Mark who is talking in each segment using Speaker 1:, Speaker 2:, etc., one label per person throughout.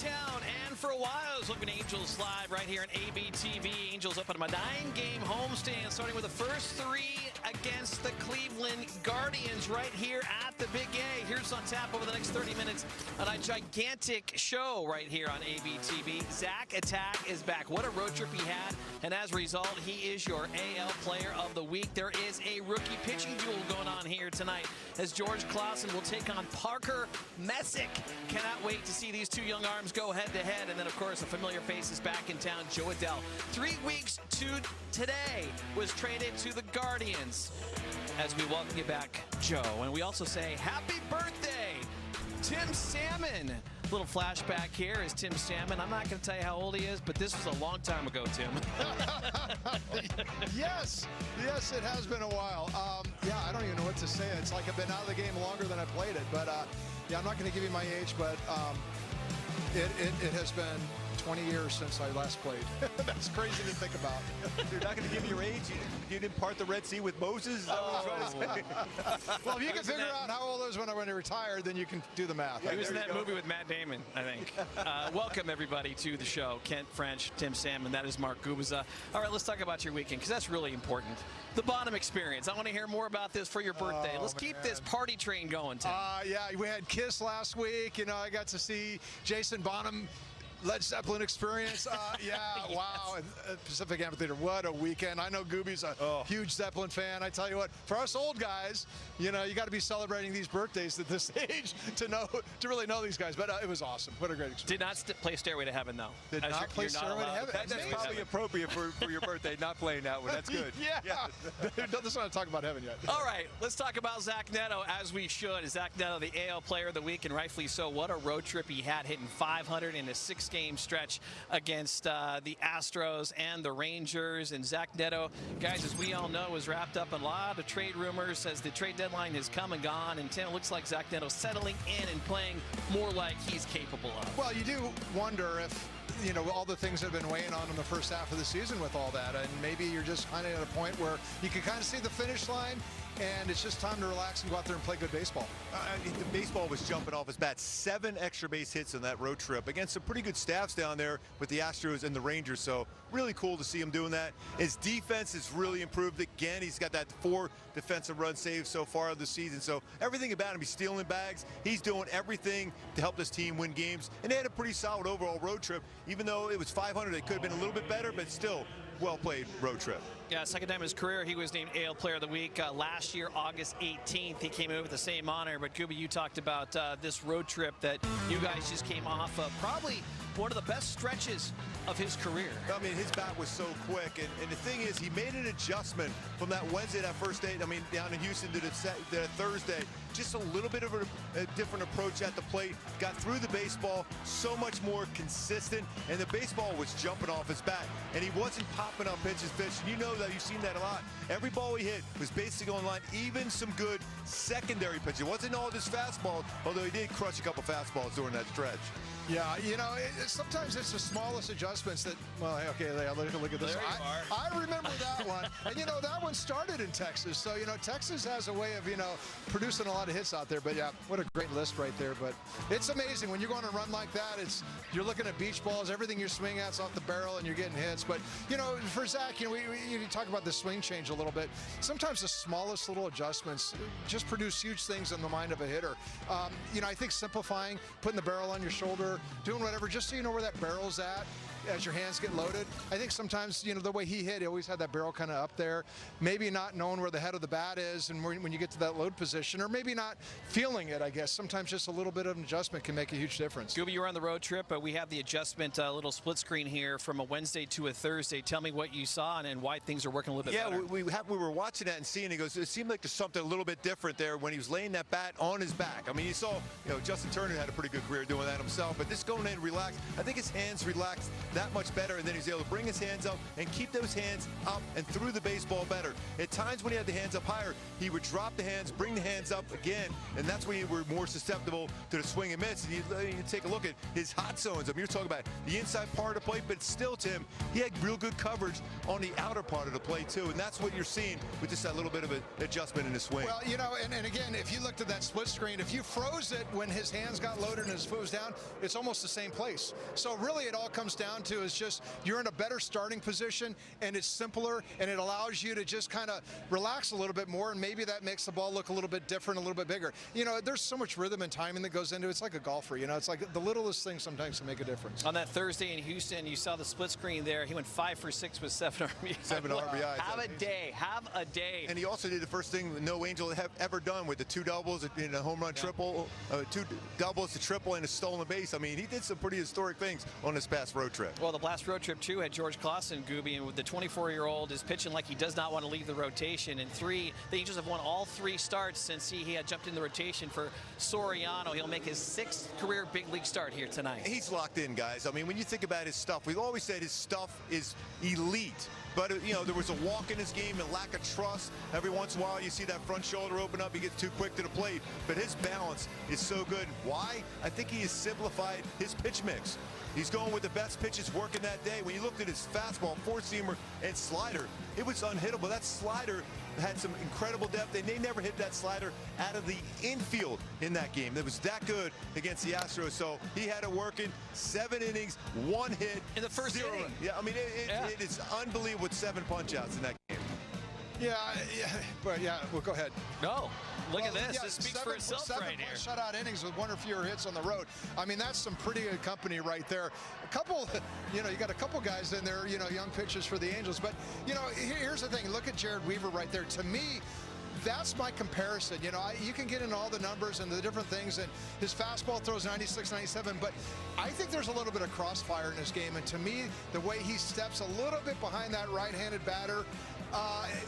Speaker 1: town, and for a while I was looking at Angels live right here on ABTV. Angels up on a 9-game homestand, starting with the first 3 against the Cleveland Guardians right here at the Big A. Here's on tap over the next 30 minutes on a gigantic show right here on ABTV. Zach Attack is back. What a road trip he had, and as a result, he is your AL Player of the Week. There is a rookie pitching duel going on here tonight as George Klassen will take on Parker Messick. Cannot wait to see these two young arms go head-to-head. And then, of course, a familiar face is back in town, Jo Adell. 3 weeks to today was traded to the Guardians. As we welcome you back, Joe. And we also say happy birthday, Tim Salmon. Little flashback here is Tim Salmon. I'm not going to tell you how old he is, but this was a long time ago, Tim.
Speaker 2: Yes, it has been a while. Yeah, I don't even know what to say. It's like I've been out of the game longer than I played it. But yeah, I'm not going to give you my age, but it has been 20 years since I last played. That's crazy to think about.
Speaker 3: You're not going to give me your age? You didn't part the Red Sea with Moses? Is that what you're trying to say?
Speaker 2: Well, if you can figure out how old I was when I retired, then you can do the math.
Speaker 1: Yeah, he was in that movie with Matt Damon, I think. Welcome, everybody, to the show. Kent French, Tim Salmon, that is Mark Gubiza. All right, let's talk about your weekend, because that's really important. The Bonham experience. I want to hear more about this for your birthday. Let's keep this party train going, Tim.
Speaker 2: Yeah, we had Kiss last week. You know, I got to see Jason Bonham. Led Zeppelin experience. Yeah, yes. Wow. Pacific Amphitheater, what a weekend. I know Gooby's a huge Zeppelin fan. I tell you what, for us old guys, you know, you got to be celebrating these birthdays at this age to really know these guys. But it was awesome. What a great experience.
Speaker 1: Did not play Stairway to Heaven, though.
Speaker 2: Did not play Stairway to Heaven.
Speaker 3: That's probably appropriate for your birthday, not playing that one. That's good.
Speaker 2: Yeah. Let's not talk about heaven yet.
Speaker 1: All right, let's talk about Zach Neto, as we should. Zach Neto, the AL Player of the Week, and rightfully so. What a road trip he had, hitting 500 in a 6-game stretch against the Astros and the Rangers. And Zach Neto, guys, as we all know, was wrapped up in a lot of trade rumors as the trade deadline has come and gone. And Tim, it looks like Zach Neto settling in and playing more like he's capable of.
Speaker 2: Well, you do wonder if, you know, all the things that have been weighing on in the first half of the season with all that, and maybe you're just kind of at a point where you can kind of see the finish line, and it's just time to relax and go out there and play good baseball.
Speaker 3: The baseball was jumping off his bat. 7 extra base hits on that road trip against some pretty good staffs down there with the Astros and the Rangers. So really cool to see him doing that. His defense has really improved again. He's got that 4 defensive run saves so far this season. So everything about him, he's stealing bags. He's doing everything to help this team win games. And they had a pretty solid overall road trip. Even though it was 500, it could have been a little bit better, but still well-played road trip.
Speaker 1: Yeah, second time in his career, he was named AL Player of the Week. Last year, August 18th, he came in with the same honor. But, Gooby, you talked about this road trip that you guys just came off of. Probably one of the best stretches of his career.
Speaker 3: I mean, his bat was so quick. And the thing is, he made an adjustment from that Wednesday, that first day, I mean, down in Houston to the Thursday. Just a little bit of a different approach at the plate. Got through the baseball, so much more consistent. And the baseball was jumping off his bat. And he wasn't popping up pitches. You know that you've seen that a lot. Every ball he hit was basically on line, even some good secondary pitches. It wasn't all just fastballs, although he did crush a couple fastballs during that stretch.
Speaker 2: Yeah, you know, sometimes it's the smallest adjustments that, well, okay, look at this.
Speaker 1: There you are.
Speaker 2: I remember that one. And, you know, that one started in Texas. So, you know, Texas has a way of, you know, producing a lot of hits out there. But, yeah, what a great list right there. But it's amazing. When you go on a run like that, you're looking at beach balls. Everything you're swinging at's off the barrel, and you're getting hits. But, you know, for Zach, you know, you talk about the swing change a little bit. Sometimes the smallest little adjustments just produce huge things in the mind of a hitter. You know, I think simplifying, putting the barrel on your shoulder, doing whatever, just so you know where that barrel's at as your hands get loaded. I think sometimes, you know, the way he hit, he always had that barrel kind of up there. Maybe not knowing where the head of the bat is and when you get to that load position, or maybe not feeling it, I guess. Sometimes just a little bit of an adjustment can make a huge difference.
Speaker 1: Gooby, you were on the road trip, but we have the adjustment little split screen here from a Wednesday to a Thursday. Tell me what you saw and why things are working a little bit better.
Speaker 3: Yeah, we were watching that and seeing, he goes, it seemed like there's something a little bit different there when he was laying that bat on his back. I mean, you saw, you know, Justin Turner had a pretty good career doing that himself, but this going in relaxed, I think his hands relaxed that much better, and then he's able to bring his hands up and keep those hands up and through the baseball better. At times when he had the hands up higher, he would drop the hands, bring the hands up again, and that's when you were more susceptible to the swing and miss. And you take a look at his hot zones. I mean, you're talking about the inside part of the plate, but still, Tim, he had real good coverage on the outer part of the plate too, and that's what you're seeing with just that little bit of an adjustment in his swing.
Speaker 2: Well, you know, and again, if you looked at that split screen, if you froze it when his hands got loaded and his foot was down, it's almost the same place. So really it all comes down to is just you're in a better starting position, and it's simpler, and it allows you to just kind of relax a little bit more, and maybe that makes the ball look a little bit different, a little bit bigger. You know, there's so much rhythm and timing that goes into it. It's like a golfer, you know, it's like the littlest thing sometimes can make a difference.
Speaker 1: On that Thursday in Houston, you saw the split screen there. He went 5 for 6 with 7 RBIs.
Speaker 3: 7 RBIs.
Speaker 1: Have a day. Have a day.
Speaker 3: And he also did the first thing no Angel have ever done with the 2 doubles in a home run triple, 2 doubles, a triple, and a stolen base. I mean, he did some pretty historic things on this past road trip.
Speaker 1: Well, the last road trip, too, had George Klassen, Gooby, and with the 24-year-old is pitching like he does not want to leave the rotation. And 3, the Angels have won all 3 starts since he had jumped in the rotation for Soriano. He'll make his 6th career big league start here tonight.
Speaker 3: He's locked in, guys. I mean, when you think about his stuff, we've always said his stuff is elite. But, you know, there was a walk in his game and lack of trust. Every once in a while, you see that front shoulder open up. He gets too quick to the plate. But his balance is so good. Why? I think he has simplified his pitch mix. He's going with the best pitches working that day. When you looked at his fastball, 4-seamer, and slider, it was unhittable. That slider had some incredible depth, and they never hit that slider out of the infield in that game. It was that good against the Astros. So he had it working. 7 innings, 1 hit.
Speaker 1: In the first
Speaker 3: 0.
Speaker 1: inning.
Speaker 3: Yeah, I mean, it is unbelievable with 7 punch-outs in that game.
Speaker 2: Yeah, but well, go ahead.
Speaker 1: No. Look at this.
Speaker 2: Yeah,
Speaker 1: this speaks for itself right here.
Speaker 2: 7 shutout innings with 1 or fewer hits on the road. I mean, that's some pretty good company right there. A couple, you know, you got a couple guys in there, you know, young pitchers for the Angels. But, you know, here's the thing. Look at Jared Weaver right there. To me, that's my comparison. You know, you can get into all the numbers and the different things, and his fastball throws 96, 97, but I think there's a little bit of crossfire in this game. And to me, the way he steps a little bit behind that right-handed batter,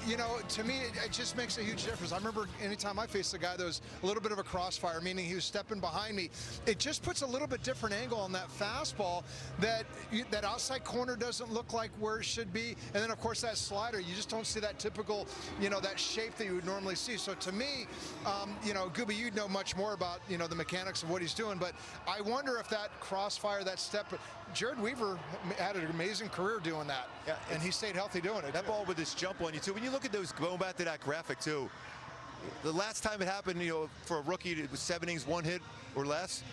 Speaker 2: you know, to me, it just makes a huge difference. I remember anytime I faced a guy, there was a little bit of a crossfire, meaning he was stepping behind me. It just puts a little bit different angle on that fastball that outside corner doesn't look like where it should be. And then, of course, that slider, you just don't see that typical, you know, that shape that you would normally see. So to me, you know, Gooby, you'd know much more about, you know, the mechanics of what he's doing. But I wonder if that crossfire, that step, Jared Weaver had an amazing career doing that. Yeah, and he stayed healthy doing it.
Speaker 3: That ball with his jump on you, too. When you look at those, going back to that graphic, too, the last time it happened, you know, for a rookie, it was 7 innings, 1 hit or less.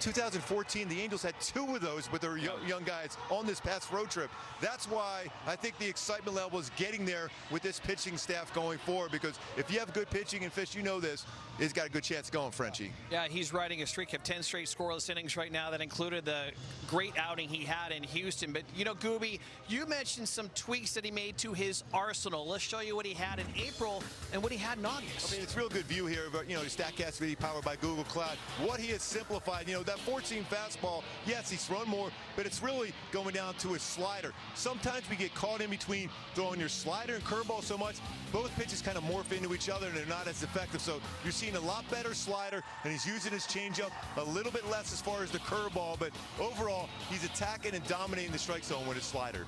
Speaker 3: 2014, the Angels had 2 of those with their young guys on this past road trip. That's why I think the excitement level is getting there with this pitching staff going forward, because if you have good pitching, and Fish, you know this, he's got a good chance of going, Frenchie.
Speaker 1: Yeah, he's riding a streak of 10 straight scoreless innings right now. That included the great outing he had in Houston. But, you know, Gooby, you mentioned some tweaks that he made to his arsenal. Let's show you what he had in April and what he had in August.
Speaker 3: I mean, it's real good view here, but, you know, the StatCast video powered by Google Cloud. What he has simplified, you know, that 14 fastball, yes, he's thrown more, but it's really going down to his slider. Sometimes we get caught in between throwing your slider and curveball so much, both pitches kind of morph into each other and they're not as effective. So you're seeing a lot better slider, and he's using his changeup a little bit less as far as the curveball, but overall, he's attacking and dominating the strike zone with his slider.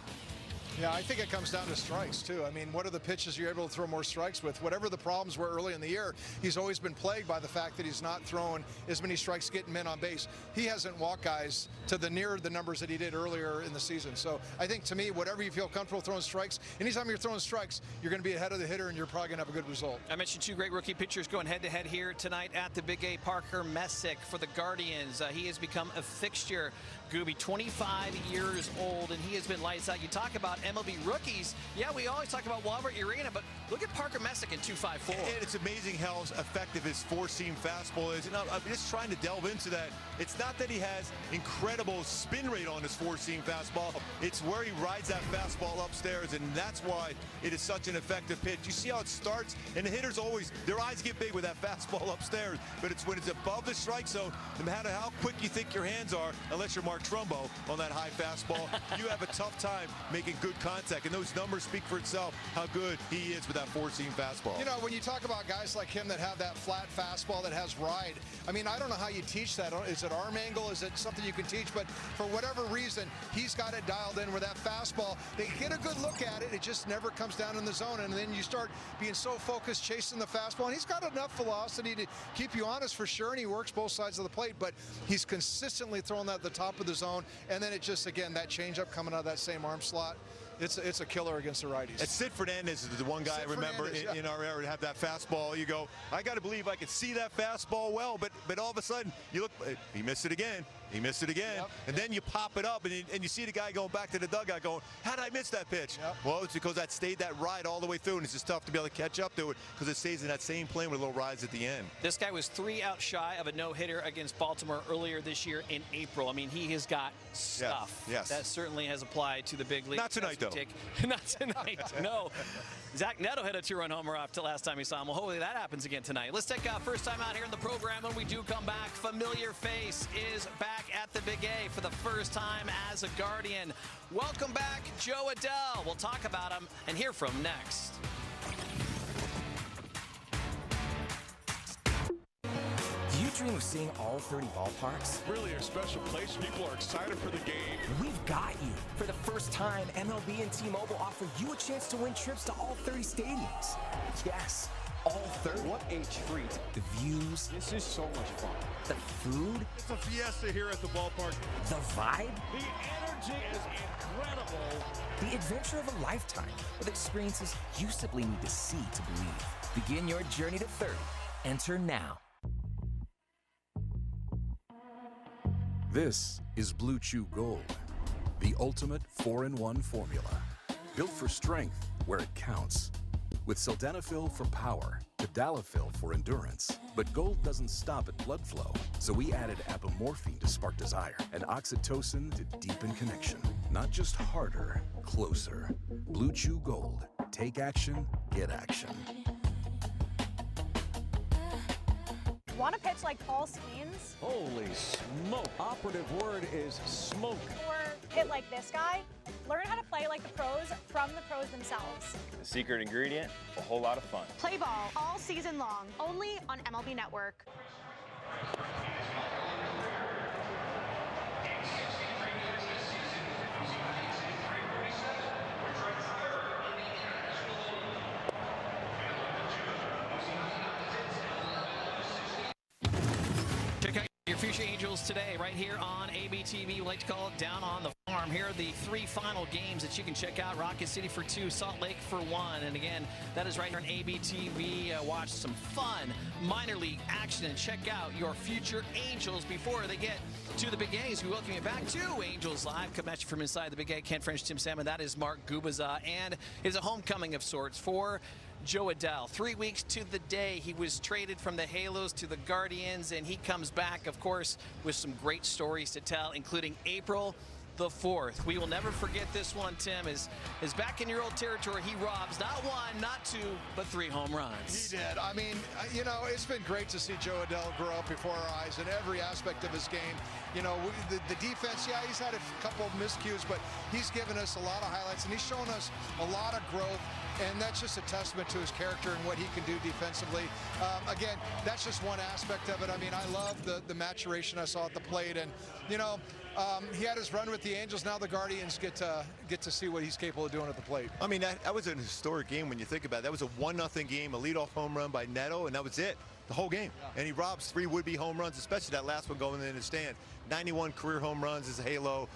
Speaker 2: Yeah, I think it comes down to strikes, too. I mean, what are the pitches you're able to throw more strikes with? Whatever the problems were early in the year, he's always been plagued by the fact that he's not throwing as many strikes, getting men on base. He hasn't walked guys to the near the numbers that he did earlier in the season. So I think, to me, whatever you feel comfortable throwing strikes, anytime you're throwing strikes, you're going to be ahead of the hitter, and you're probably going to have a good result.
Speaker 1: I mentioned 2 great rookie pitchers going head-to-head here tonight at the Big A. Parker Messick for the Guardians. He has become a fixture. Gooby, 25 years old, and he has been lights out. You talk about MLB rookies. Yeah, we always talk about Walbert Urena, but look at Parker Messick in 2.54.
Speaker 3: And it's amazing how effective his 4-seam fastball is. And I'm just trying to delve into that. It's not that he has incredible spin rate on his 4-seam fastball. It's where he rides that fastball upstairs, and that's why it is such an effective pitch. You see how it starts, and the hitters always, their eyes get big with that fastball upstairs, but it's when it's above the strike zone, no matter how quick you think your hands are, unless you're Mark Trumbo on that high fastball, you have a tough time making good good contact, and those numbers speak for itself how good he is with that four-seam fastball.
Speaker 2: You know, when you talk about guys like him that have that flat fastball that has ride, I mean, I don't know how you teach that. Is it arm angle? Is it something you can teach? But for whatever reason, he's got it dialed in where that fastball, they get a good look at it, it just never comes down in the zone, and then you start being so focused chasing the fastball, and he's got enough velocity to keep you honest for sure, and he works both sides of the plate, but he's consistently throwing that at the top of the zone, and then it just, again, that changeup coming out of that same arm slot. It's a killer against the righties.
Speaker 3: And Sid Fernandez is the one guy I remember in our era to have that fastball. You go, I got to believe I could see that fastball well, but all of a sudden, you look, he missed it again. He missed it again.
Speaker 2: Yep.
Speaker 3: And then you pop it up, and you see the guy going back to the dugout going, how did I miss that pitch?
Speaker 2: Yep.
Speaker 3: Well, it's because that stayed that ride all the way through, and it's just tough to be able to catch up to it because it stays in that same plane with little rides at the end.
Speaker 1: This guy was 3 out shy of a no-hitter against Baltimore earlier this year in April. I mean, he has got stuff.
Speaker 3: Yes.
Speaker 1: That certainly has applied to the big league.
Speaker 3: Not tonight, though.
Speaker 1: Not tonight, no. Zach Neto hit a 2-run homer off the last time he saw him. Well, hopefully that happens again tonight. Let's take a first time out here in the program. When we do come back, familiar face is back at the Big A for the first time as a Guardian. Welcome back, Jo Adell. We'll talk about him and hear from him next.
Speaker 4: Do you dream of seeing all 30 ballparks?
Speaker 5: Really a special place. People are excited for the game.
Speaker 4: We've got you. For the first time, MLB and T-Mobile offer you a chance to win trips to all 30 stadiums. Yes, all 30.
Speaker 5: What a treat.
Speaker 4: The views.
Speaker 5: This is so much fun.
Speaker 4: The food.
Speaker 5: It's a fiesta here at the ballpark.
Speaker 4: The vibe.
Speaker 5: The energy is incredible.
Speaker 4: The adventure of a lifetime with experiences you simply need to see to believe. Begin your journey to 30. Enter now.
Speaker 6: This is Blue Chew Gold, the ultimate 4-in-1 formula. Built for strength where it counts. With sildenafil for power, tadalafil for endurance. But Gold doesn't stop at blood flow, so we added apomorphine to spark desire and oxytocin to deepen connection. Not just harder, closer. Blue Chew Gold. Take action, get action.
Speaker 7: Want to pitch like Paul Skeens?
Speaker 5: Holy smoke. Operative word is smoke.
Speaker 7: Or hit like this guy? Learn how to play like the pros from the pros themselves.
Speaker 8: The secret ingredient, a whole lot of fun.
Speaker 7: Play ball all season long, only on MLB Network.
Speaker 1: Check out your future Angels today right here on ABTV. We like to call it Down on the Farm. Here are the 3 final games that you can check out. Rocket City for 2, Salt Lake for 1. And again, that is right here on ABTV. Watch some fun minor league action and check out your future Angels before they get to the Big A's. We welcome you back to Angels Live. Come at you from inside the Big A. Ken French, Tim Salmon. That is Mark Gubaza. And it is a homecoming of sorts for Jo Adell. 3 weeks to the day he was traded from the Halos to the Guardians, and he comes back, of course, with some great stories to tell, including April the 4th. We will never forget this one, Tim, is back in your old territory. He robs not 1, not 2, but 3 home runs.
Speaker 2: He did. I mean, you know, it's been great to see Jo Adell grow up before our eyes in every aspect of his game. You know, the defense, yeah, he's had a couple of miscues, but he's given us a lot of highlights, and he's shown us a lot of growth, and that's just a testament to his character and what he can do defensively. Again, that's just one aspect of it. I mean, I love the maturation I saw at the plate, and, you know, he had his run with the Angels. Now the Guardians get to see what he's capable of doing at the plate.
Speaker 3: I mean, that was an historic game when you think about it. That was a 1-0 game, a leadoff home run by Neto, and that was it. The whole game. Yeah. And he robs 3 would-be home runs, especially that last one going in the stand. 91 career home runs as a Halo.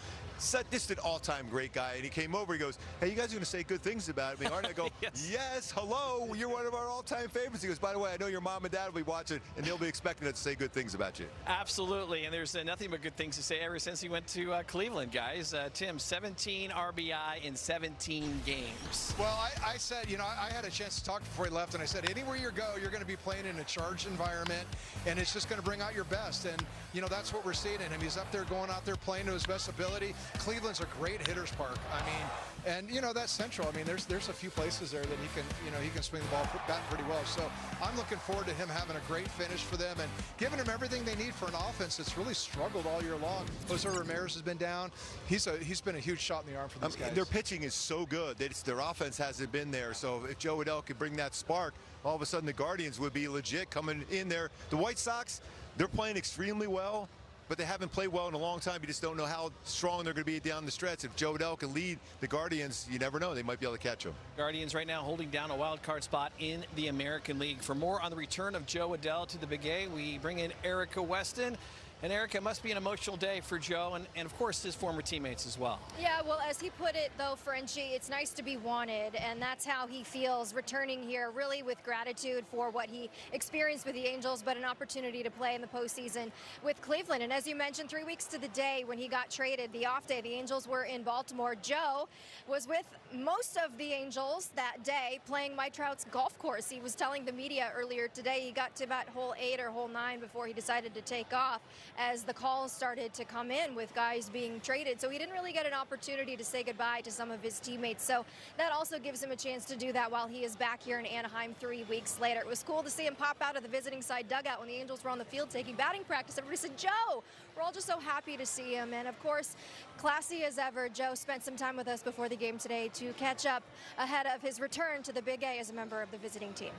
Speaker 3: Just an all-time great guy. And he came over, he goes, hey, you guys are going to say good things about me, aren't you? I go, yes, hello, you're one of our all-time favorites. He goes, by the way, I know your mom and dad will be watching, and they'll be expecting us to say good things about you.
Speaker 1: Absolutely, and there's nothing but good things to say ever since he went to Cleveland, guys. Tim, 17 RBI in 17 games.
Speaker 2: Well, I said, you know, I had a chance to talk before he left, and I said, anywhere you go, you're going to be playing in a charge large environment, and it's just going to bring out your best. And, you know, that's what we're seeing in him. He's up there going out there playing to his best ability. Cleveland's a great hitter's park. I mean, and, you know, that's Central. I mean, there's a few places there that he can, you know, he can swing the ball bat pretty well. So I'm looking forward to him having a great finish for them and giving them everything they need for an offense that's really struggled all year long. Jose Ramirez has been down. He's been a huge shot in the arm for these guys.
Speaker 3: Their pitching is so good that their offense hasn't been there. So if Jo Adell could bring that spark, all of a sudden the Guardians would be legit coming in there. The White Sox, they're playing extremely well, but they haven't played well in a long time. You just don't know how strong they're going to be down the stretch. If Jo Adell can lead the Guardians, you never know. They might be able to catch them.
Speaker 1: Guardians right now holding down a wild card spot in the American League. For more on the return of Jo Adell to the Big A, we bring in Erica Weston. And Erica, must be an emotional day for Joe and of course his former teammates as well.
Speaker 9: Yeah, well, as he put it though, Frenchie, it's nice to be wanted, and that's how he feels returning here, really with gratitude for what he experienced with the Angels, but an opportunity to play in the postseason with Cleveland. And as you mentioned, 3 weeks to the day when he got traded, the off day, the Angels were in Baltimore. Joe was with most of the Angels that day playing Mike Trout's golf course. He was telling the media earlier today he got to about hole 8 or hole 9 before he decided to take off, as the calls started to come in with guys being traded. So he didn't really get an opportunity to say goodbye to some of his teammates. So that also gives him a chance to do that while he is back here in Anaheim 3 weeks later. It was cool to see him pop out of the visiting side dugout when the Angels were on the field taking batting practice. Everybody said, Joe, we're all just so happy to see him. And of course, classy as ever, Joe spent some time with us before the game today to catch up ahead of his return to the Big A as a member of the visiting team.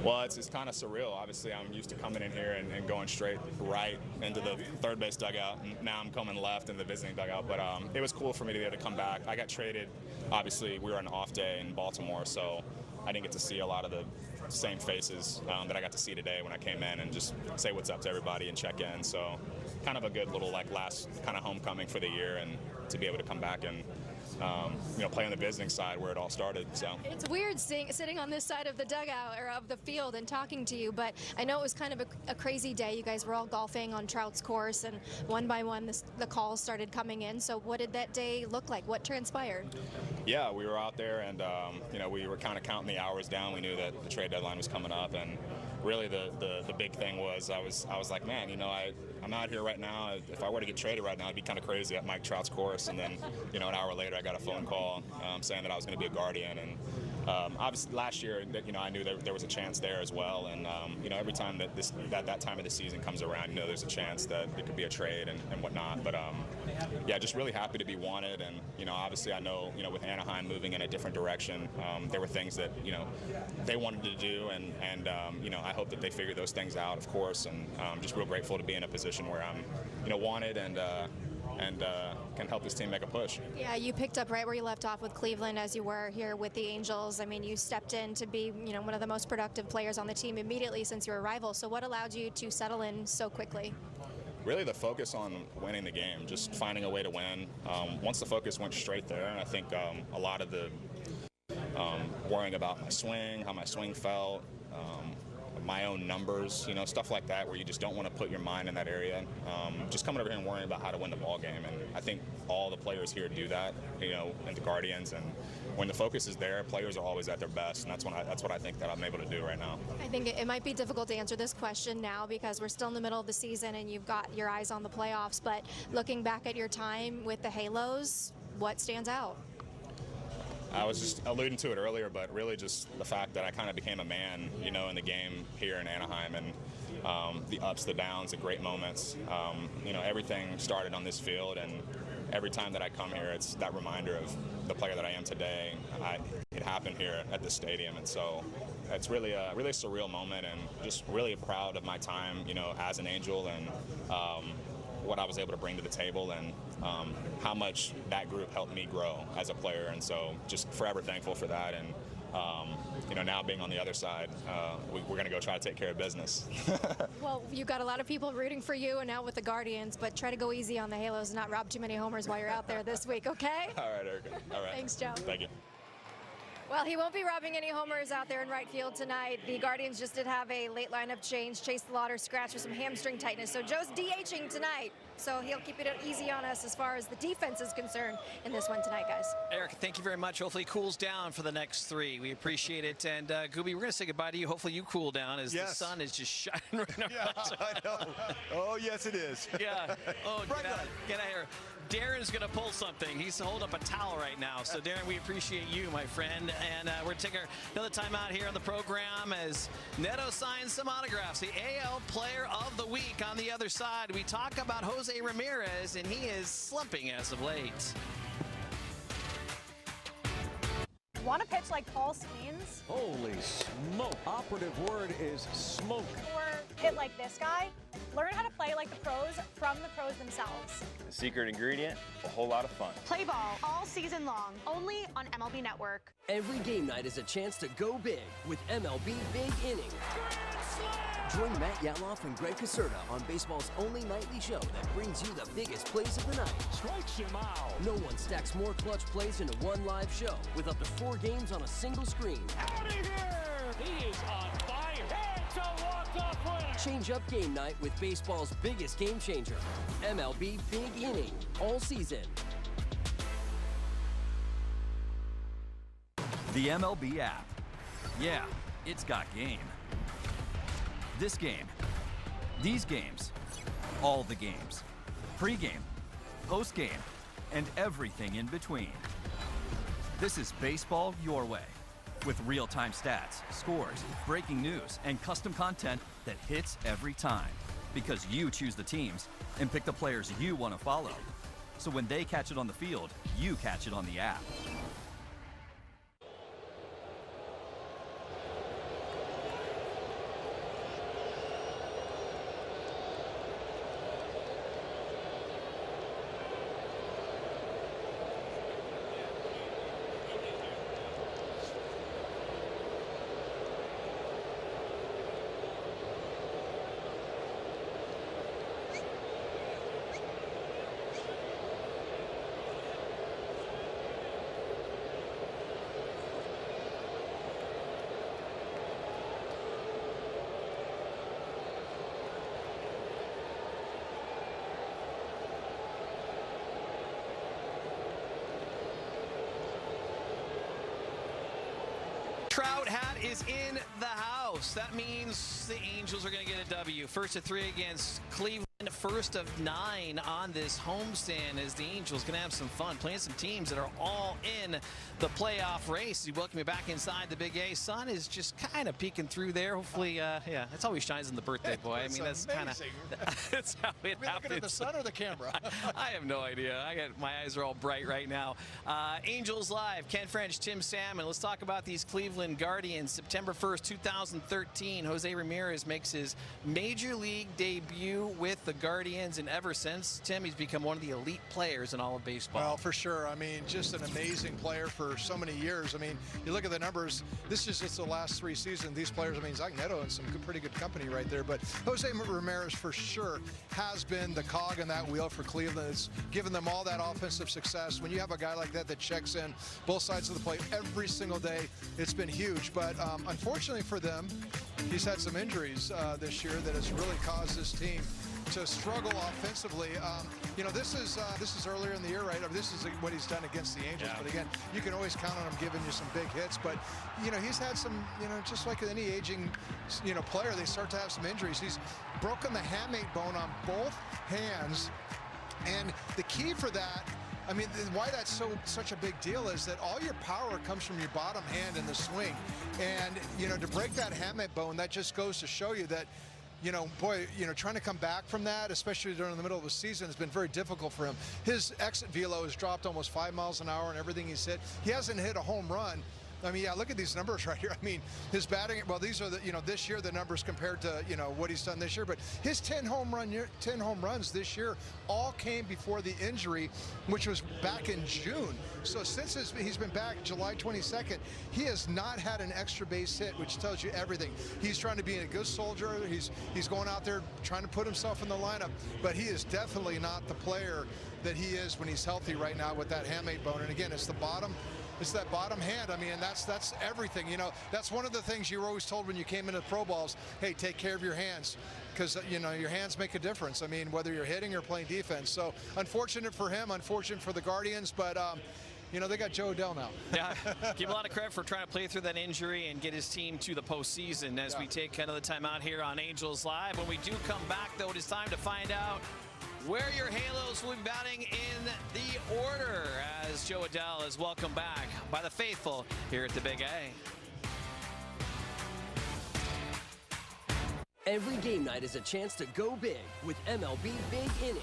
Speaker 10: Well, it's kind of surreal. Obviously, I'm used to coming in here and going straight right into the third base dugout. Now I'm coming left in the visiting dugout. But it was cool for me to be able to come back. I got traded. Obviously, we were on an off day in Baltimore, so I didn't get to see a lot of the same faces that I got to see today when I came in and just say what's up to everybody and check in. So kind of a good little last kind of homecoming for the year, and to be able to come back and play on the visiting side where it all started. So
Speaker 9: it's weird sitting on this side of the dugout or of the field and talking to you, but I know it was kind of a crazy day. You guys were all golfing on Trout's course, and one by one the calls started coming in. So what did that day look like? What transpired?
Speaker 10: Yeah, we were out there, and we were kind of counting the hours down. We knew that the trade deadline was coming up, and really the big thing was I was like, man, I'm out here right now. If I were to get traded right now, it'd be kind of crazy at Mike Trout's course. And then, an hour later, I got a phone call saying that I was going to be a Guardian. And obviously, last year, I knew there was a chance there as well. And every time that time of the season comes around, there's a chance that it could be a trade and whatnot. But yeah, just really happy to be wanted. And obviously, I know with Anaheim moving in a different direction, there were things that they wanted to do, and I hope that they figure those things out, of course. And just real grateful to be in a position where I'm wanted and can help this team make a push.
Speaker 9: Yeah, you picked up right where you left off with Cleveland as you were here with the Angels. I mean, you stepped in to be one of the most productive players on the team immediately since your arrival. So what allowed you to settle in so quickly?
Speaker 10: Really the focus on winning the game, just finding a way to win. Once the focus went straight there, and I think a lot of the worrying about my swing, how my swing felt, my own numbers, stuff like that, where you just don't want to put your mind in that area. Just coming over here and worrying about how to win the ball game, and I think all the players here do that, and the Guardians. And when the focus is there, players are always at their best, and that's what I think that I'm able to do right now.
Speaker 9: I think it might be difficult to answer this question now because we're still in the middle of the season and you've got your eyes on the playoffs. But looking back at your time with the Halos, what stands out?
Speaker 10: I was just alluding to it earlier, but really just the fact that I kind of became a man, in the game here in Anaheim, and the ups, the downs, the great moments. Everything started on this field, and every time that I come here, it's that reminder of the player that I am today. It happened here at the stadium, and so it's really a surreal moment, and just really proud of my time, as an Angel, and what I was able to bring to the table, and how much that group helped me grow as a player. And so just forever thankful for that. And now being on the other side, we're going to go try to take care of business.
Speaker 9: Well, you've got a lot of people rooting for you and now with the Guardians, but try to go easy on the Halos and not rob too many homers while you're out there this week, okay?
Speaker 10: All right, Erica. All right.
Speaker 9: Thanks, Joe.
Speaker 10: Thank you.
Speaker 9: Well, he won't be robbing any homers out there in right field tonight. The Guardians just did have a late lineup change. Chase Lauder scratched with some hamstring tightness, so Joe's DHing tonight. so he'll keep it easy on us as far as the defense is concerned in this one tonight, guys.
Speaker 1: Eric, thank you very much. Hopefully he cools down for the next 3. We appreciate it. And Gooby, we're going to say goodbye to you. Hopefully you cool down as the sun is just shining right now.
Speaker 3: Yeah, I know. Oh, yes, it is.
Speaker 1: Yeah. Oh, get out of here. Darren's going to pull something. He's holding up a towel right now. So, Darren, we appreciate you, my friend. And we're taking another time out here on the program as Neto signs some autographs. The AL Player of the Week. On the other side, we talk about Jose Ramirez, and he is slumping as of late.
Speaker 7: Want to pitch like Paul Skeens?
Speaker 5: Holy smoke. Operative word is smoke.
Speaker 7: Or hit like this guy? Learn how to play like the pros from the pros themselves.
Speaker 8: The secret ingredient, a whole lot of fun.
Speaker 11: Play ball all season long, only on MLB Network.
Speaker 12: Every game night is a chance to go big with MLB Big Inning. Join Matt Yatloff and Greg Caserta on baseball's only nightly show that brings you the biggest plays of the night.
Speaker 5: Strikes him out.
Speaker 12: No one stacks more clutch plays into one live show with up to 4 games on a single screen.
Speaker 5: Out of here! He is on fire. It's a walk-off winner.
Speaker 12: Change up game night with baseball's biggest game changer. MLB Big Inning. All season.
Speaker 13: The MLB app. Yeah, it's got game. This game, these games, all the games, pre-game, post-game, and everything in between. This is baseball your way, with real-time stats, scores, breaking news, and custom content that hits every time, because you choose the teams and pick the players you want to follow. So when they catch it on the field, you catch it on the app.
Speaker 1: Trout hat is in the house. That means the Angels are going to get a W. First of 3 against Cleveland. First of 9 on this homestand as the Angels going to have some fun playing some teams that are all in the playoff race. We welcome you back inside the Big A. Sun is just kind of peeking through there. Hopefully, yeah, that's always shines in the birthday boy. I mean, that's kind of that's how it happens.
Speaker 2: Looking at the sun or the camera?
Speaker 1: I have no idea. My eyes are all bright right now. Angels Live, Ken French, Tim Salmon. Let's talk about these Cleveland Guardians. September 1st, 2013, Jose Ramirez makes his major league debut with the Guardians, and ever since, Tim, he's become one of the elite players in all of baseball.
Speaker 2: Well, for sure. I mean, just an amazing player for so many years. I mean, you look at the numbers. This is just the last 3 seasons. These players, I mean, Zach Neto and some pretty good company right there. But Jose Ramirez, for sure, has been the cog in that wheel for Cleveland. It's given them all that offensive success. When you have a guy like that that checks in both sides of the plate every single day, it's been huge. But unfortunately for them, he's had some injuries this year that has really caused this team to struggle offensively. You know, this is earlier in the year, right? I mean, this is what he's done against the Angels. Yeah. But again, you can always count on him giving you some big hits. But you know, he's had some, you know, just like any aging, you know, player, they start to have some injuries. He's broken the hamate bone on both hands, and the key for that, I mean, why that's such a big deal is that all your power comes from your bottom hand in the swing. And, you know, to break that hamate bone, that just goes to show you that, you know, boy, you know, trying to come back from that, especially during the middle of the season, has been very difficult for him. His exit velo has dropped almost 5 miles an hour and everything he's hit. He hasn't hit a home run. I mean, yeah, look at these numbers right here. I mean, his batting, well, these are the, you know, this year the numbers compared to, you know, what he's done this year, but his 10 home runs this year all came before the injury, which was back in June. So since he's been back July 22nd, he has not had an extra base hit, which tells you everything. He's trying to be a good soldier. He's going out there trying to put himself in the lineup, but he is definitely not the player that he is when he's healthy right now with that hamate bone. And again, it's the bottom It's that bottom hand. I mean, that's everything. You know, that's one of the things you were always told when you came into pro balls. Hey, take care of your hands, because you know your hands make a difference. I mean, whether you're hitting or playing defense. So unfortunate for him, unfortunate for the Guardians, but you know, they got Jo Adell now.
Speaker 1: Yeah, give him a lot of credit for trying to play through that injury and get his team to the postseason as we take another time out here on Angels Live. When we do come back, though, it is time to find out where your Halos will be batting in the order as Jo Adell is welcomed back by the faithful here at the Big A.
Speaker 12: Every game night is a chance to go big with MLB Big Inning.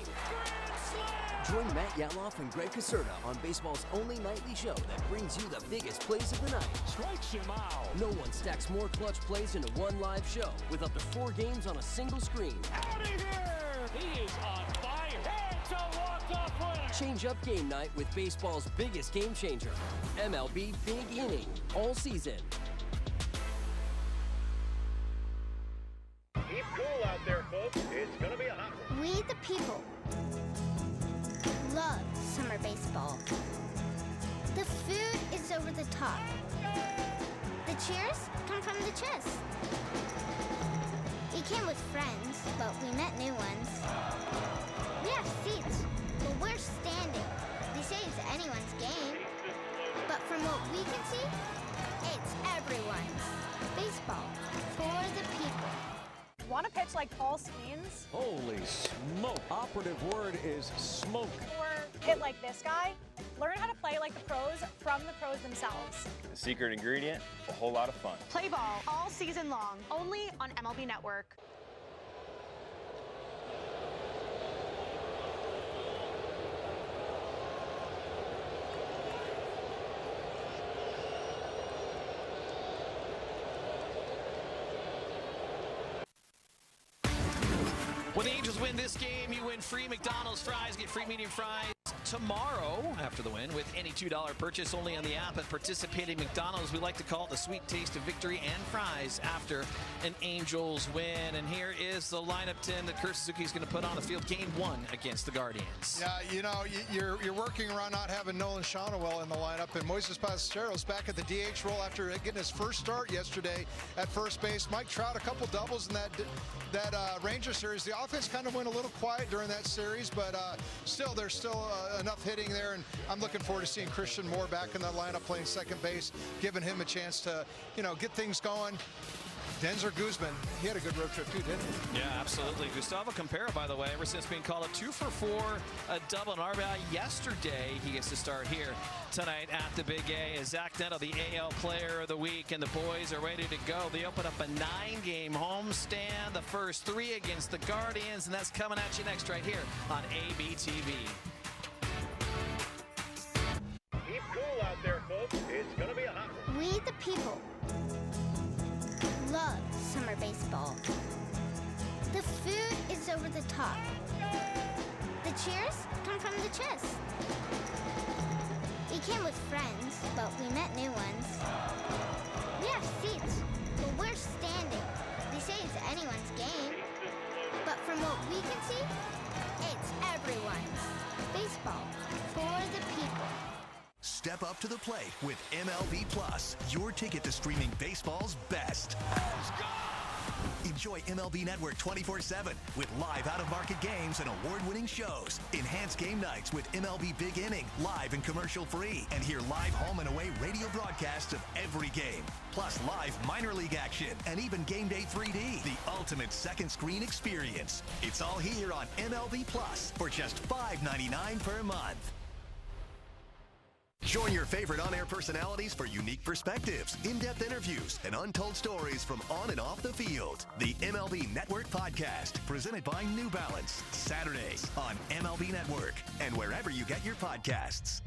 Speaker 12: Join Matt Yatloff and Greg Caserta on baseball's only nightly show that brings you the biggest plays of the night.
Speaker 5: Strikes him out.
Speaker 12: No one stacks more clutch plays into one live show with up to 4 games on a single screen.
Speaker 5: Out of here! He is on fire. It's a walk-off winner.
Speaker 12: Change up game night with baseball's biggest game changer. MLB Big Inning. All season.
Speaker 14: Keep cool out there, folks. It's going to be a hot one.
Speaker 15: We the people love summer baseball. The food is over the top. The cheers come from the chest. We came with friends, but we met new ones. We have seats, but we're standing. They say it's anyone's game, but from what we can see, it's everyone's. Baseball for the people.
Speaker 7: Want to pitch like Paul Skeens?
Speaker 16: Holy smoke. Operative word is smoke.
Speaker 7: Or hit like this guy? Learn how to play like the pros from the pros themselves.
Speaker 8: The secret ingredient, a whole lot of fun.
Speaker 11: Play ball all season long, only on MLB Network.
Speaker 1: When the Angels win this game, you win free McDonald's fries. Get free medium fries tomorrow after the win with any $2 purchase only on the app at participating McDonald's. We like to call it the sweet taste of victory and fries after an Angels win. And here is the lineup 10 that Kurt Suzuki is going to put on the field game 1 against the Guardians.
Speaker 2: Yeah, you know, you're working around not having Nolan Shonowell in the lineup, and Moises Pacero's back at the DH role after getting his first start yesterday at first base. Mike Trout, a couple doubles in that Ranger series. The offense kind of went a little quiet during that series, but still, there's still enough hitting there, and I'm looking forward to seeing Christian Moore back in that lineup playing second base, giving him a chance to, you know, get things going. Denzer Guzman, he had a good road trip too, didn't he?
Speaker 1: Yeah, absolutely. Gustavo Campera, by the way, ever since being called up 2 for 4, a double and RBI yesterday, he gets to start here tonight at the Big A. As Zach Neto, the AL Player of the Week, and the boys are ready to go. They open up a 9-game homestand, the first 3 against the Guardians, and that's coming at you next right here on ABTV.
Speaker 14: Keep cool out there, folks. It's going to be a hot one.
Speaker 15: We the people love summer baseball. The food is over the top. The cheers come from the chest. We came with friends, but we met new ones. We have seats, but we're standing. They say it's anyone's game, but from what we can see, it's everyone's. Baseball for the people.
Speaker 17: Step up to the plate with MLB Plus, your ticket to streaming baseball's best. Enjoy MLB Network 24/7 with live out-of-market games and award-winning shows. Enhance game nights with MLB Big Inning, live and commercial-free. And hear live home and away radio broadcasts of every game. Plus live minor league action and even Game Day 3D, the ultimate second screen experience. It's all here on MLB Plus for just $5.99 per month. Join your favorite on-air personalities for unique perspectives, in-depth interviews, and untold stories from on and off the field. The MLB Network Podcast, presented by New Balance, Saturdays on MLB Network and wherever you get your podcasts.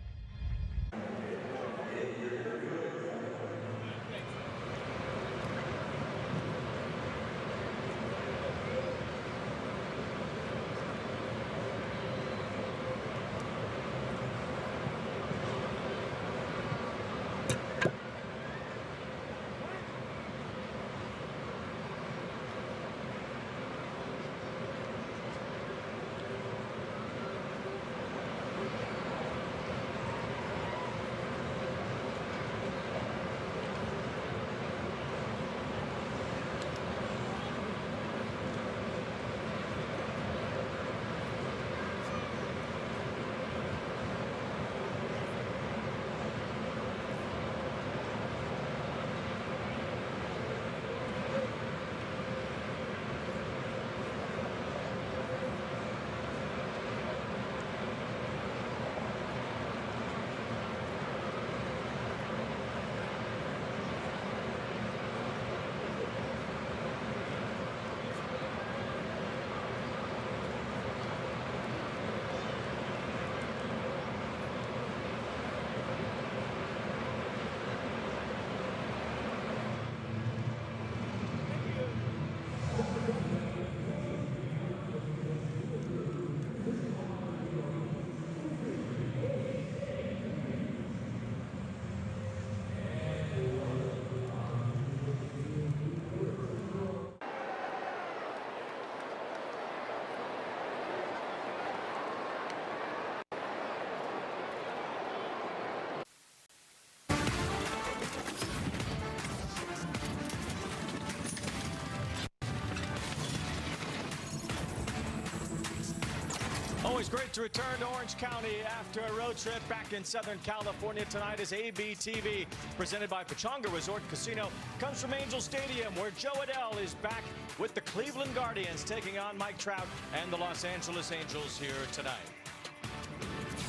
Speaker 18: great to return to Orange County after a road trip back in Southern California. Tonight is ABTV, presented by Pechanga Resort Casino. Comes from Angel Stadium, where Jo Adell is back with the Cleveland Guardians, taking on Mike Trout and the Los Angeles Angels here tonight.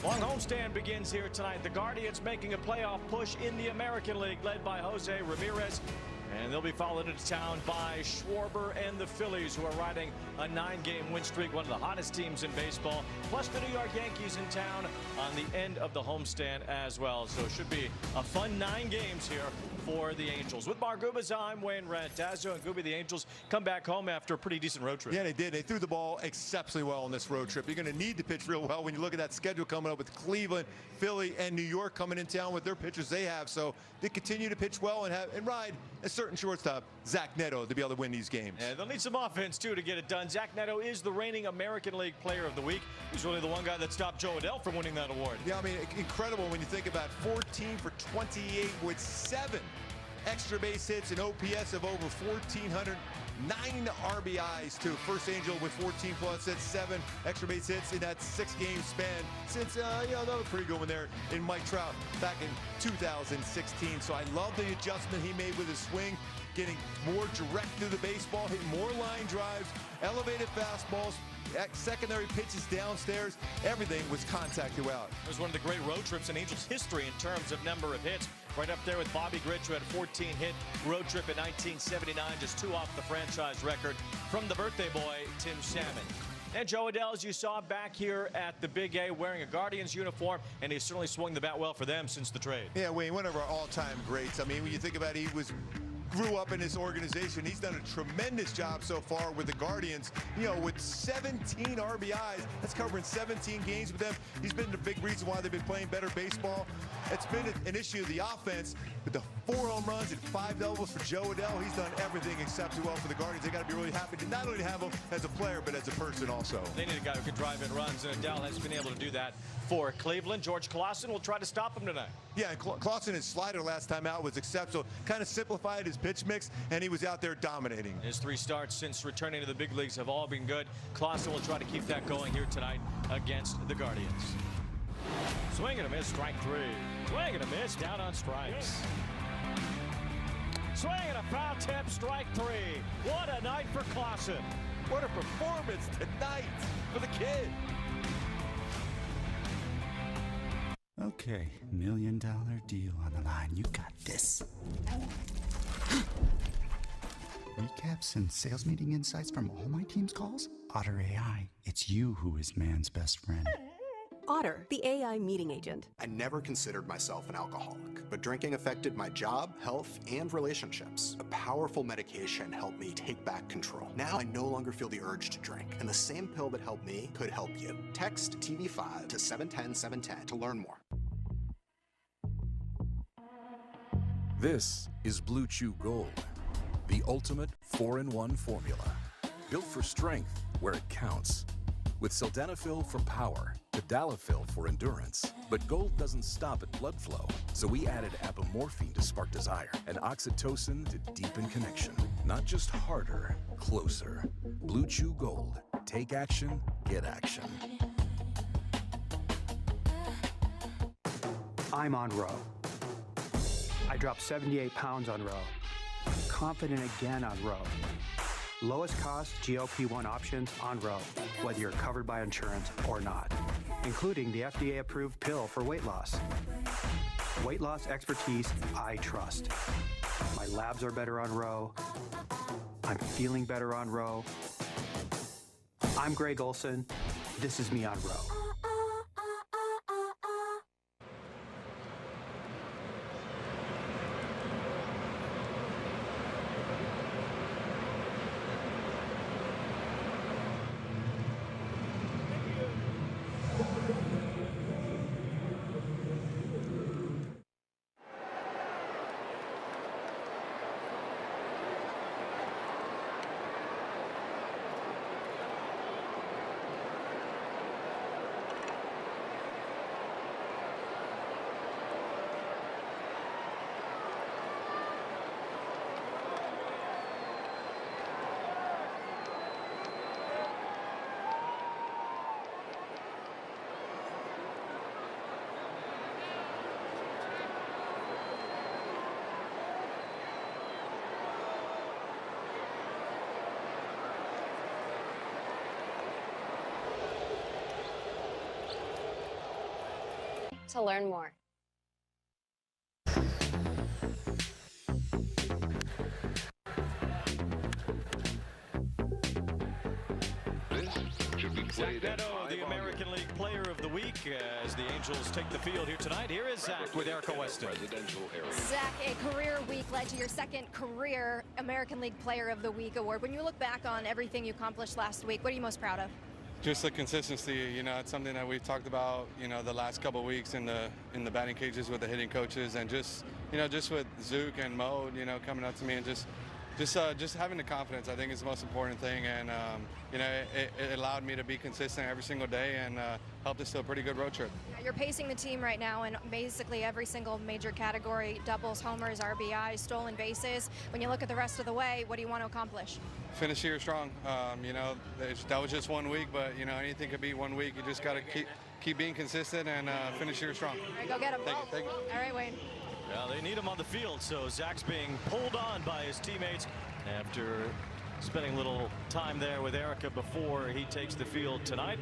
Speaker 18: Long homestand begins here tonight. The Guardians making a playoff push in the American League, led by Jose Ramirez. And they'll be followed into town by Schwarber and the Phillies, who are riding a 9-game win streak, one of the hottest teams in baseball, plus the New York Yankees in town on the end of the homestand as well. So it should be a fun 9 games here for the Angels. With Mark Gubas, I'm Wayne Rantazzo, and Gooby, the Angels come back home after a pretty decent road trip.
Speaker 3: Yeah, they did. They threw the ball exceptionally well on this road trip. You're going to need to pitch real well when you look at that schedule coming up with Cleveland, Philly, and New York coming in town with their pitchers they have. So they continue to pitch well and ride a certain shortstop, Zach Neto, to be able to win these games.
Speaker 18: Yeah, they'll need some offense, too, to get it done. Zach Neto is the reigning American League Player of the Week. He's really the one guy that stopped Jo Adell from winning that award.
Speaker 3: Yeah, I mean, incredible when you think about 14 for 28 with 7 extra base hits, an OPS of over 1,400, 9 RBIs to first Angel with 14 plus hits, 7 extra base hits in that 6-game span since, that was pretty good one there in Mike Trout back in 2016. So I love the adjustment he made with his swing, getting more direct through the baseball, hitting more line drives, elevated fastballs, secondary pitches downstairs. Everything was contact throughout.
Speaker 18: It was one of the great road trips in Angels history in terms of number of hits. Right up there with Bobby Grich, who had a 14-hit road trip in 1979, just 2 off the franchise record from the birthday boy, Tim Salmon. And Jo Adell, as you saw, back here at the Big A, wearing a Guardians uniform, and he's certainly swung the bat well for them since the trade.
Speaker 3: Yeah, Wayne, one of our all-time greats. I mean, when you think about it, grew up in this organization. He's done a tremendous job so far with the Guardians, with 17 RBIs. That's covering 17 games with them. He's been the big reason why they've been playing better baseball. It's been an issue of the offense, but the 4 home runs and 5 doubles for Jo Adell, he's done everything exceptionally well for the Guardians. They got to be really happy to not only have him as a player, but as a person also.
Speaker 18: They need a guy who can drive in runs, and Adell has been able to do that for Cleveland. George Klassen will try to stop him tonight.
Speaker 3: Yeah, Klassen, his slider last time out was exceptional. Kind of simplified his pitch mix, and he was out there dominating.
Speaker 18: His 3 starts since returning to the big leagues have all been good. Klassen will try to keep that going here tonight against the Guardians. Swing and a miss, strike 3. Swing and a miss, down on strikes. Swing and a foul tip, strike 3. What a night for Klassen.
Speaker 3: What a performance tonight for the kid.
Speaker 19: Okay, $1 million deal on the line. You got this. Recaps and sales meeting insights from all my team's calls? Otter AI, it's you who is man's best friend.
Speaker 20: Otter, the AI meeting agent.
Speaker 21: I never considered myself an alcoholic, but drinking affected my job, health, and relationships. A powerful medication helped me take back control. Now I no longer feel the urge to drink, and the same pill that helped me could help you. Text TV5 to 710-710 to learn more.
Speaker 6: This is Blue Chew Gold, the ultimate 4-in-1 formula. Built for strength where it counts. With sildenafil for power, tadalafil for endurance. But gold doesn't stop at blood flow, so we added apomorphine to spark desire and oxytocin to deepen connection. Not just harder, closer. Blue Chew Gold. Take action, get action.
Speaker 22: I'm on row. I dropped 78 pounds on row. Confident again on row. Lowest cost GLP-1 options on row, whether you're covered by insurance or not, including the FDA-approved pill for weight loss. Weight loss expertise I trust. My labs are better on row. I'm feeling better on row. I'm Greg Olson. This is me on row.
Speaker 4: to learn more.
Speaker 18: Zach Neto, the American League Player of the Week, as the Angels take the field here tonight. Here is Zach with Erica Weston.
Speaker 9: Zach, a career week led to your second career American League Player of the Week award. When you look back on everything you accomplished last week, what are you most proud of?
Speaker 10: Just the consistency. You know, it's something that we've talked about, you know, the last couple of weeks in the batting cages with the hitting coaches, and just, you know, just with Zook and Mo, you know, coming up to me and just having the confidence, I think, is the most important thing. And you know, it allowed me to be consistent every single day and helped us to a pretty good road trip.
Speaker 9: You're pacing the team right now in basically every single major category: doubles, homers, RBIs, stolen bases. When you look at the rest of the way, what do you want to accomplish?
Speaker 10: Finish here strong. You know, that was just 1 week, but you know, anything could be 1 week. You just got to keep being consistent and finish here strong.
Speaker 9: All right, go get him.
Speaker 10: Thank you.
Speaker 9: All right, Wayne.
Speaker 18: Well, they need him on the field, so Zach's being pulled on by his teammates after spending a little time there with Erica before he takes the field tonight.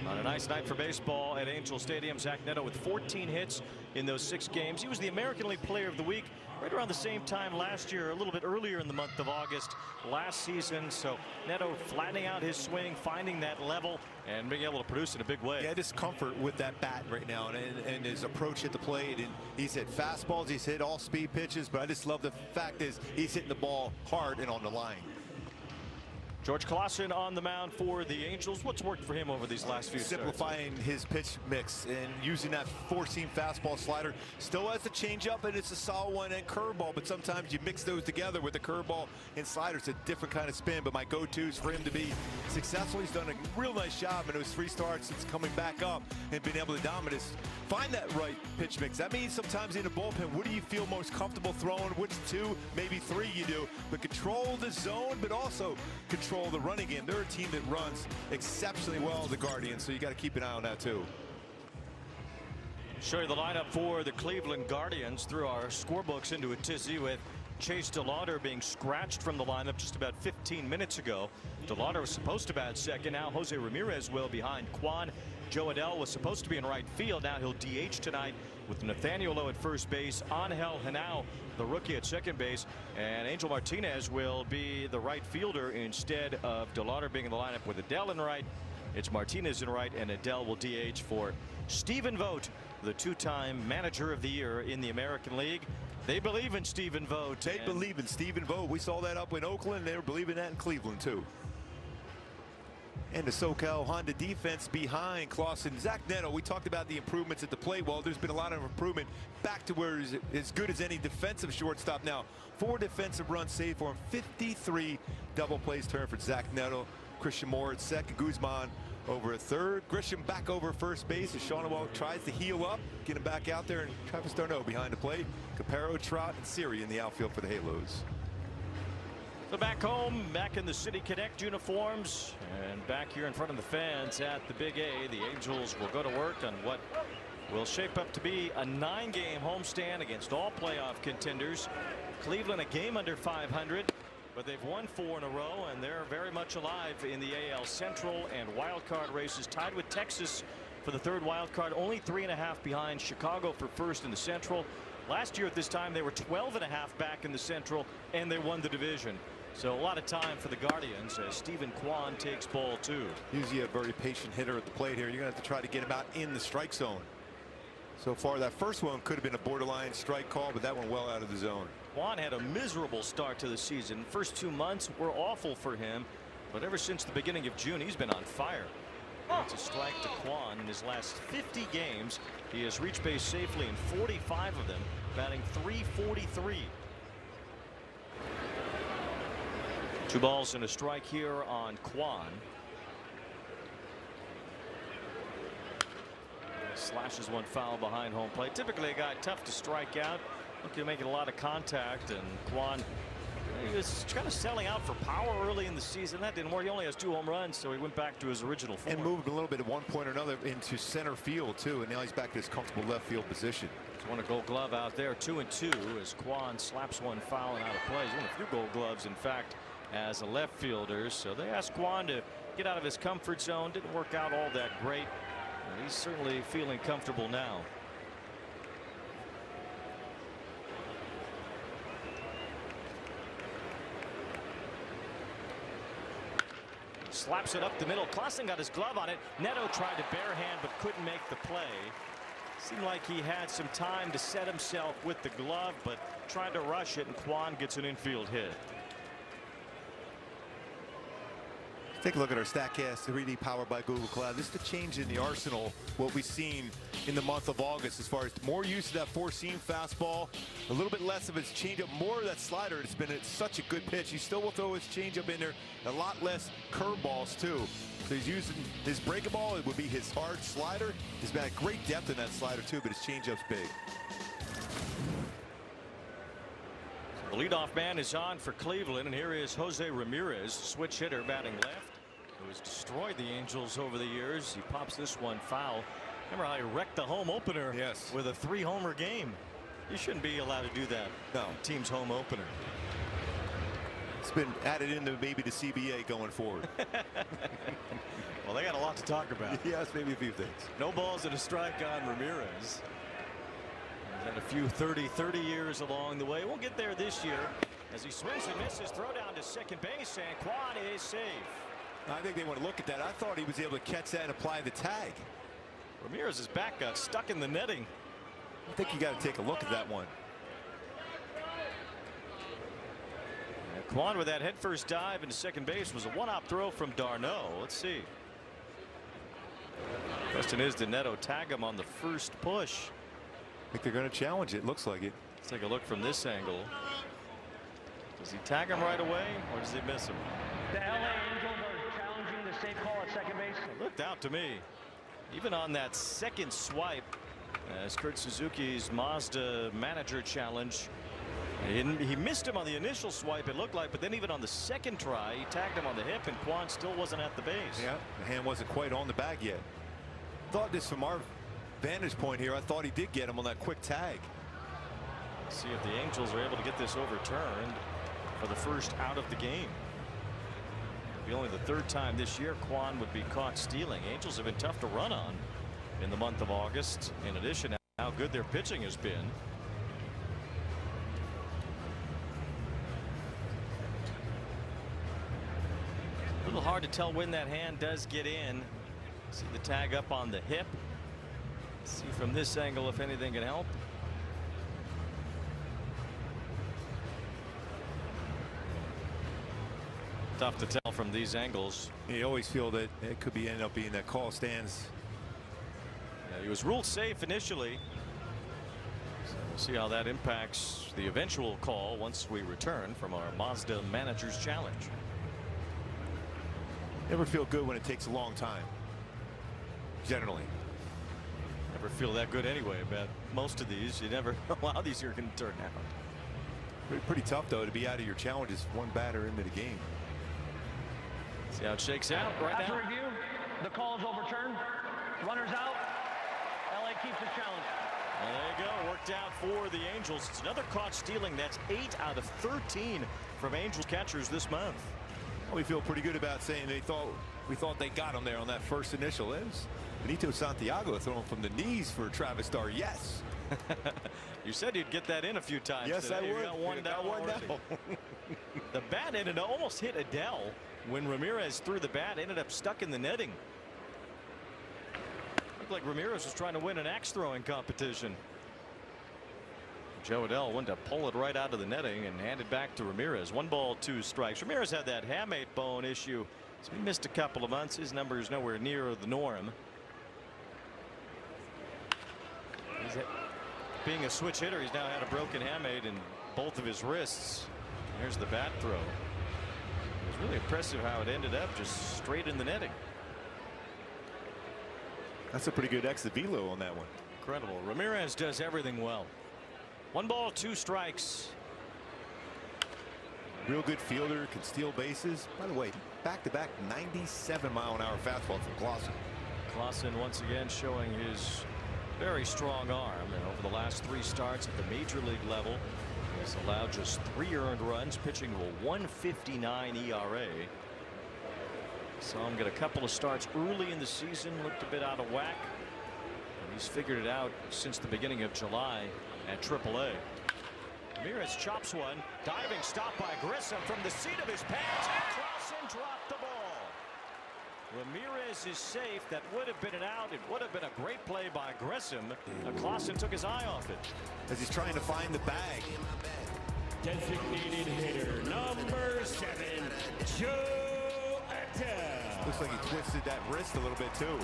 Speaker 18: On a nice night for baseball at Angel Stadium, Zach Neto with 14 hits in those 6 games. He was the American League Player of the Week right around the same time last year, a little bit earlier in the month of August last season. So Neto flattening out his swing, finding that level, and being able to produce in a big way.
Speaker 3: Yeah, discomfort with that bat right now, and his approach at the plate. And he's hit fastballs, he's hit all speed pitches, but I just love the fact is he's hitting the ball hard and on the line.
Speaker 18: George Klassen on the mound for the Angels. What's worked for him over these last few starts?
Speaker 3: Simplifying his pitch mix and using that four-seam fastball slider. Still has the changeup, and it's a solid one, and curveball, but sometimes you mix those together with the curveball and slider. It's a different kind of spin, but my go-tos for him to be successful. He's done a real nice job in those 3 starts since coming back up and being able to dominate. Find that right pitch mix. That means sometimes in the bullpen, what do you feel most comfortable throwing? Which 2, maybe 3 you do, but control the zone, but also control the running game. They're a team that runs exceptionally well, the Guardians, so you got to keep an eye on that too.
Speaker 18: Show you the lineup for the Cleveland Guardians. Threw our scorebooks into a tizzy with Chase DeLauder being scratched from the lineup just about 15 minutes ago. DeLauder was supposed to bat second. Now Jose Ramirez will behind Kwan. Jo Adell was supposed to be in right field. Now he'll DH tonight with Nathaniel Lowe at first base. Angel Henao, the rookie, at second base. And Angel Martinez will be the right fielder instead of DeLauder being in the lineup with Adell in right. It's Martinez in right, and Adell will DH for Stephen Vogt, the 2-time Manager of the Year in the American League. They believe in Stephen Vogt.
Speaker 3: They believe in Stephen Vogt. We saw that up in Oakland. They were believing that in Cleveland too. And the SoCal Honda defense behind Klassen. Zach Neto, we talked about the improvements at the plate. Well, there's been a lot of improvement back to where he's as good as any defensive shortstop now. 4 defensive runs saved for him, 53 double plays turned for Zach Neto. Christian Moore at second, Guzman over at third. Grisham back over first base as Shawnwell tries to heal up, get him back out there, and Travis d'Arnaud behind the plate. Caparo, Trot, and Siri in the outfield for the Halos.
Speaker 18: So back home, back in the City Connect uniforms, and back here in front of the fans at the Big A, the Angels will go to work on what will shape up to be a 9-game homestand against all playoff contenders. Cleveland a game under 500, but they've won 4 in a row, and they're very much alive in the AL Central and wild card races, tied with Texas for the 3rd wild card, only 3.5 behind Chicago for 1st in the Central. Last year at this time they were 12.5 back in the Central, and they won the division. So a lot of time for the Guardians as Stephen Kwan takes ball 2.
Speaker 3: Usually a very patient hitter at the plate here. You're going to have to try to get him out in the strike zone. So far that first one could have been a borderline strike call, but that went well out of the zone.
Speaker 18: Kwan had a miserable start to the season. First 2 months were awful for him, but ever since the beginning of June he's been on fire. It's a strike to Kwan in his last 50 games. He has reached base safely in 45 of them, batting .343. 2 balls and a strike here on Kwan. Slashes one foul behind home plate. Typically a guy tough to strike out, looking to make a lot of contact, and Kwan, he was kind of selling out for power early in the season. That didn't work. He only has 2 home runs, so he went back to his original form.
Speaker 3: And moved a little bit at one point or another into center field too, and now he's back to his comfortable left field position.
Speaker 18: He's won a Gold Glove out there, 2-2, as Kwan slaps one foul and out of play. He's won a few Gold Gloves, in fact, as a left fielder. So they asked Kwan to get out of his comfort zone. Didn't work out all that great. And he's certainly feeling comfortable now. slaps it up the middle. Klassen got his glove on it. Neto tried to barehand but couldn't make the play. Seemed like he had some time to set himself with the glove, but tried to rush it, and Kwon gets an infield hit.
Speaker 3: Take a look at our StatCast 3D powered by Google Cloud. This is the change in the arsenal, what we've seen in the month of August, as far as more use of that four-seam fastball, a little bit less of his changeup, more of that slider. It's been such a good pitch. He still will throw his changeup in there, a lot less curveballs too. So he's using his breaking ball. It would be his hard slider. He's got great depth in that slider too, but his changeup's big.
Speaker 18: The leadoff man is on for Cleveland, and here is Jose Ramirez, switch hitter, batting left, who has destroyed the Angels over the years. He pops this one foul. Remember how he wrecked the home opener?
Speaker 3: Yes.
Speaker 18: With a 3-homer game. You shouldn't be allowed to do that.
Speaker 3: No.
Speaker 18: Team's home opener.
Speaker 3: It's been added into maybe the CBA going forward.
Speaker 18: Well, they got a lot to talk about.
Speaker 3: Yes, maybe a few things.
Speaker 18: No balls and a strike on Ramirez. He's had a few 30 years along the way. We'll get there this year as he swings and misses. Throw down to second base, and Kwon is safe.
Speaker 3: I think they want to look at that. I thought he was able to catch that and apply the tag.
Speaker 18: Ramirez's back got stuck in the netting.
Speaker 3: I think you got to take a look at that one.
Speaker 18: Kwon with that headfirst dive into second base was a one-hop throw from d'Arnaud. Let's see. Question is, did Neto tag him on the first push?
Speaker 3: I think they're going to challenge it. Looks like it.
Speaker 18: Let's take a look from this angle. Does he tag him right away, or does he miss him?
Speaker 5: The LA Angels are challenging the safe call at second base.
Speaker 18: It looked out to me. Even on that second swipe, as Kurt Suzuki's Mazda manager challenge, he missed him on the initial swipe, it looked like, but then even on the second try, he tagged him on the hip, and Kwon still wasn't at the base.
Speaker 3: Yeah, the hand wasn't quite on the bag yet. Thought this from our vantage point here, I thought he did get him on that quick tag.
Speaker 18: Let's see if the Angels are able to get this overturned for the first out of the game. It'll be only the third time this year Kwon would be caught stealing. Angels have been tough to run on in the month of August. In addition, how good their pitching has been. A little hard to tell when that hand does get in. See the tag up on the hip. See from this angle if anything can help. Tough to tell from these angles.
Speaker 3: You always feel that it could be end up being that call stands.
Speaker 18: Yeah, he was ruled safe initially. So we'll see how that impacts the eventual call once we return from our Mazda Manager's Challenge.
Speaker 3: Never feel good when it takes a long time. Generally.
Speaker 18: Never feel that good anyway about most of these. You never know how these are going to turn out.
Speaker 3: Pretty tough though to be out of your challenges one batter into the game.
Speaker 18: See how it shakes out right
Speaker 5: After
Speaker 18: now.
Speaker 5: review, the call is overturned. Runners out. LA keeps the challenge.
Speaker 18: Well, there you go. Worked out for the Angels. It's another caught stealing. That's 8 out of 13 from Angels catchers this month.
Speaker 3: Well, we feel pretty good about saying we thought they got him there on that first initial. It was Benito Santiago throwing from the knees for Travis Starr. Yes.
Speaker 18: You said you'd get that in a few times.
Speaker 3: Yes,
Speaker 18: today.
Speaker 3: I would.
Speaker 18: You got one down already. The bat ended up almost hit Adell when Ramirez threw the bat. Ended up stuck in the netting. Looked like Ramirez was trying to win an axe throwing competition. Jo Adell went to pull it right out of the netting and hand it back to Ramirez. 1 ball, 2 strikes. Ramirez had that hamate bone issue, so he missed a couple of months. His number is nowhere near the norm. Being a switch hitter, he's now had a broken hamate in both of his wrists. Here's the bat throw. It was really impressive how it ended up just straight in the netting.
Speaker 3: That's a pretty good exit velo on that one.
Speaker 18: Incredible. Ramirez does everything well. 1 ball, 2 strikes.
Speaker 3: Real good fielder, can steal bases. By the way, back-to-back 97-mile-an-hour fastball from Klassen.
Speaker 18: Klassen once again showing his very strong arm, and over the last 3 starts at the major league level, he's allowed just 3 earned runs, pitching to a 1.59 ERA. Saw him get a couple of starts early in the season, looked a bit out of whack. And he's figured it out since the beginning of July at AAA. Ramirez chops one, diving stop by Grissom from the seat of his pants, and Klassen dropped the ball. Ramirez is safe. That would have been an out. It would have been a great play by Grissom. Klassen took his eye off it.
Speaker 3: As he's trying to find the bag.
Speaker 5: Designated hitter number 7, Jo Adell.
Speaker 3: Looks like he twisted that wrist a little bit too.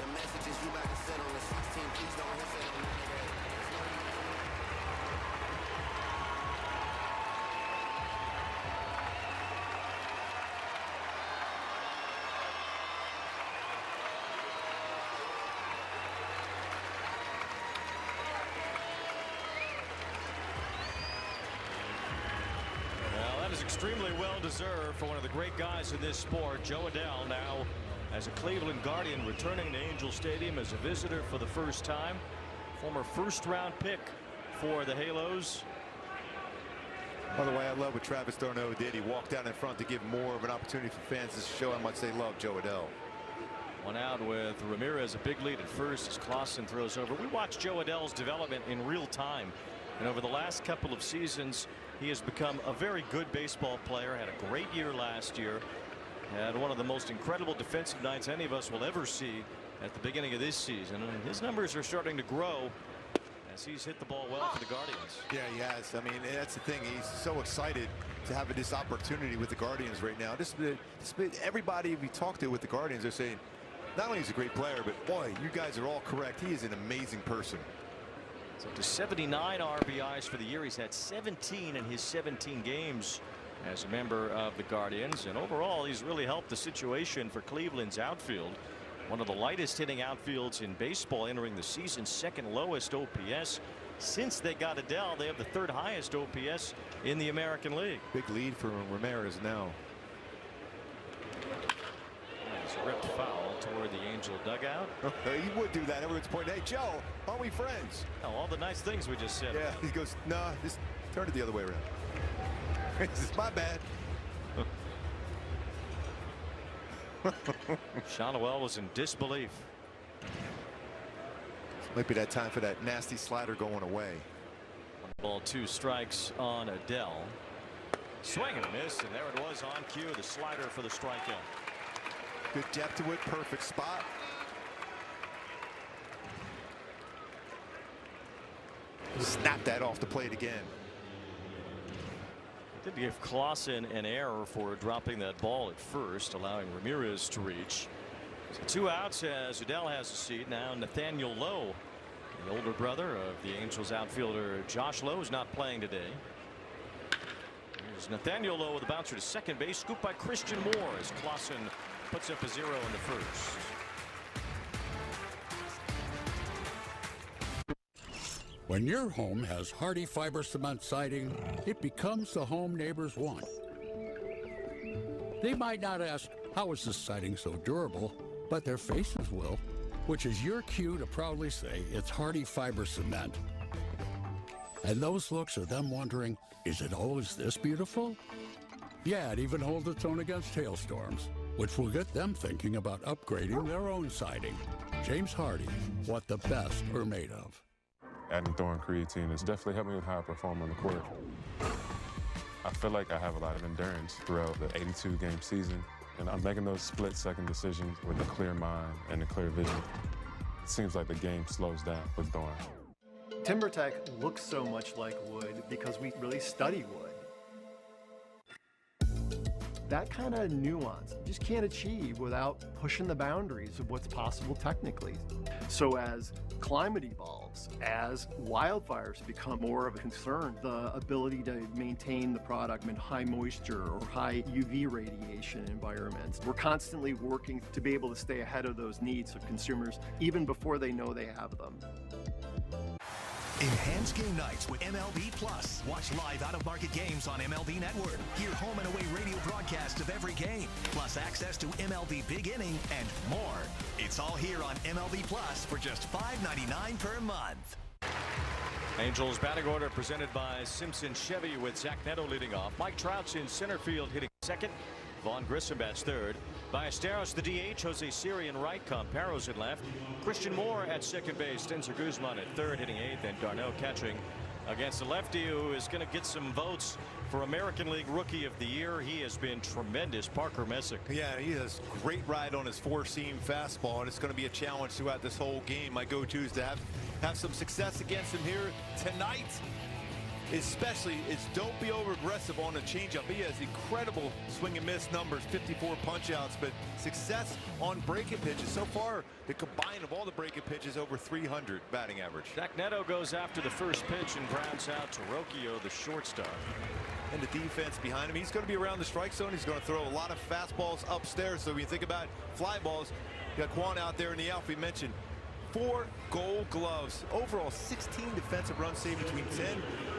Speaker 18: Extremely well deserved for one of the great guys in this sport. Jo Adell now as a Cleveland Guardian returning to Angel Stadium as a visitor for the first time. Former first-round pick for the Halos.
Speaker 3: By the way, I love what Travis d'Arnaud did. He walked out in front to give more of an opportunity for fans to show how much they love Jo Adell.
Speaker 18: One out with Ramirez, a big lead at first as Klassen throws over. We watched Jo Adell's development in real time, and over the last couple of seasons he has become a very good baseball player. Had a great year last year. Had one of the most incredible defensive nights any of us will ever see at the beginning of this season. And his numbers are starting to grow as he's hit the ball well for the Guardians.
Speaker 3: Yeah, he has. I mean, that's the thing. He's so excited to have this opportunity with the Guardians right now. Everybody we talk to with the Guardians are saying not only is he a great player, but boy, you guys are all correct. He is an amazing person.
Speaker 18: So to 79 RBIs for the year. He's had 17 in his 17 games as a member of the Guardians, and overall he's really helped the situation for Cleveland's outfield. One of the lightest hitting outfields in baseball entering the season, second lowest OPS. Since they got Adell, they have the third highest OPS in the American League.
Speaker 3: Big lead for Ramirez now.
Speaker 18: It's a ripped foul toward the Angel dugout.
Speaker 3: He would do that. Everyone's pointing, hey, Joe, aren't we friends?
Speaker 18: Oh, all the nice things we just said.
Speaker 3: Yeah, he goes, nah, just turn it the other way around. It's my bad.
Speaker 18: Shonowell was in disbelief.
Speaker 3: Might be that time for that nasty slider going away.
Speaker 18: Ball, 2 strikes on Adell. Swing and a miss, and there it was on cue, the slider for the strikeout.
Speaker 3: Good depth to it, perfect spot. Snap that off the plate again.
Speaker 18: Did give Klassen an error for dropping that ball at first, allowing Ramirez to reach. So 2 outs as Adell has a seat. Now Nathaniel Lowe, the older brother of the Angels outfielder Josh Lowe, is not playing today. Here's Nathaniel Lowe with a bouncer to second base, scooped by Christian Moore as Klassen puts up a 0 in the first.
Speaker 4: When your home has Hardy fiber cement siding, it becomes the home neighbors want. They might not ask, how is this siding so durable? But their faces will, which is your cue to proudly say it's Hardy fiber cement. And those looks are them wondering, is it always this beautiful? Yeah, it even holds its own against hailstorms, which will get them thinking about upgrading their own siding. James Hardy, what the best are made of.
Speaker 13: Adding throwing creatine has definitely helped me with how I perform on the court. I feel like I have a lot of endurance throughout the 82-game season, and I'm making those split-second decisions with a clear mind and a clear vision. It seems like the game slows down with throwing.
Speaker 23: TimberTech looks so much like wood because we really study wood. That kind of nuance you just can't achieve without pushing the boundaries of what's possible technically. So as climate evolves, as wildfires become more of a concern, the ability to maintain the product in high moisture or high UV radiation environments, we're constantly working to be able to stay ahead of those needs of consumers even before they know they have them.
Speaker 17: Enhance game nights with MLB Plus. Watch live out-of-market games on MLB Network. Hear home and away radio broadcasts of every game, plus access to MLB Big Inning and more. It's all here on MLB Plus for just $5.99 per month.
Speaker 18: Angels batting order presented by Simpson Chevy with Zach Neto leading off. Mike Trout's in center field hitting second. Vaughn Grissom bats third. Ballesteros the DH. Jose Siri in right. Camperos in left. Christian Moore at second base. Spencer Guzman at third hitting eighth. And d'Arnaud catching against a lefty who is going to get some votes for American League Rookie of the Year. He has been tremendous, Parker Messick.
Speaker 3: Yeah, he has great ride on his four-seam fastball, and it's going to be a challenge throughout this whole game. My go-to is to have some success against him here tonight. Especially is don't be over aggressive on the changeup. He has incredible swing and miss numbers, 54 punch outs, but success on breaking pitches. So far, the combined of all the breaking pitches over 300 batting average.
Speaker 18: Jack Neto goes after the first pitch and grounds out to Rocchio, the shortstop.
Speaker 3: And the defense behind him. He's going to be around the strike zone. He's going to throw a lot of fastballs upstairs. So when you think about fly balls, you got Quan out there in the outfield. We mentioned 4 Gold Gloves. Overall, 16 defensive runs saved, between 10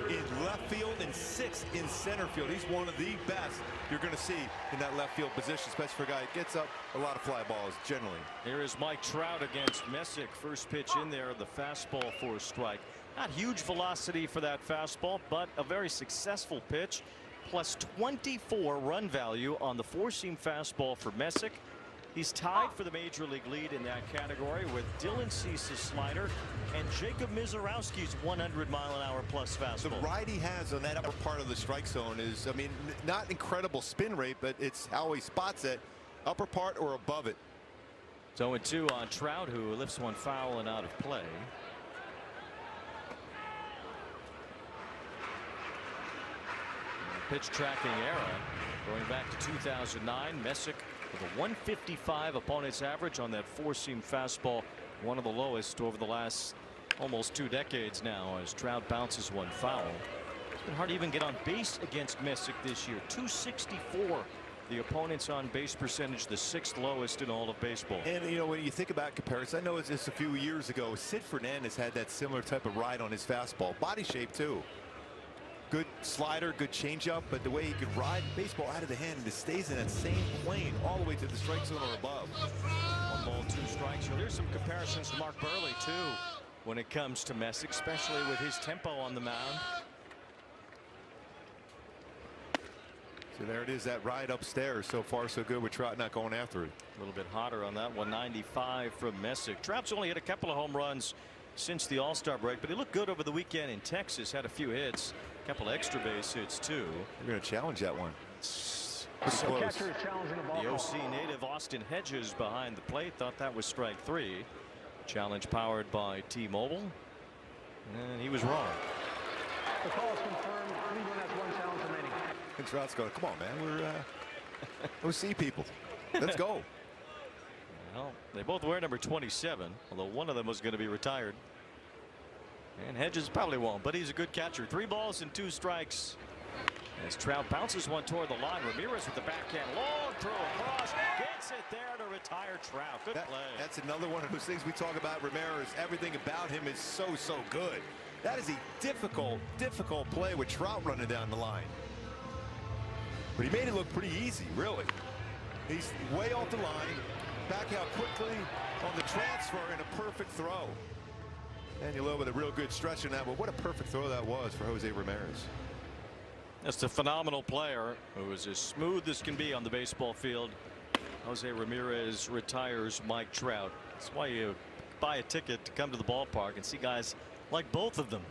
Speaker 3: in left field and 6 in center field. He's one of the best you're going to see in that left field position, especially for a guy who gets up a lot of fly balls generally.
Speaker 18: Here is Mike Trout against Messick. First pitch in there, the fastball for a strike. Not huge velocity for that fastball, but a very successful pitch. Plus 24 run value on the four-seam fastball for Messick. He's tied for the major league lead in that category with Dylan Cease's slider and Jacob Mizorowski's 100-mile-an-hour plus fastball.
Speaker 3: The ride he has on that upper part of the strike zone is, I mean, not incredible spin rate, but it's how he spots it, upper part or above it.
Speaker 18: 0-2 on Trout, who lifts one foul and out of play. Pitch tracking era going back to 2009. Messick with a 155 opponent's average on that four-seam fastball, one of the lowest over the last almost 2 decades now, as Trout bounces one foul. It's been hard to even get on base against Messick this year. 264 the opponent's on base percentage, the 6th lowest in all of baseball.
Speaker 3: And you know, when you think about comparison, I know it's just a few years ago, Sid Fernandez had that similar type of ride on his fastball, body shape too. Good slider, good changeup, but the way he could ride baseball out of the hand, it stays in that same plane all the way to the strike zone or above.
Speaker 18: 1 ball, 2 strikes. Well, there's some comparisons to Mark Burley too when it comes to Messick, especially with his tempo on the mound.
Speaker 3: So there it is, that ride upstairs. So far so good with Trout not going after it.
Speaker 18: A little bit hotter on that 195 from Messick. Trout's only hit a couple of home runs since the All-Star break, but he looked good over the weekend in Texas. Had a few hits, a couple of extra base hits too.
Speaker 3: You're going to challenge that one.
Speaker 18: So the OC native Austin Hedges behind the plate thought that was strike 3. Challenge powered by T-Mobile, and he was wrong.
Speaker 23: The call is confirmed. Cleveland has 1 challenge remaining.
Speaker 3: And Trout's going, come on, man, we're OC people. Let's go.
Speaker 18: Well, they both wear number 27, although one of them was going to be retired. And Hedges probably won't, but he's a good catcher. 3 balls and 2 strikes as Trout bounces one toward the line. Ramirez with the backhand, long throw across, gets it there to retire Trout. Good play.
Speaker 3: That's another one of those things we talk about. Ramirez, everything about him is so good. That is a difficult play with Trout running down the line. But he made it look pretty easy, really. He's way off the line, back out quickly on the transfer, and a perfect throw. And you love with a real good stretch in that, but what a perfect throw that was for Jose Ramirez.
Speaker 18: That's a phenomenal player who is as smooth as can be on the baseball field. Jose Ramirez retires Mike Trout. That's why you buy a ticket to come to the ballpark and see guys like both of them.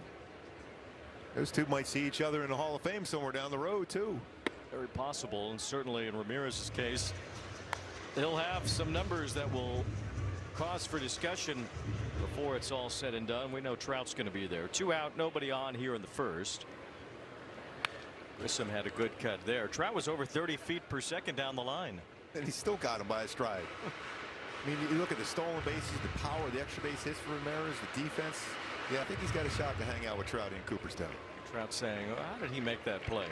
Speaker 3: Those two might see each other in the Hall of Fame somewhere down the road too.
Speaker 18: Very possible, and certainly in Ramirez's case, he'll have some numbers that will cause for discussion before it's all said and done. We know Trout's going to be there. 2 out, nobody on here in the first. Grissom had a good cut there. Trout was over 30 feet per second down the line.
Speaker 3: And he still got him by a stride. I mean, you look at the stolen bases, the power, the extra base hits for Ramirez, the defense. Yeah, I think he's got a shot to hang out with Trout in Cooperstown.
Speaker 18: Trout saying, oh, how did he make that play?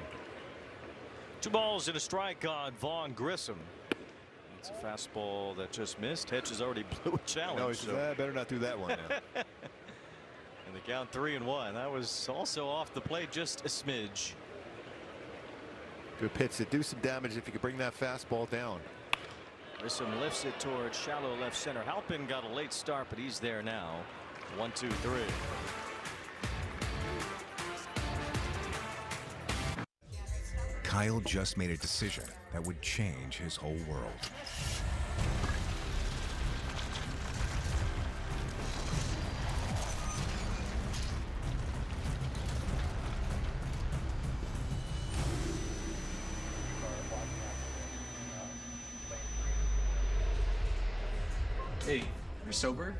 Speaker 18: 2 balls and a strike on Vaughn Grissom. It's a fastball that just missed. Hedges already blew a challenge.
Speaker 3: No, he says, I better not do that one now.
Speaker 18: And the count 3-1. That was also off the plate just a smidge.
Speaker 3: Good pitch to do some damage if you could bring that fastball down.
Speaker 18: Grissom lifts it towards shallow left center. Halpin got a late start, but he's there now. 1-2-3.
Speaker 7: Kyle just made a decision that would change his whole world.
Speaker 8: Hey, you're sober?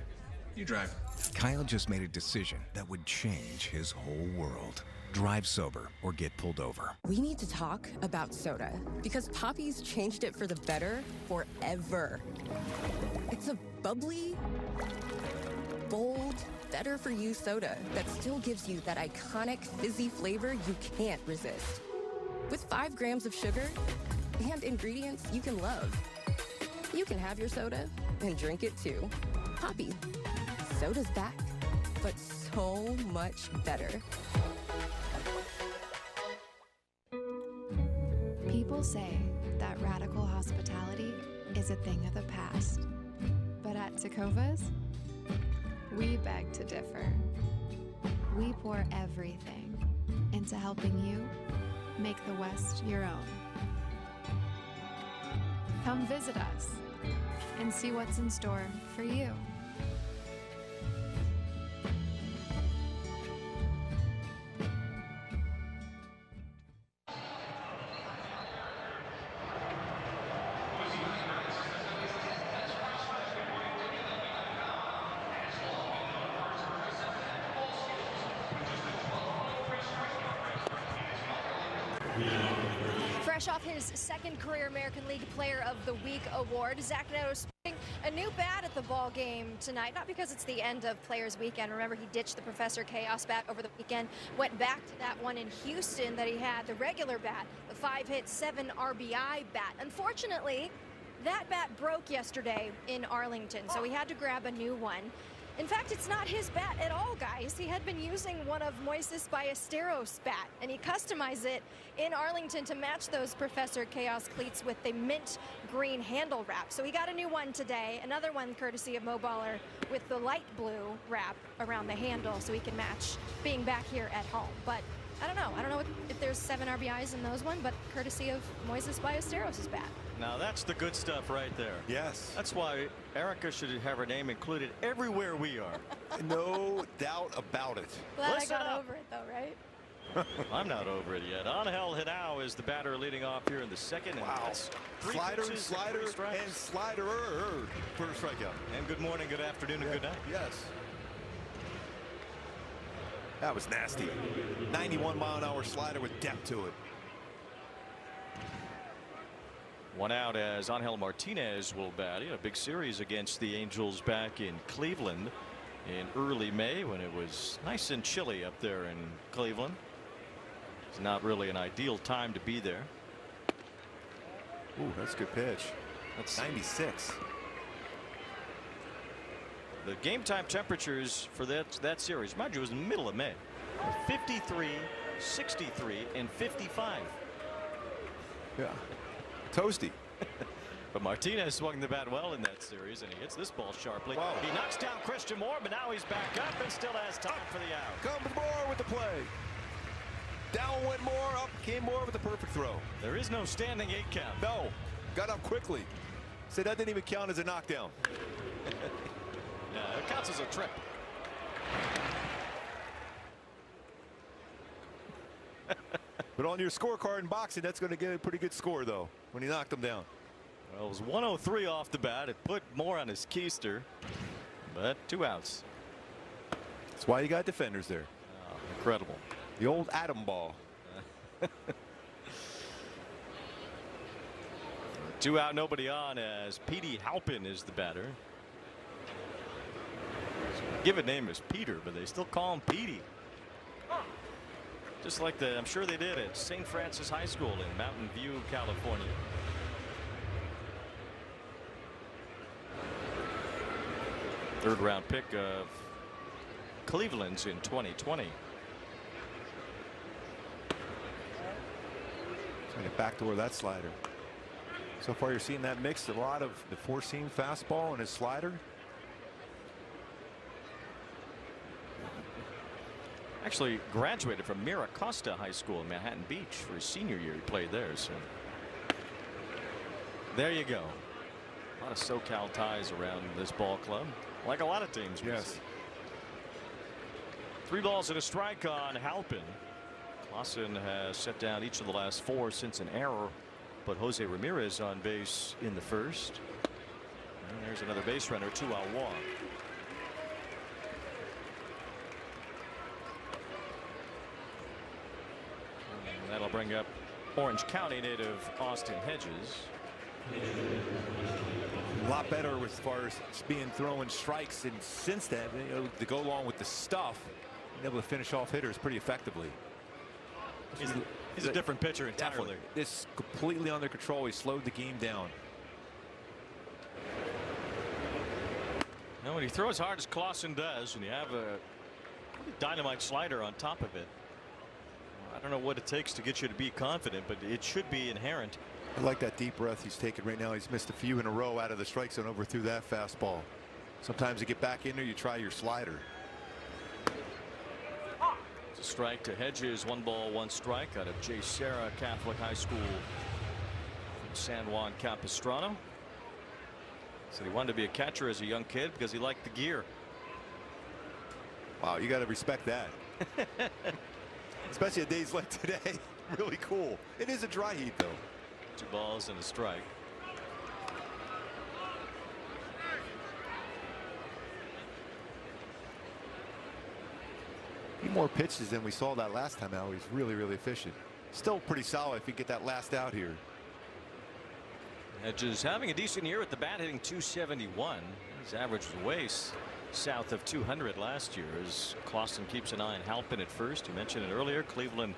Speaker 8: You drive.
Speaker 7: Kyle just made a decision that would change his whole world. Drive sober or get pulled over.
Speaker 12: We need to talk about soda because Poppy's changed it for the better forever. It's a bubbly, bold, better for you soda that still gives you that iconic fizzy flavor you can't resist. With 5 grams of sugar and ingredients you can love. You can have your soda and drink it too. Poppy. Soda's back, but so much better.
Speaker 16: People say that radical hospitality is a thing of the past. But at Tecovas, we beg to differ. We pour everything into helping you make the West your own. Come visit us and see what's in store for you.
Speaker 9: Fresh off his second career American League Player of the Week award, Zach Neto sporting a new bat at the ball game tonight. Not because it's the end of Players Weekend. Remember, he ditched the Professor Chaos bat over the weekend, went back to that one in Houston that he had, the regular bat, the 5-hit, 7 RBI bat. Unfortunately, that bat broke yesterday in Arlington, so he had to grab a new one. In fact, it's not his bat at all, guys. He had been using one of Moises Ballesteros' bat, and he customized it in Arlington to match those Professor Chaos cleats with the mint green handle wrap. So he got a new one today, another one courtesy of Mo Baller with the light blue wrap around the handle so he can match being back here at home. But I don't know if there's 7 RBIs in those one, but courtesy of Moises Ballesteros' bat.
Speaker 18: Now that's the good stuff right there.
Speaker 3: Yes.
Speaker 18: That's why Erica should have her name included everywhere we are.
Speaker 3: No doubt about it.
Speaker 9: Glad I got over it, though, right?
Speaker 18: I'm not over it yet. Angel Hinao is the batter leading off here in the second.
Speaker 3: Wow. Slider, and slider. First strikeout.
Speaker 18: And good morning, good afternoon, and good night.
Speaker 3: Yes. That was nasty. 91-mile-an-hour slider with depth to it.
Speaker 18: One out as Angel Martinez will bat. He had a big series against the Angels back in Cleveland in early May when it was nice and chilly up there in Cleveland. It's not really an ideal time to be there.
Speaker 3: Ooh, that's a good pitch.
Speaker 18: That's
Speaker 3: 96.
Speaker 18: The game time temperatures for that series, mind you, was in the middle of May. 53, 63, and 55.
Speaker 3: Yeah. Toasty.
Speaker 18: But Martinez swung the bat well in that series, and he hits this ball sharply.
Speaker 3: Wow.
Speaker 18: He knocks down Christian Moore, but now he's back up and still has time for the out.
Speaker 3: Comes Moore with the play. Down went Moore, up came Moore with the perfect throw.
Speaker 18: There is no standing 8 count.
Speaker 3: No. Got up quickly. So that didn't even count as a knockdown.
Speaker 18: Yeah, it counts as a trip.
Speaker 3: But on your scorecard in boxing, that's going to get a pretty good score, though, when he knocked him down.
Speaker 18: Well, it was 103 off the bat. It put Moore on his keister, but 2 outs.
Speaker 3: That's why you got defenders there.
Speaker 18: Oh, incredible.
Speaker 3: The old atom ball.
Speaker 18: 2 out, nobody on as Petey Halpin is the batter. His given name is Peter, but they still call him Petey. Just like I'm sure they did at St. Francis High School in Mountain View, California. Third-round pick of Cleveland's in 2020.
Speaker 3: Trying to backdoor that slider. So far, you're seeing that mix, a lot of the 4-seam fastball and his slider.
Speaker 18: Actually graduated from Mira Costa High School in Manhattan Beach for his senior year. He played there. So there you go. A lot of SoCal ties around this ball club, like a lot of teams.
Speaker 3: Yes.
Speaker 18: 3 balls and a strike on Halpin. Klassen has set down each of the last 4 since an error. But Jose Ramirez on base in the first. And Here's another base runner, 2-out walk. And that'll bring up Orange County native Austin Hedges.
Speaker 1: A lot better as far as being throwing strikes, and since then, you know, to go along with the stuff, being able to finish off hitters pretty effectively.
Speaker 18: He's a different pitcher entirely.
Speaker 1: Definitely. This is completely under control. He slowed the game down.
Speaker 18: Now, when you throw as hard as Klassen does, and you have a dynamite slider on top of it, I don't know what it takes to get you to be confident, but it should be inherent.
Speaker 1: I like that deep breath he's taking right now. He's missed a few in a row out of the strike zone, overthrew that fastball. Sometimes you get back in there, you try your slider.
Speaker 18: It's a strike to Hedges. 1 ball, 1 strike out of J. Serra Catholic High School from San Juan Capistrano. Said he wanted to be a catcher as a young kid because he liked the gear.
Speaker 1: Wow, you got to respect that. Especially on days like today. Really cool. It is a dry heat, though.
Speaker 18: 2 balls and a strike.
Speaker 1: More pitches than we saw that last time out. He's really, really efficient. Still pretty solid if you get that last out here.
Speaker 18: Hedges having a decent year at the bat, hitting .271. His average was way south of 200 last year, as Klassen keeps an eye on Halpin at first. You mentioned it earlier. Cleveland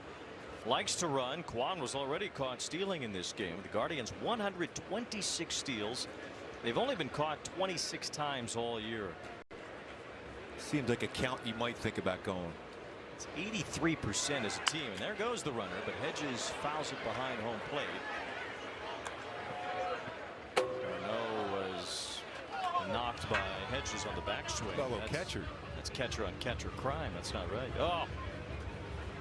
Speaker 18: likes to run. Kwan was already caught stealing in this game. The Guardians 126 steals. They've only been caught 26 times all year.
Speaker 1: Seems like a count you might think about going.
Speaker 18: It's 83% as a team, and there goes the runner, but Hedges fouls it behind home plate. Darno was knocked by Hedges on the backswing.
Speaker 1: Fellow catcher.
Speaker 18: That's catcher on catcher crime. That's not right. Oh,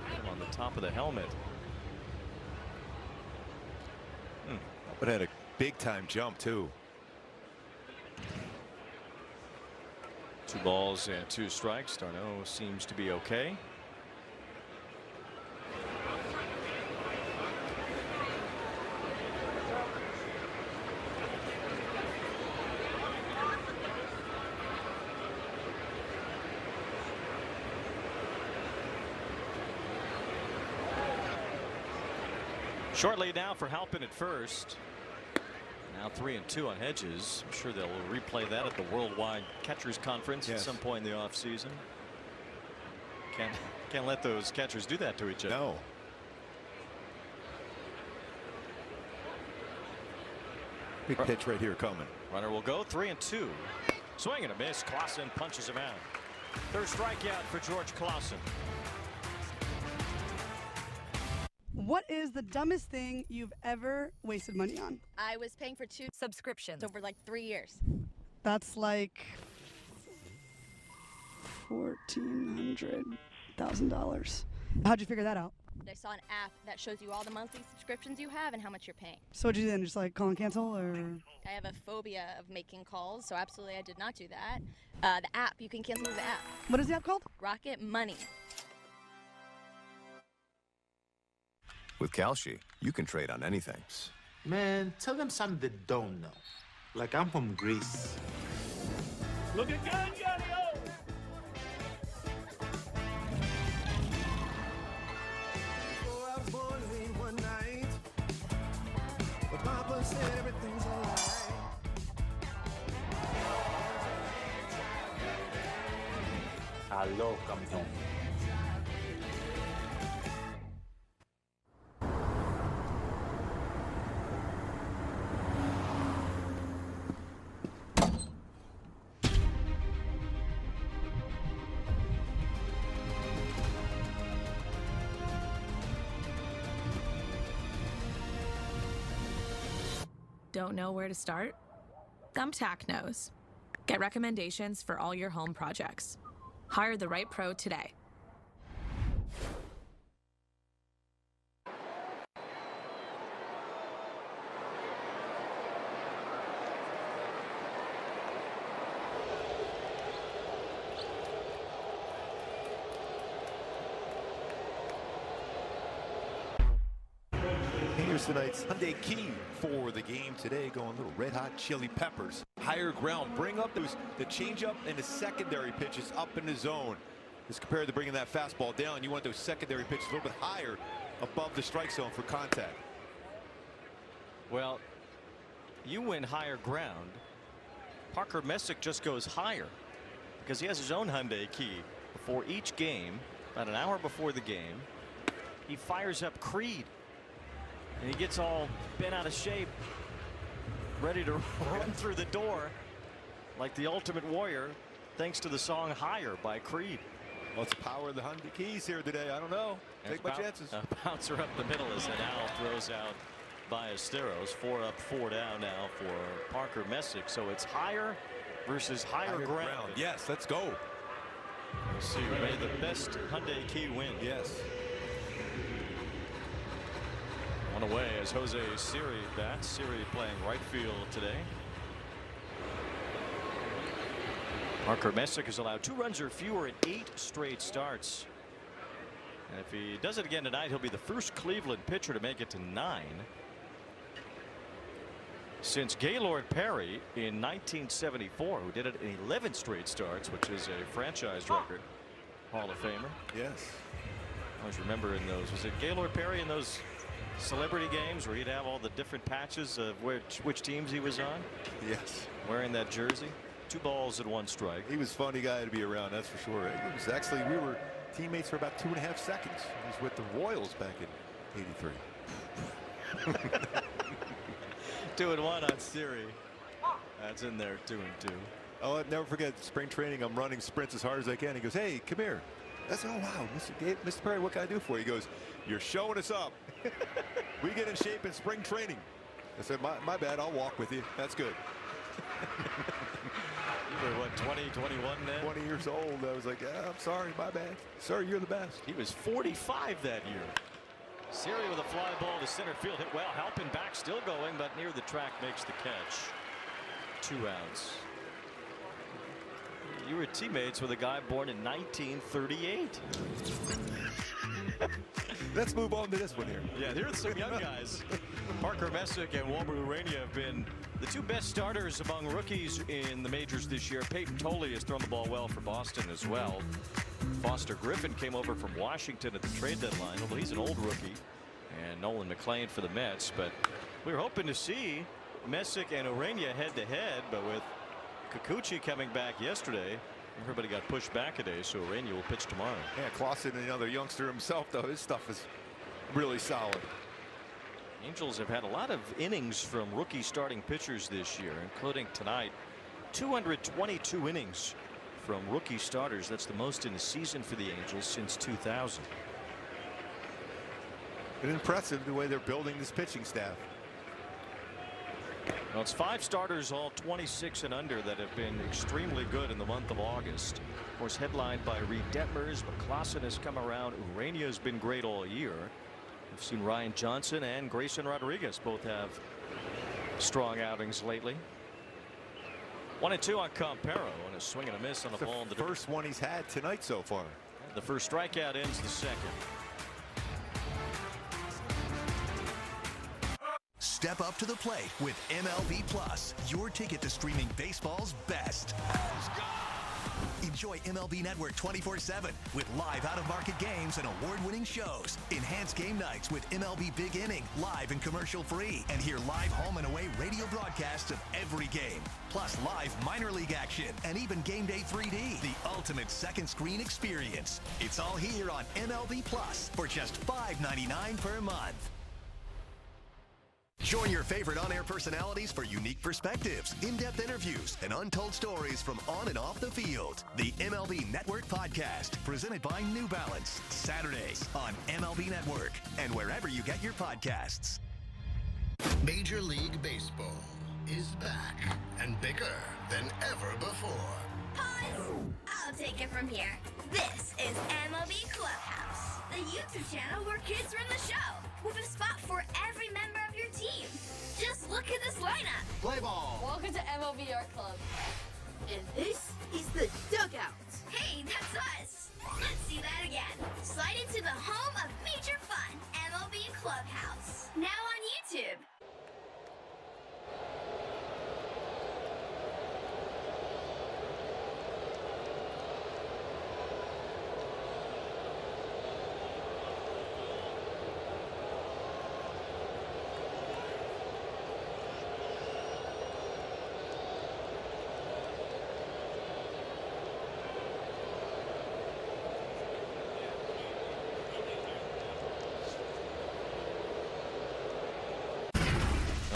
Speaker 18: hit him on the top of the helmet.
Speaker 1: But had a big time jump too.
Speaker 18: 2 balls and 2 strikes. Darno seems to be okay. Short lead now for Halpin at first. Now 3-2 on Hedges. I'm sure they'll replay that at the Worldwide Catchers Conference at some point in the offseason. Can't let those catchers do that to each other.
Speaker 1: No. Big pitch right here coming.
Speaker 18: Runner will go. 3-2. Swing and a miss. Klassen punches him out. 3rd strikeout for George Klassen.
Speaker 2: What is the dumbest thing you've ever wasted money on?
Speaker 11: I was paying for 2 subscriptions over like 3 years.
Speaker 2: That's like $1,400,000. How'd you figure that out?
Speaker 11: I saw an app that shows you all the monthly subscriptions you have and how much you're paying.
Speaker 2: So what'd you do then? Just like call and cancel, or?
Speaker 11: I have a phobia of making calls, so absolutely I did not do that. The app, you can cancel the app.
Speaker 2: What is the app called?
Speaker 11: Rocket Money.
Speaker 24: With Kalshi, you can trade on anything.
Speaker 25: Man, tell them something they don't know. Like I'm from Greece.
Speaker 14: Look at gun, Johnny-O!
Speaker 26: Before I was born late one night, but Papa said everything's alright.
Speaker 25: Hello, campeón.
Speaker 27: Don't know where to start? Thumbtack knows. Get recommendations for all your home projects. Hire the right pro today.
Speaker 1: Here's tonight's Hyundai Key for the game today, going little red hot chili peppers. higher ground. Bring up the changeup and the secondary pitches up in the zone as compared to bringing that fastball down. You want those secondary pitches a little bit higher above the strike zone for contact.
Speaker 18: Well, you win higher ground. Parker Messick just goes higher because he has his own Hyundai key. Before each game, about an hour before the game, he fires up Creed. And he gets all bent out of shape, ready to run through the door like the Ultimate Warrior, thanks to the song Higher by Creed.
Speaker 1: Well, it's the power of the Hyundai keys here today. I don't know. Take my chances.
Speaker 18: A bouncer up the middle as Adell throws out Ballesteros. 4 up, 4 down now for Parker Messick. So it's higher versus higher ground.
Speaker 1: Yes, let's go.
Speaker 18: We'll see who made the best Hyundai key win.
Speaker 1: Yes.
Speaker 18: On the way as Jose Siri bats. Siri playing right field today. Parker Messick has allowed 2 runs or fewer in 8 straight starts. And if he does it again tonight, he'll be the first Cleveland pitcher to make it to 9 since Gaylord Perry in 1974, who did it in 11 straight starts, which is a franchise record. Hall of Famer.
Speaker 1: Yes.
Speaker 18: I always remember in those. Was it Gaylord Perry in those celebrity games where he'd have all the different patches of which teams he was on?
Speaker 1: Yes.
Speaker 18: Wearing that jersey. 2 balls and 1 strike.
Speaker 1: He was a funny guy to be around, that's for sure. It was actually, we were teammates for about 2.5 seconds. He was with the Royals back in '83.
Speaker 18: 2-1 on Siri. That's in there. 2-2.
Speaker 1: Oh, I'll never forget spring training. I'm running sprints as hard as I can. He goes, "Hey, come here." I said, "Oh wow, Mr. Perry, what can I do for you?" He goes, "You're showing us up." We get in shape in spring training. I said, my bad. I'll walk with you. That's good.
Speaker 18: You were what, 20, 21 then?
Speaker 1: 20 years old. I was like, "Yeah, I'm sorry, my bad. Sir, you're the best."
Speaker 18: He was 45 that year. Siri with a fly ball to center field, hit well, helping back, still going, but near the track makes the catch. 2 outs. You were teammates with a guy born in 1938.
Speaker 1: Let's move on to this one here.
Speaker 18: Yeah, here's some young guys. Parker Messick and Wilmer Urania have been the 2 best starters among rookies in the majors this year. Peyton Tolley has thrown the ball well for Boston as well. Foster Griffin came over from Washington at the trade deadline, although he's an old rookie. And Nolan McLean for the Mets. But we were hoping to see Messick and Urania head-to-head, but with Kikuchi coming back yesterday, everybody got pushed back a day, so Urania will pitch tomorrow.
Speaker 1: Yeah, Klassen, another youngster himself, though. His stuff is really solid.
Speaker 18: Angels have had a lot of innings from rookie starting pitchers this year, including tonight. 222 innings from rookie starters. That's the most in a season for the Angels since 2000.
Speaker 1: It's impressive the way they're building this pitching staff.
Speaker 18: Well, it's 5 starters, all 26 and under, that have been extremely good in the month of August. Of course, headlined by Reed Detmers, but Klassen has come around. Urania has been great all year. We've seen Ryan Johnson and Grayson Rodriguez both have strong outings lately. 1-2 on Campero, and a swing and a miss on the ball.
Speaker 1: The first one he's had tonight so far.
Speaker 18: The first strikeout ends the second.
Speaker 17: Step up to the plate with MLB Plus, your ticket to streaming baseball's best. Enjoy MLB Network 24/7 with live out-of-market games and award-winning shows. Enhance game nights with MLB Big Inning, live and commercial-free. And hear live home and away radio broadcasts of every game. Plus live minor league action and even Game Day 3D. The ultimate second screen experience. It's all here on MLB Plus for just $5.99 per month. Join your favorite on-air personalities for unique perspectives, in-depth interviews, and untold stories from on and off the field. The MLB Network Podcast, presented by New Balance, Saturdays on MLB Network and wherever you get your podcasts.
Speaker 6: Major League Baseball is back and bigger than ever before.
Speaker 10: Pause! I'll take it from here. This is MLB Clubhouse, the YouTube channel where kids run the show, with a spot for every member of your team. Just look at this lineup.
Speaker 6: Play ball.
Speaker 10: Welcome to MLB Art Club. And this is the dugout. Hey, that's us. Let's see that again. Slide into the home of major fun, MLB Clubhouse. Now on YouTube.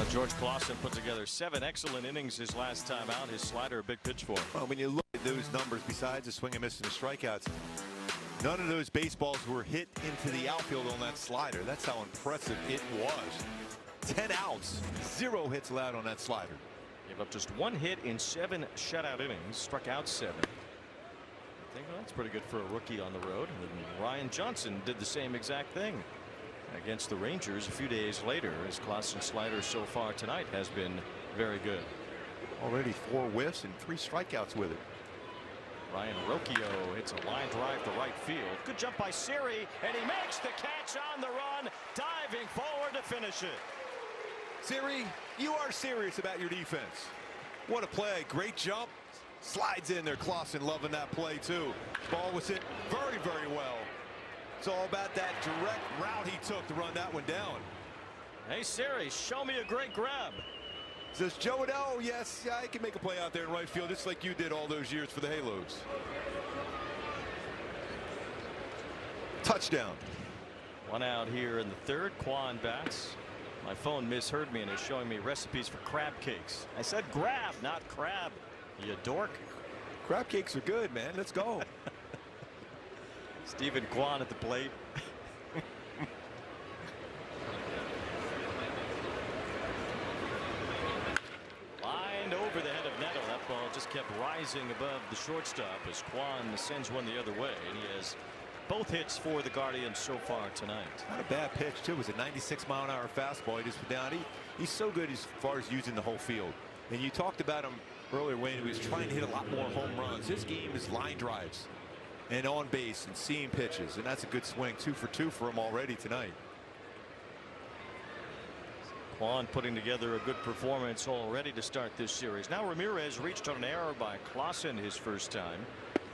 Speaker 18: George Klassen put together 7 excellent innings his last time out. His slider a big pitch for him.
Speaker 1: Well, when you look at those numbers, besides the swing and miss and the strikeouts, none of those baseballs were hit into the outfield on that slider. That's how impressive it was. 10 outs, 0 hits allowed on that slider.
Speaker 18: Gave up just 1 hit in 7 shutout innings, struck out 7. I think that's pretty good for a rookie on the road. And Ryan Johnson did the same exact thing against the Rangers a few days later. His Klassen slider so far tonight has been very good.
Speaker 1: Already 4 whiffs and 3 strikeouts with it.
Speaker 18: Ryan Rocchio hits a line drive to right field. Good jump by Siri, and he makes the catch on the run, diving forward to finish it.
Speaker 1: Siri, you are serious about your defense. What a play. Great jump. Slides in there. Klassen loving that play too. Ball was hit very, very well. It's all about that direct route he took to run that one down.
Speaker 18: Hey Siri, show me a great grab.
Speaker 1: Says Jo Adell, oh, yes, I can make a play out there in right field just like you did all those years for the Halos. Touchdown.
Speaker 18: 1 out here in the third. Quan bats. My phone misheard me and is showing me recipes for crab cakes. I said grab, not crab. You dork.
Speaker 1: Crab cakes are good, man. Let's go.
Speaker 18: Stephen Kwan at the plate. Lined over the head of Neto. That ball just kept rising above the shortstop as Kwan sends one the other way, and he has both hits for the Guardians so far tonight.
Speaker 1: Not a bad pitch too. It was a 96-mile-an-hour fastball. He just put down. He's so good as far as using the whole field. And you talked about him earlier when he was trying to hit a lot more home runs. His game is line drives and on base and seeing pitches, and that's a good swing. 2 for 2 for him already tonight.
Speaker 18: Kwan putting together a good performance already to start this series. Now Ramirez reached on an error by Klassen his first time.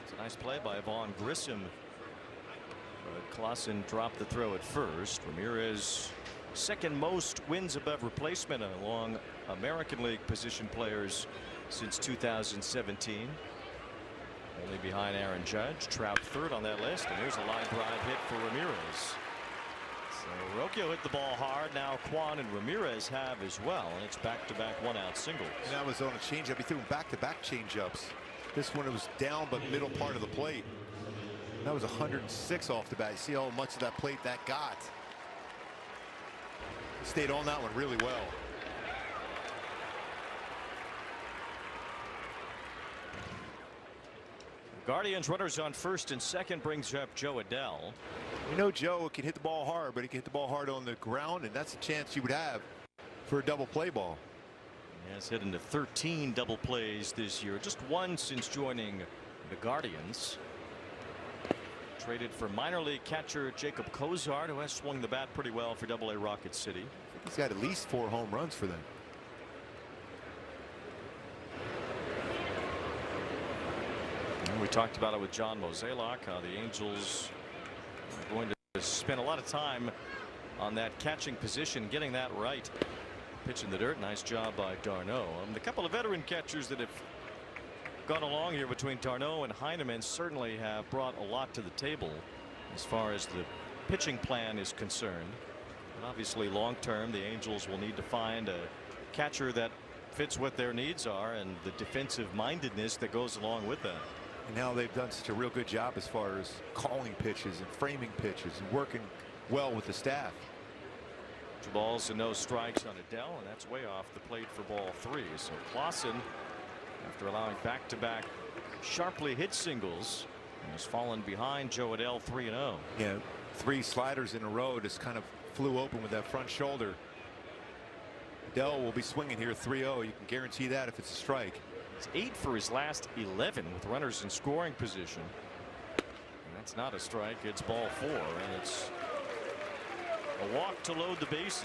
Speaker 18: It's a nice play by Vaughn Grissom. Klassen dropped the throw at first. Ramirez second most wins above replacement among American League position players since 2017. Only behind Aaron Judge. Trout third on that list, and here's a line drive hit for Ramirez. So Rocchio hit the ball hard. Now Kwan and Ramirez have as well, and it's back-to-back 1-out singles.
Speaker 1: And that was on a changeup. He threw back-to-back changeups. This one it was down but middle part of the plate. That was 106 off the bat. You see how much of that plate that got. Stayed on that one really well.
Speaker 18: Guardians runners on first and second brings up Jo Adell.
Speaker 1: You know Joe can hit the ball hard, but he can hit the ball hard on the ground, and that's a chance you would have for a double play ball.
Speaker 18: He has hit into 13 double plays this year, just 1 since joining the Guardians. Traded for minor league catcher Jacob Cozart, who has swung the bat pretty well for AA Rocket City.
Speaker 1: He's got at least 4 home runs for them.
Speaker 18: And we talked about it with John Mozeliak, how the Angels are going to spend a lot of time on that catching position, getting that right. Pitch in the dirt. Nice job by d'Arnaud. A couple of veteran catchers that have gone along here between d'Arnaud and Heineman certainly have brought a lot to the table as far as the pitching plan is concerned. But obviously long term the Angels will need to find a catcher that fits what their needs are and the defensive mindedness that goes along with that.
Speaker 1: And now they've done such a real good job as far as calling pitches and framing pitches and working well with the staff.
Speaker 18: 2 balls and no strikes on Adell, and that's way off the plate for ball 3. So Klassen, after allowing back-to-back sharply hit singles, has fallen behind Jo Adell 3-0.
Speaker 1: Yeah, 3 sliders in a row just kind of flew open with that front shoulder. Adell will be swinging here 3-0. You can guarantee that if it's a strike.
Speaker 18: It's 8 for his last 11 with runners in scoring position. And that's not a strike. It's ball 4, and it's a walk to load the bases.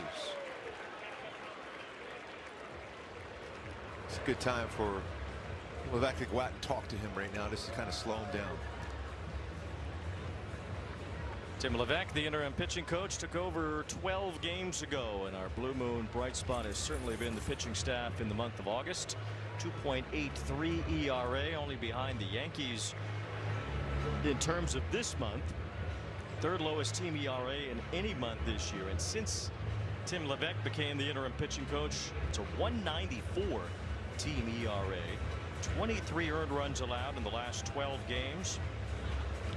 Speaker 1: It's a good time for Levac to go out and talk to him right now. This is kind of slow him down.
Speaker 18: Tim Levac, the interim pitching coach, took over 12 games ago, and our Blue Moon bright spot has certainly been the pitching staff in the month of August. 2.83 ERA, only behind the Yankees in terms of this month. 3rd lowest team ERA in any month this year, and since Tim Levesque became the interim pitching coach. It's a 194 team ERA. 23 earned runs allowed in the last 12 games.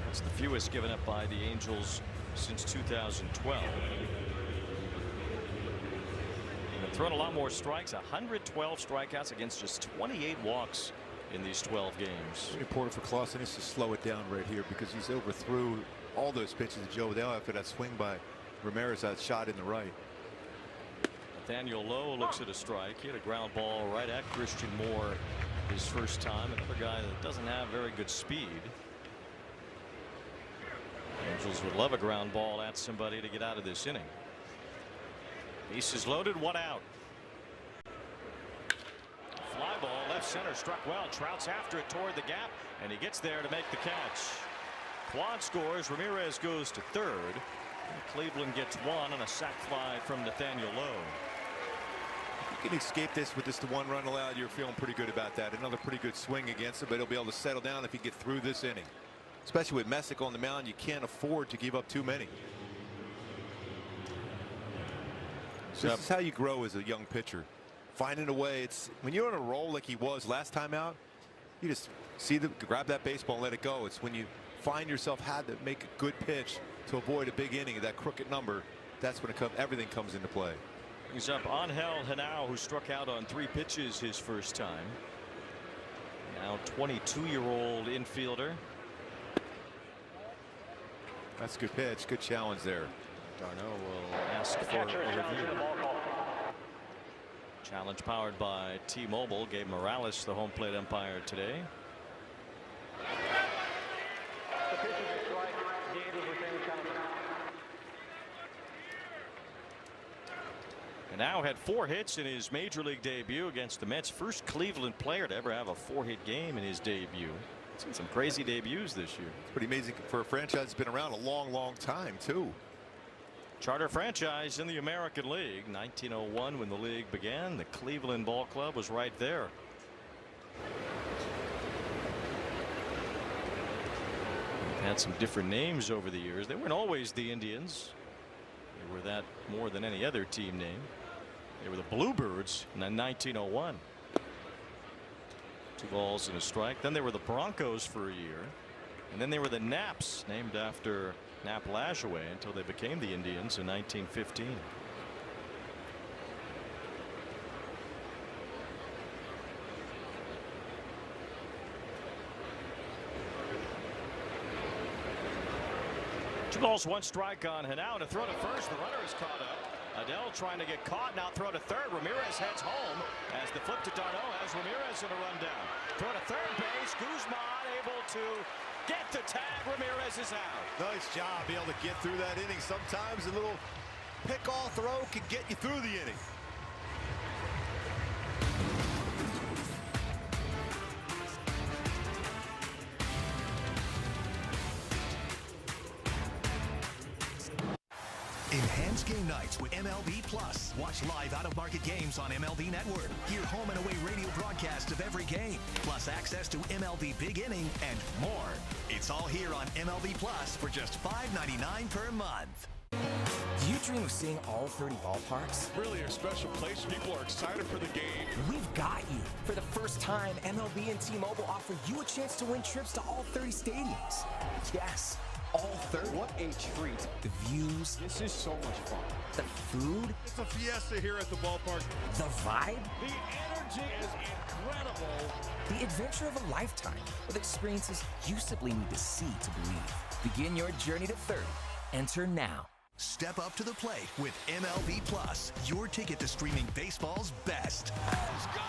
Speaker 18: That's the fewest given up by the Angels since 2012. They've thrown a lot more strikes, 112 strikeouts against just 28 walks in these 12 games.
Speaker 1: Very important for Klassen is to slow it down right here because he's overthrew all those pitches to Jo Adell after that swing by Ramirez, that shot in the right.
Speaker 18: Nathaniel Lowe looks at a strike. He had a ground ball right at Christian Moore his first time. Another guy that doesn't have very good speed. Angels would love a ground ball at somebody to get out of this inning. Bases loaded, one out. Fly ball left center, struck well. Trout's after it toward the gap, and he gets there to make the catch. Quad scores. Ramirez goes to third. Cleveland gets one on a sac fly from Nathaniel Lowe.
Speaker 1: If you can escape this with just the 1 run allowed, you're feeling pretty good about that. Another pretty good swing against him, but he'll be able to settle down if you get through this inning. Especially with Messick on the mound, you can't afford to give up too many. This is how you grow as a young pitcher. Finding a way. It's when you're on a roll like he was last time out, you just grab that baseball and let it go. It's when you find yourself had to make a good pitch to avoid a big inning, that crooked number. That's when everything comes into play.
Speaker 18: Brings up Angel Henao, who struck out on 3 pitches his first time. Now 22-year-old infielder.
Speaker 1: That's a good pitch. Good challenge there.
Speaker 18: Darno will ask for a review. Challenge powered by T-Mobile. Gabe Morales, the home plate umpire today. And now had 4 hits in his major league debut against the Mets. First Cleveland player to ever have a 4-hit game in his debut. Seen some crazy debuts this year.
Speaker 1: It's pretty amazing for a franchise that's been around a long time too.
Speaker 18: Charter franchise in the American League. 1901 when the league began. The Cleveland Ball Club was right there. They've had some different names over the years. They weren't always the Indians. They were that more than any other team name. They were the Bluebirds in 1901. 2 balls and a strike. Then they were the Broncos for a year. And then they were the Naps, named after Nap Lajoie, until they became the Indians in 1915. Two balls, 1 strike on Henao. To throw to first. The runner is caught up. Adell trying to get caught. Now throw to third. Ramirez heads home as the flip to Darno has Ramirez in a rundown. Throw to third base. Guzman able to get the tag. Ramirez is out.
Speaker 3: Nice job being able to get through that inning. Sometimes a little pick-off throw can get you through the inning.
Speaker 17: Enhanced game nights with MLB Plus. Watch live out-of-market games on MLB Network. Hear home and away radio broadcasts of every game, plus access to MLB Big Inning and more. It's all here on MLB Plus for just $5.99 per month.
Speaker 4: Do you dream of seeing all 30 ballparks?
Speaker 5: Really a special place. People are excited for the game.
Speaker 4: We've got you. For the first time, MLB and T-Mobile offer you a chance to win trips to all 30 stadiums. Yes. All 30.
Speaker 5: What a treat.
Speaker 4: The views.
Speaker 5: This is so much fun.
Speaker 4: The food.
Speaker 5: It's a fiesta here at the ballpark.
Speaker 4: The vibe.
Speaker 5: The energy is incredible.
Speaker 4: The adventure of a lifetime with experiences you simply need to see to believe. Begin your journey to 30. Enter now.
Speaker 17: Step up to the plate with MLB Plus, your ticket to streaming baseball's best. Let's go!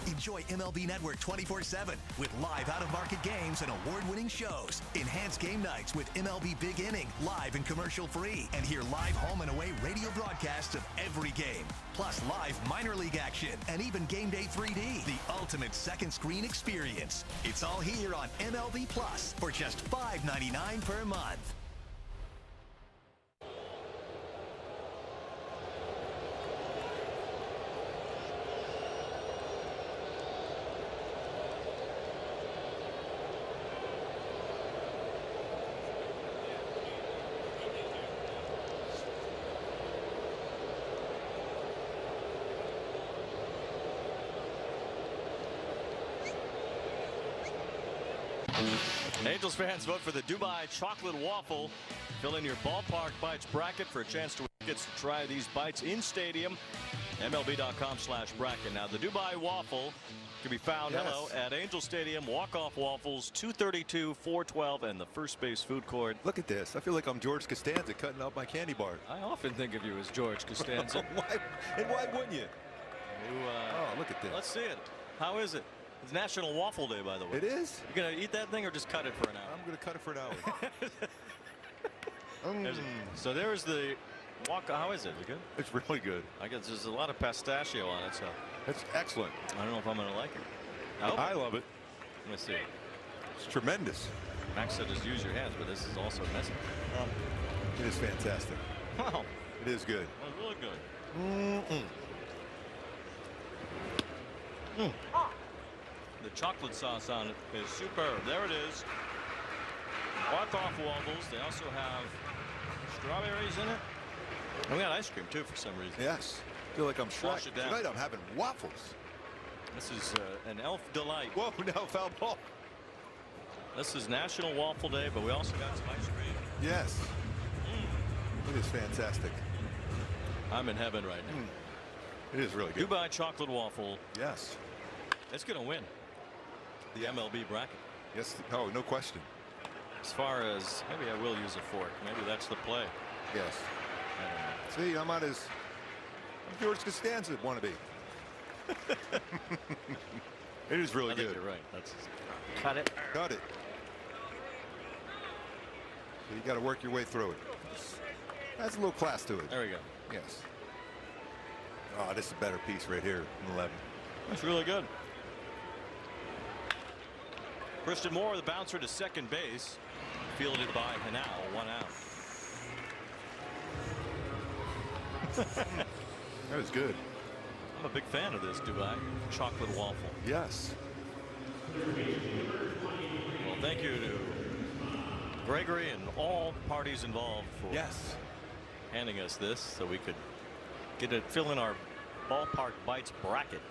Speaker 17: Enjoy MLB Network 24/7 with live out-of-market games and award-winning shows. Enhanced game nights with MLB Big Inning, live and commercial-free. And hear live home and away radio broadcasts of every game. Plus live minor league action and even Game Day 3D, the ultimate second screen experience. It's all here on MLB Plus for just $5.99 per month.
Speaker 18: Angels fans, vote for the Dubai Chocolate Waffle. Fill in your Ballpark Bites bracket for a chance to win tickets to try these bites in stadium. MLB.com/bracket. Now, the Dubai Waffle can be found at Angel Stadium, walk-off waffles, 232, 412, and the first base food court.
Speaker 1: Look at this. I feel like I'm George Costanza cutting up my candy bar.
Speaker 18: I often think of you as George Costanza.
Speaker 1: why wouldn't you? Oh, look at this.
Speaker 18: Let's see it. How is it? It's National Waffle Day, by the way.
Speaker 1: It is?
Speaker 18: You gonna eat that thing or just cut it for an hour?
Speaker 1: I'm gonna cut it for an hour.
Speaker 18: So there's the walk. How is it? Is it good?
Speaker 1: It's really good.
Speaker 18: I guess there's a lot of pistachio on it, so
Speaker 1: it's excellent.
Speaker 18: I don't know if I'm gonna like it.
Speaker 1: I love it.
Speaker 18: Let me see.
Speaker 1: It's tremendous.
Speaker 18: Max said just use your hands, but this is also messy.
Speaker 1: It is fantastic.
Speaker 18: Wow.
Speaker 1: It is good.
Speaker 18: That's really good. The chocolate sauce on it is superb. There it is. Walk-off waffles. They also have strawberries in it. And we got ice cream too for some reason.
Speaker 1: Yes. I feel like I'm
Speaker 18: Wash it down.
Speaker 1: Tonight I'm having waffles.
Speaker 18: This is an elf delight.
Speaker 1: Whoa, now foul ball.
Speaker 18: This is National Waffle Day, but we also got some ice cream.
Speaker 1: Yes. It is fantastic.
Speaker 18: I'm in heaven right now.
Speaker 1: It is really good.
Speaker 18: Dubai Chocolate Waffle.
Speaker 1: Yes.
Speaker 18: It's going to win the MLB bracket.
Speaker 1: Yes. Oh, no question.
Speaker 18: As far as maybe I will use a fork. Maybe that's the play.
Speaker 1: Yes. See, I'm not as George Costanza wannabe. It is really good.
Speaker 18: You're right. That's cut it.
Speaker 1: Cut it. So you got to work your way through it. That's a little class to it.
Speaker 18: There we go.
Speaker 1: Yes. Oh, this is a better piece right here. 11.
Speaker 18: That's really good. Christian Moore, the bouncer to second base, fielded by Hanau, 1 out.
Speaker 1: That was good.
Speaker 18: I'm a big fan of this Dubai Chocolate Waffle.
Speaker 1: Yes.
Speaker 18: Well, thank you to Gregory and all parties involved for handing us this so we could get it, fill in our Ballpark Bites bracket.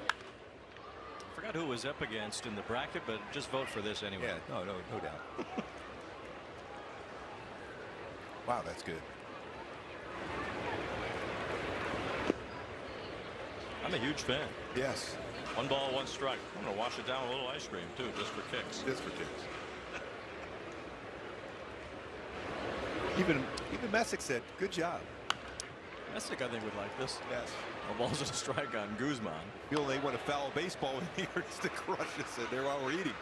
Speaker 18: I forgot who it was up against in the bracket, but just vote for this anyway.
Speaker 1: Yeah, no doubt. Wow, that's good.
Speaker 18: I'm a huge fan.
Speaker 1: Yes.
Speaker 18: 1 ball, 1 strike. I'm going to wash it down with a little ice cream, too, just for kicks.
Speaker 1: Just for kicks. Even Messick said, good job.
Speaker 18: Messick, I think, would like this.
Speaker 1: Yes.
Speaker 18: A ball's a strike on Guzman.
Speaker 1: Feel they want to foul baseball when he hurts to crush us and they're all eating.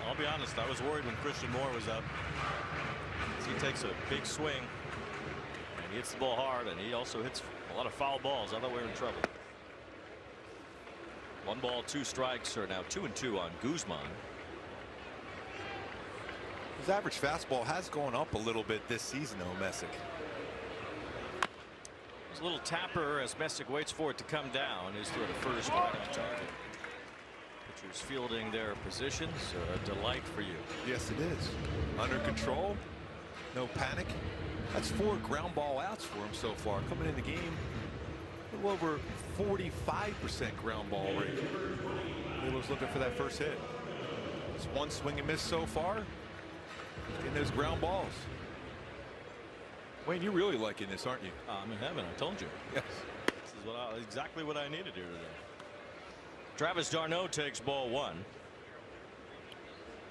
Speaker 18: I'll be honest, I was worried when Christian Moore was up. He takes a big swing and he hits the ball hard, and he also hits a lot of foul balls. I thought we were in trouble. 1 ball, 2 strikes are now 2-2 on Guzman.
Speaker 1: His average fastball has gone up a little bit this season, though, Messick.
Speaker 18: There's a little tapper as Messick waits for it to come down. His throw to first, right on target. Pitchers fielding their positions. A delight for you.
Speaker 1: Yes, it is. Under control. No panic. That's 4 ground ball outs for him so far. Coming in the game, a little over 45% ground ball rate. He was looking for that first hit. It's 1 swing and miss so far. He's getting those ground balls. Wayne, you're really liking this, aren't you?
Speaker 18: I'm in heaven. I told you.
Speaker 1: Yes.
Speaker 18: This is exactly what I needed here today. Travis d'Arnaud takes ball 1.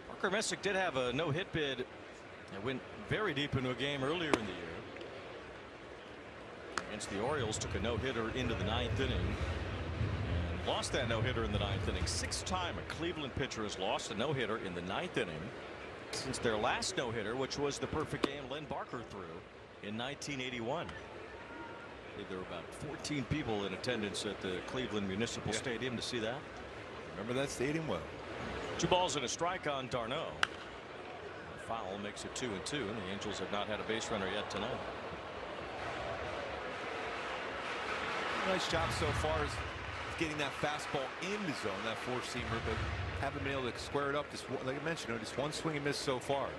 Speaker 18: Parker Messick did have a no-hit bid and went very deep into a game earlier in the year. Against the Orioles, took a no-hitter into the 9th inning and lost that no-hitter in the 9th inning. 6th time a Cleveland pitcher has lost a no-hitter in the 9th inning since their last no-hitter, which was the perfect game Len Barker threw in 1981. I believe there were about 14 people in attendance at the Cleveland Municipal Stadium to see that.
Speaker 1: Remember that stadium well.
Speaker 18: 2 balls and a strike on d'Arnaud. The foul makes it 2-2, and the Angels have not had a base runner yet tonight.
Speaker 1: Nice job so far as getting that fastball in the zone, that 4-seamer, but haven't been able to square it up. Just like I mentioned, just 1 swing and miss so far.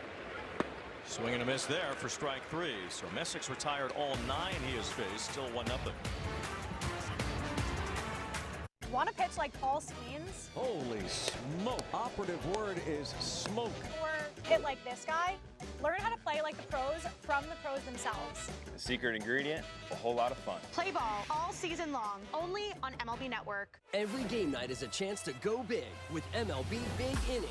Speaker 18: Swing and a miss there for strike 3. So Messick's retired all 9 he has faced. Still 1-0.
Speaker 13: Want to pitch like Paul Skeens?
Speaker 18: Holy smoke. Operative word is smoke.
Speaker 13: Or hit like this guy? Learn how to play like the pros from the pros themselves.
Speaker 15: The secret ingredient, a whole lot of fun.
Speaker 13: Play ball all season long, only on MLB Network.
Speaker 19: Every game night is a chance to go big with MLB Big Inning.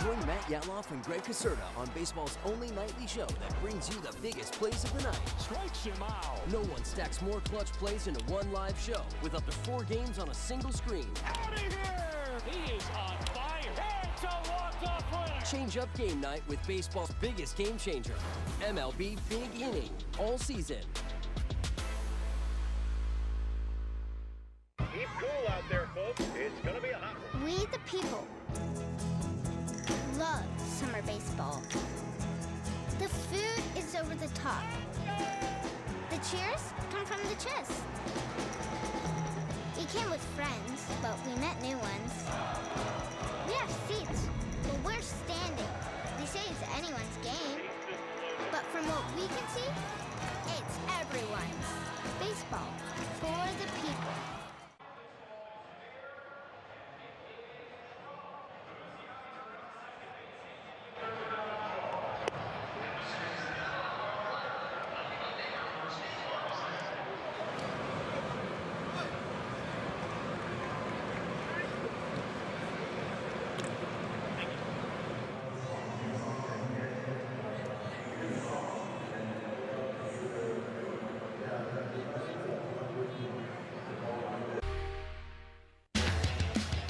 Speaker 19: Join Matt Yatloff and Greg Caserta on baseball's only nightly show that brings you the biggest plays of the night.
Speaker 5: Strikes him out.
Speaker 19: No one stacks more clutch plays into one live show with up to 4 games on a single screen.
Speaker 5: Out of here! He is on fire. It's a walk-off winner.
Speaker 19: Change up game night with baseball's biggest game changer. MLB Big Inning. All season.
Speaker 14: Keep cool out there, folks. It's going to be a hot one.
Speaker 10: We the people love summer baseball. The food is over the top. The cheers come from the chest. We came with friends, but we met new ones. We have seats, but we're standing. They say it's anyone's game, but from what we can see, it's everyone's. Baseball for the people.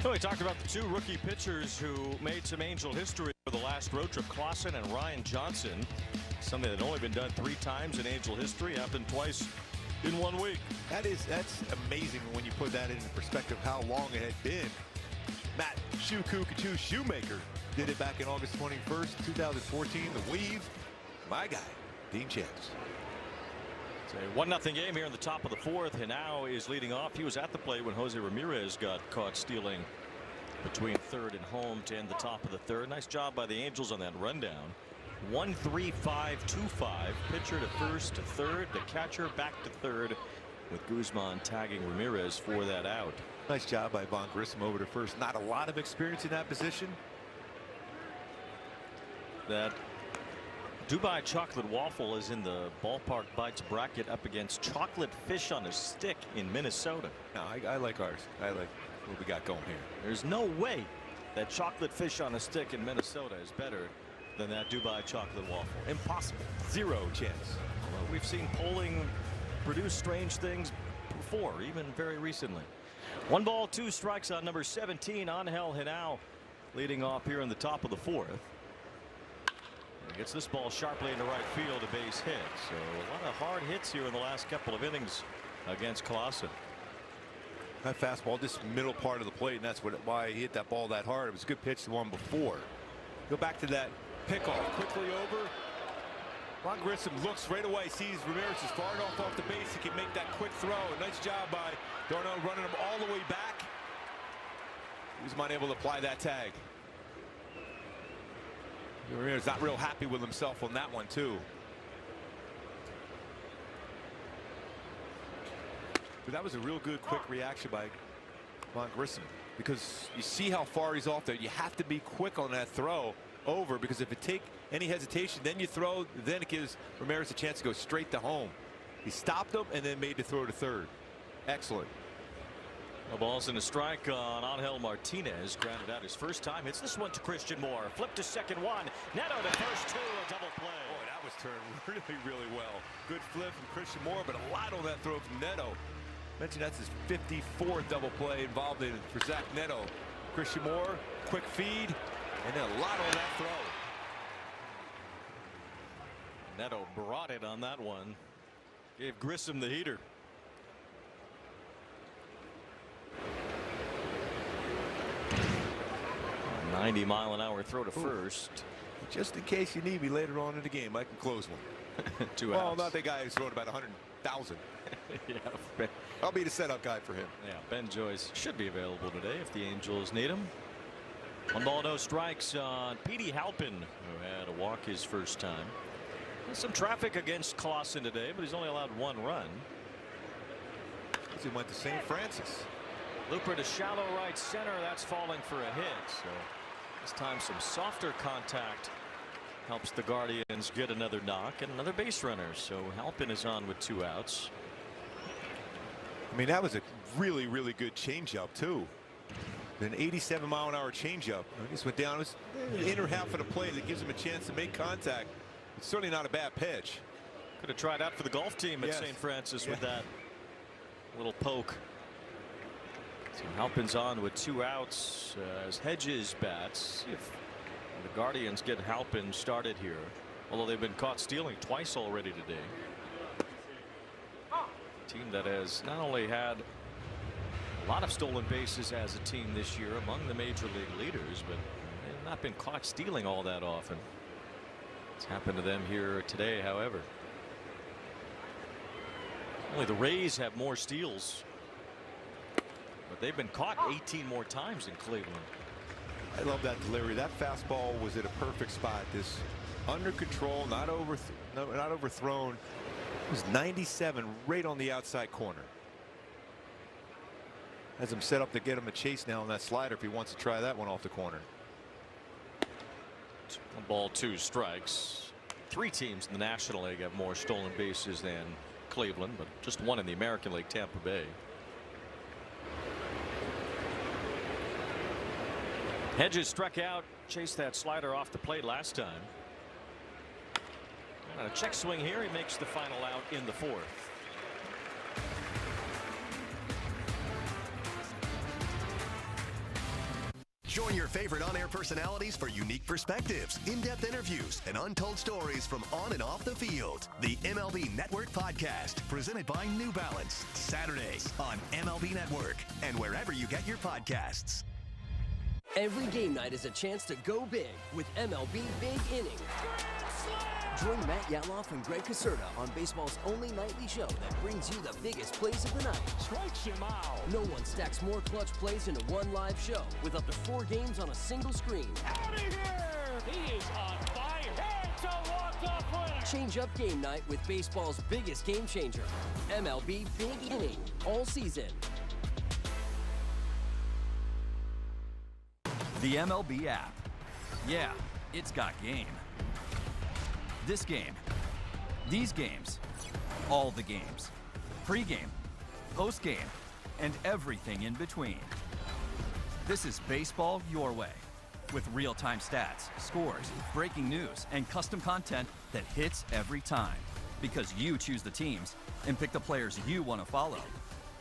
Speaker 18: So we talked about the 2 rookie pitchers who made some Angel history for the last road trip, Klassen and Ryan Johnson. Something that had only been done 3 times in Angel history, happened twice in 1 week.
Speaker 1: That's amazing when you put that into perspective how long it had been. Matt Shuku Shoemaker did it back in August 21st, 2014. The weave, my guy, Dean Chance.
Speaker 18: It's a 1-0 game here in the top of the 4th. And now is leading off. He was at the plate when Jose Ramirez got caught stealing between 3rd and home to end the top of the 3rd. Nice job by the Angels on that rundown. 1-3-5-2-5. Pitcher to 1st to 3rd. The catcher back to 3rd with Guzman tagging Ramirez for that out.
Speaker 1: Nice job by Von Grissom over to 1st. Not a lot of experience in that position.
Speaker 18: That Dubai Chocolate Waffle is in the Ballpark Bites bracket up against Chocolate Fish on a Stick in Minnesota.
Speaker 1: No, I like ours. I like what we got going here.
Speaker 18: There's no way that Chocolate Fish on a Stick in Minnesota is better than that Dubai Chocolate Waffle. Impossible.
Speaker 1: 0 chance.
Speaker 18: Although we've seen polling produce strange things before, even very recently. 1 ball, 2 strikes on number 17, Angel Henao, leading off here in the top of the 4th. Gets this ball sharply into right field, a base hit. So a lot of hard hits here in the last couple of innings against Klassen.
Speaker 1: That fastball just middle part of the plate, and that's why he hit that ball that hard. It was a good pitch, the one before. Go back to that pickoff, quickly over. Von Grissom looks right away, sees Ramirez is far enough off the base. He can make that quick throw. Nice job by Darnell running him all the way back. Guzman able to apply that tag. Ramirez not real happy with himself on that one too. But that was a real good quick reaction by Von Grissom, because you see how far he's off there. You have to be quick on that throw over, because if it take any hesitation, then you throw, then it gives Ramirez a chance to go straight to home. He stopped him and then made the throw to 3rd. Excellent.
Speaker 18: A ball's in a strike on Angel Martinez. Grounded out his first time. Hits this one to Christian Moore. Flip to second 1. Neto to first 2. A double play.
Speaker 1: Boy, that was turned really well. Good flip from Christian Moore, but a lot on that throw from Neto. Mentioned that's his 54th double play involved in for Zach Neto. Christian Moore, quick feed, and then a lot on that throw.
Speaker 18: Neto brought it on that one. Gave Grissom the heater. A 90-mile-an-hour throw to first.
Speaker 1: Just in case you need me later on in the game, I can close one.
Speaker 18: 2
Speaker 1: well,
Speaker 18: outs.
Speaker 1: not the guy who's thrown about 100,000.
Speaker 18: Yeah,
Speaker 1: I'll be the setup guy for him.
Speaker 18: Yeah, Ben Joyce should be available today if the Angels need him. 1 ball, no strikes on Petey Halpin, who had a walk his first time. There's some traffic against Klassen today, but he's only allowed 1 run.
Speaker 1: He went to St. Francis.
Speaker 18: Looper to shallow right center. That's falling for a hit. So this time some softer contact helps the Guardians get another knock and another base runner. So Halpin is on with 2 outs.
Speaker 1: I mean, that was a really, really good changeup too. An 87-mile-an-hour changeup. He just went down. It was the inner half of the play that gives him a chance to make contact. It's certainly not a bad pitch.
Speaker 18: Could have tried out for the golf team at St. Francis with that little poke. So Halpin's on with 2 outs as Hedges bats. See if the Guardians get Halpin started here, although they've been caught stealing twice already today. A team that has not only had a lot of stolen bases as a team this year, among the major league leaders, but they've not been caught stealing all that often. It's happened to them here today, however. Only the Rays have more steals, but they've been caught 18 more times in Cleveland.
Speaker 1: I love that delivery. That fastball was at a perfect spot. This under control, not overthrown. It was 97 right on the outside corner. Has him set up to get him a chase now on that slider if he wants to try that one off the corner.
Speaker 18: 1 ball 2 strikes. 3 teams in the National League have more stolen bases than Cleveland, but just 1 in the American League, Tampa Bay. Hedges struck out, chased that slider off the plate last time. And a check swing here. He makes the final out in the 4th.
Speaker 17: Join your favorite on-air personalities for unique perspectives, in-depth interviews, and untold stories from on and off the field. The MLB Network Podcast, presented by New Balance, Saturdays on MLB Network and wherever you get your podcasts.
Speaker 19: Every game night is a chance to go big with MLB Big Inning. Join Matt Yatloff and Greg Caserta on baseball's only nightly show that brings you the biggest plays of the night.
Speaker 5: Strikes him out.
Speaker 19: No one stacks more clutch plays into one live show with up to 4 games on a single screen.
Speaker 5: Out of here! He is on fire. It's a walk-off winner.
Speaker 19: Change up game night with baseball's biggest game changer. MLB Big Inning. All season.
Speaker 7: The MLB app. Yeah, it's got game. This game, these games, all the games, pre-game, post-game, and everything in between. This is baseball your way, with real-time stats, scores, breaking news, and custom content that hits every time, because you choose the teams and pick the players you want to follow.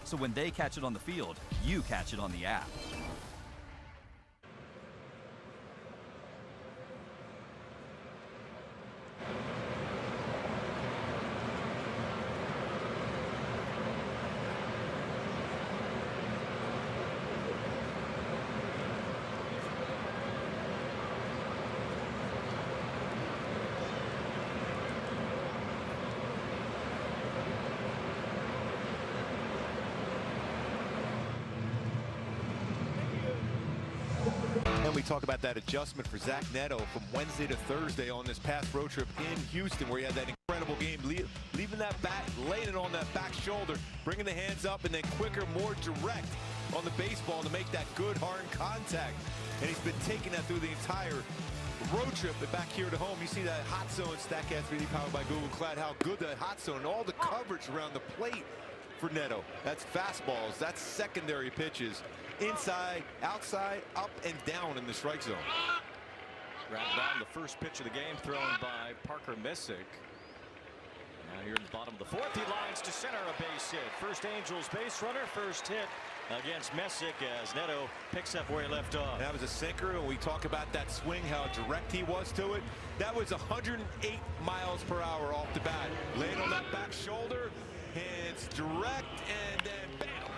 Speaker 7: So when they catch it on the field, you catch it on the app.
Speaker 1: And we talk about that adjustment for Zach Neto from Wednesday to Thursday on this past road trip in Houston, where he had that incredible game, leaving that bat, laying it on that back shoulder, bringing the hands up, and then quicker, more direct on the baseball to make that good hard contact. And he's been taking that through the entire road trip. But back here at home, you see that hot zone, StatCast 3D powered by Google Cloud, how good that hot zone and all the coverage around the plate for Neto. That's fastballs, that's secondary pitches. Inside, outside, up, and down in the strike zone.
Speaker 18: Ground down, the first pitch of the game thrown by Parker Messick. Now here in the bottom of the 4th, he lines to center, a base hit. First Angels base runner, first hit against Messick as Neto picks up where he left off.
Speaker 1: That was a sinker, and we talk about that swing, how direct he was to it. That was 108 miles per hour off the bat. Laying on that back shoulder, hands direct, and then bam,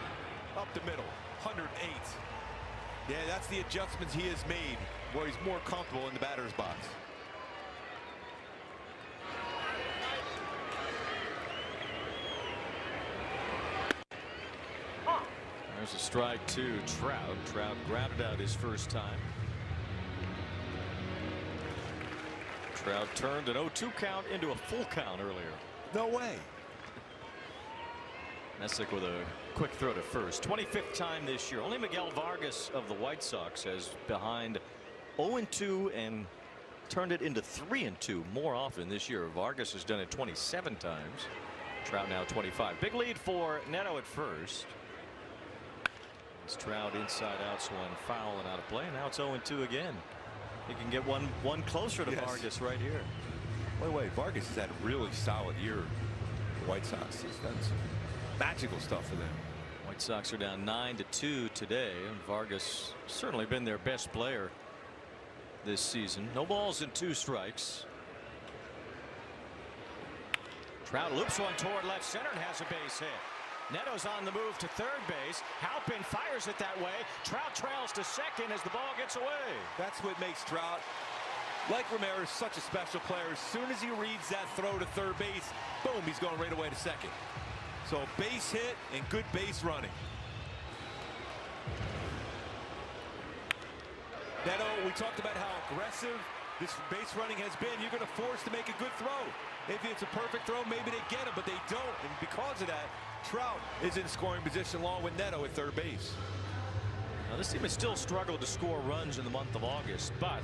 Speaker 1: up the middle. 108. Yeah, that's the adjustments he has made, where he's more comfortable in the batter's box.
Speaker 18: There's a strike to Trout. Trout grounded out his first time. Trout turned an 0-2 count into a full count earlier.
Speaker 1: No way.
Speaker 18: Messick with a quick throw to first. 25th time this year. Only Miguel Vargas of the White Sox has behind 0-2 and turned it into 3-2 more often this year. Vargas has done it 27 times. Trout now 25. Big lead for Neto at first. It's Trout inside out, swung foul and out of play. Now it's 0-2 again. He can get one closer to Vargas right here.
Speaker 1: Wait, Vargas has had a really solid year. The White Sox, he's done some magical stuff for them.
Speaker 18: White Sox are down 9-2 today, and Vargas certainly been their best player this season. No balls and 2 strikes. Trout loops one toward left center and has a base hit. Neto's on the move to third base. Halpin fires it that way. Trout trails to second as the ball gets away.
Speaker 1: That's what makes Trout, like Ramirez, such a special player. As soon as he reads that throw to third base, boom, he's going right away to second. So base hit and good base running. Neto, we talked about how aggressive this base running has been. You're going to force to make a good throw. Maybe it's a perfect throw, maybe they get it, but they don't. And because of that, Trout is in scoring position along with Neto at third base.
Speaker 18: Now this team has still struggled to score runs in the month of August, but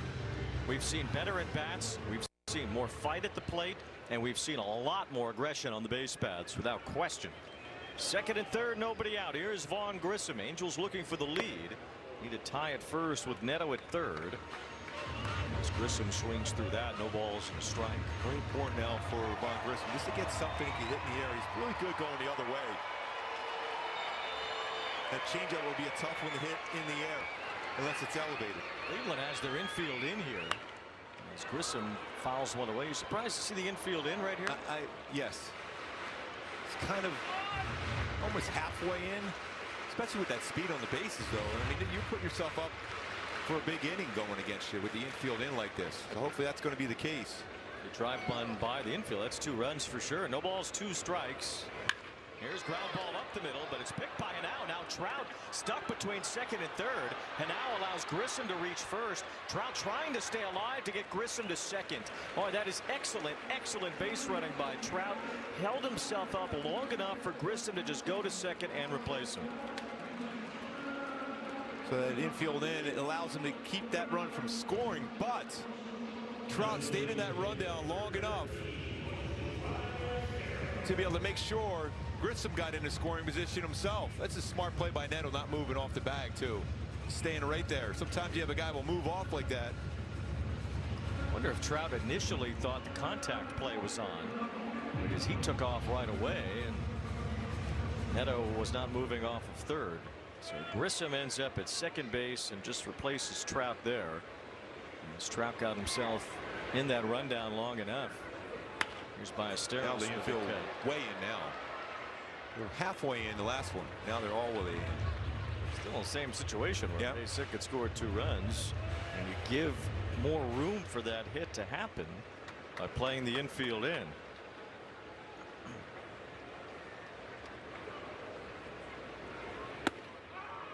Speaker 18: we've seen better at bats. We've seen more fight at the plate, and we've seen a lot more aggression on the base paths without question. Second and third, nobody out. Here's Vaughn Grissom. Angels looking for the lead. Need to tie it first with Neto at third. As Grissom swings through that, no balls and a strike.
Speaker 1: Very important now for Vaughn Grissom just to get something he can hit in the air. He's really good going the other way. That changeup will be a tough one to hit in the air unless it's elevated.
Speaker 18: Cleveland has their infield in here. As Grissom fouls one away. You surprised to see the infield in right here?
Speaker 1: Yes. It's kind of almost halfway in, especially with that speed on the bases, though. I mean, you put yourself up for a big inning going against you with the infield in like this. So hopefully that's going to be the case.
Speaker 18: The drive one by the infield. That's 2 runs for sure. No balls, 2 strikes. Here's ground ball up the middle, but it's picked by Hanau. Now Trout stuck between second and third. Hanau allows Grissom to reach first. Trout trying to stay alive to get Grissom to second. Oh, that is excellent, excellent base running by Trout. Held himself up long enough for Grissom to just go to second and replace him.
Speaker 1: So that infield in, it allows him to keep that run from scoring, but Trout stayed in that rundown long enough to be able to make sure Grissom got into scoring position himself. That's a smart play by Neto, not moving off the bag too. Staying right there. Sometimes you have a guy who will move off like that.
Speaker 18: Wonder if Trout initially thought the contact play was on, because he took off right away and Neto was not moving off of third. So Grissom ends up at second base and just replaces Trout there. As Trout got himself in that rundown long enough. Here's Ballesteros.
Speaker 1: Now the infield way in now. They're halfway in the last one. Now they're all the way in.
Speaker 18: Still in the same situation where Messick had scored 2 runs, and you give more room for that hit to happen by playing the infield in.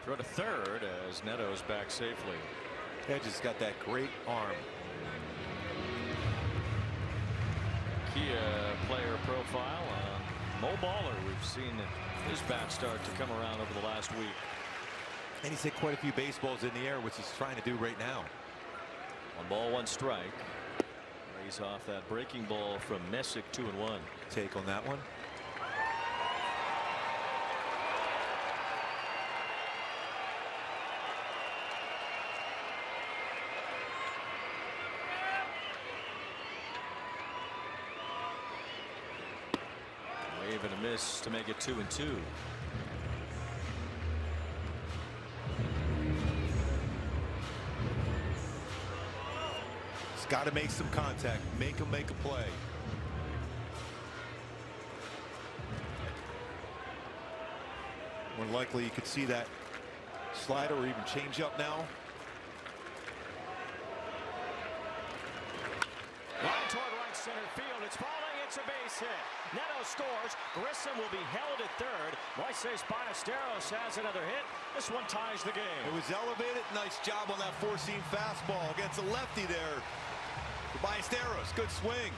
Speaker 18: Throw to third as Neto's back safely.
Speaker 1: Hedge has got that great arm.
Speaker 18: Kia player profile on Mo Baller. We've seen his bat start to come around over the last week.
Speaker 1: And he's hit quite a few baseballs in the air, which he's trying to do right now.
Speaker 18: 1 ball, 1 strike. Raise off that breaking ball from Messick, 2-1.
Speaker 1: Take on that one.
Speaker 18: Wave and a miss to make it 2-2.
Speaker 1: He's got to make some contact. Make him make a play. More likely you could see that slider or even change up now.
Speaker 18: Line toward right center field. It's falling. It's a base hit. Neto scores. Grissom will be held at third. Moises Ballesteros has another hit. This one ties the game.
Speaker 1: It was elevated. Nice job on that 4-seam fastball against a lefty there. Ballesteros, good swing.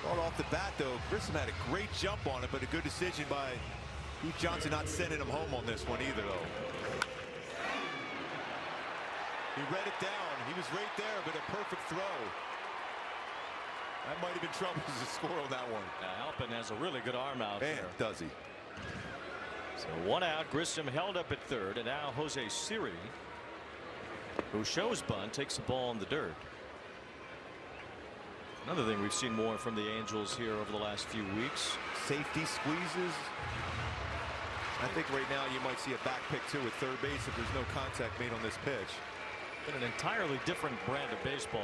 Speaker 1: Right off the bat, though, Grissom had a great jump on it, but a good decision by Heath Johnson not sending him home on this one either, though. He read it down. He was right there, but a perfect throw. That might have been trouble to score on that one.
Speaker 18: Halpin has a really good arm out
Speaker 1: Man,
Speaker 18: there.
Speaker 1: does he?
Speaker 18: So one out. Grissom held up at third, and now Jose Siri, who shows bunt, takes the ball in the dirt. Another thing we've seen more from the Angels here over the last few weeks.
Speaker 1: Safety squeezes. I think right now you might see a back pick too at third base if there's no contact made on this pitch.
Speaker 18: Been an entirely different brand of baseball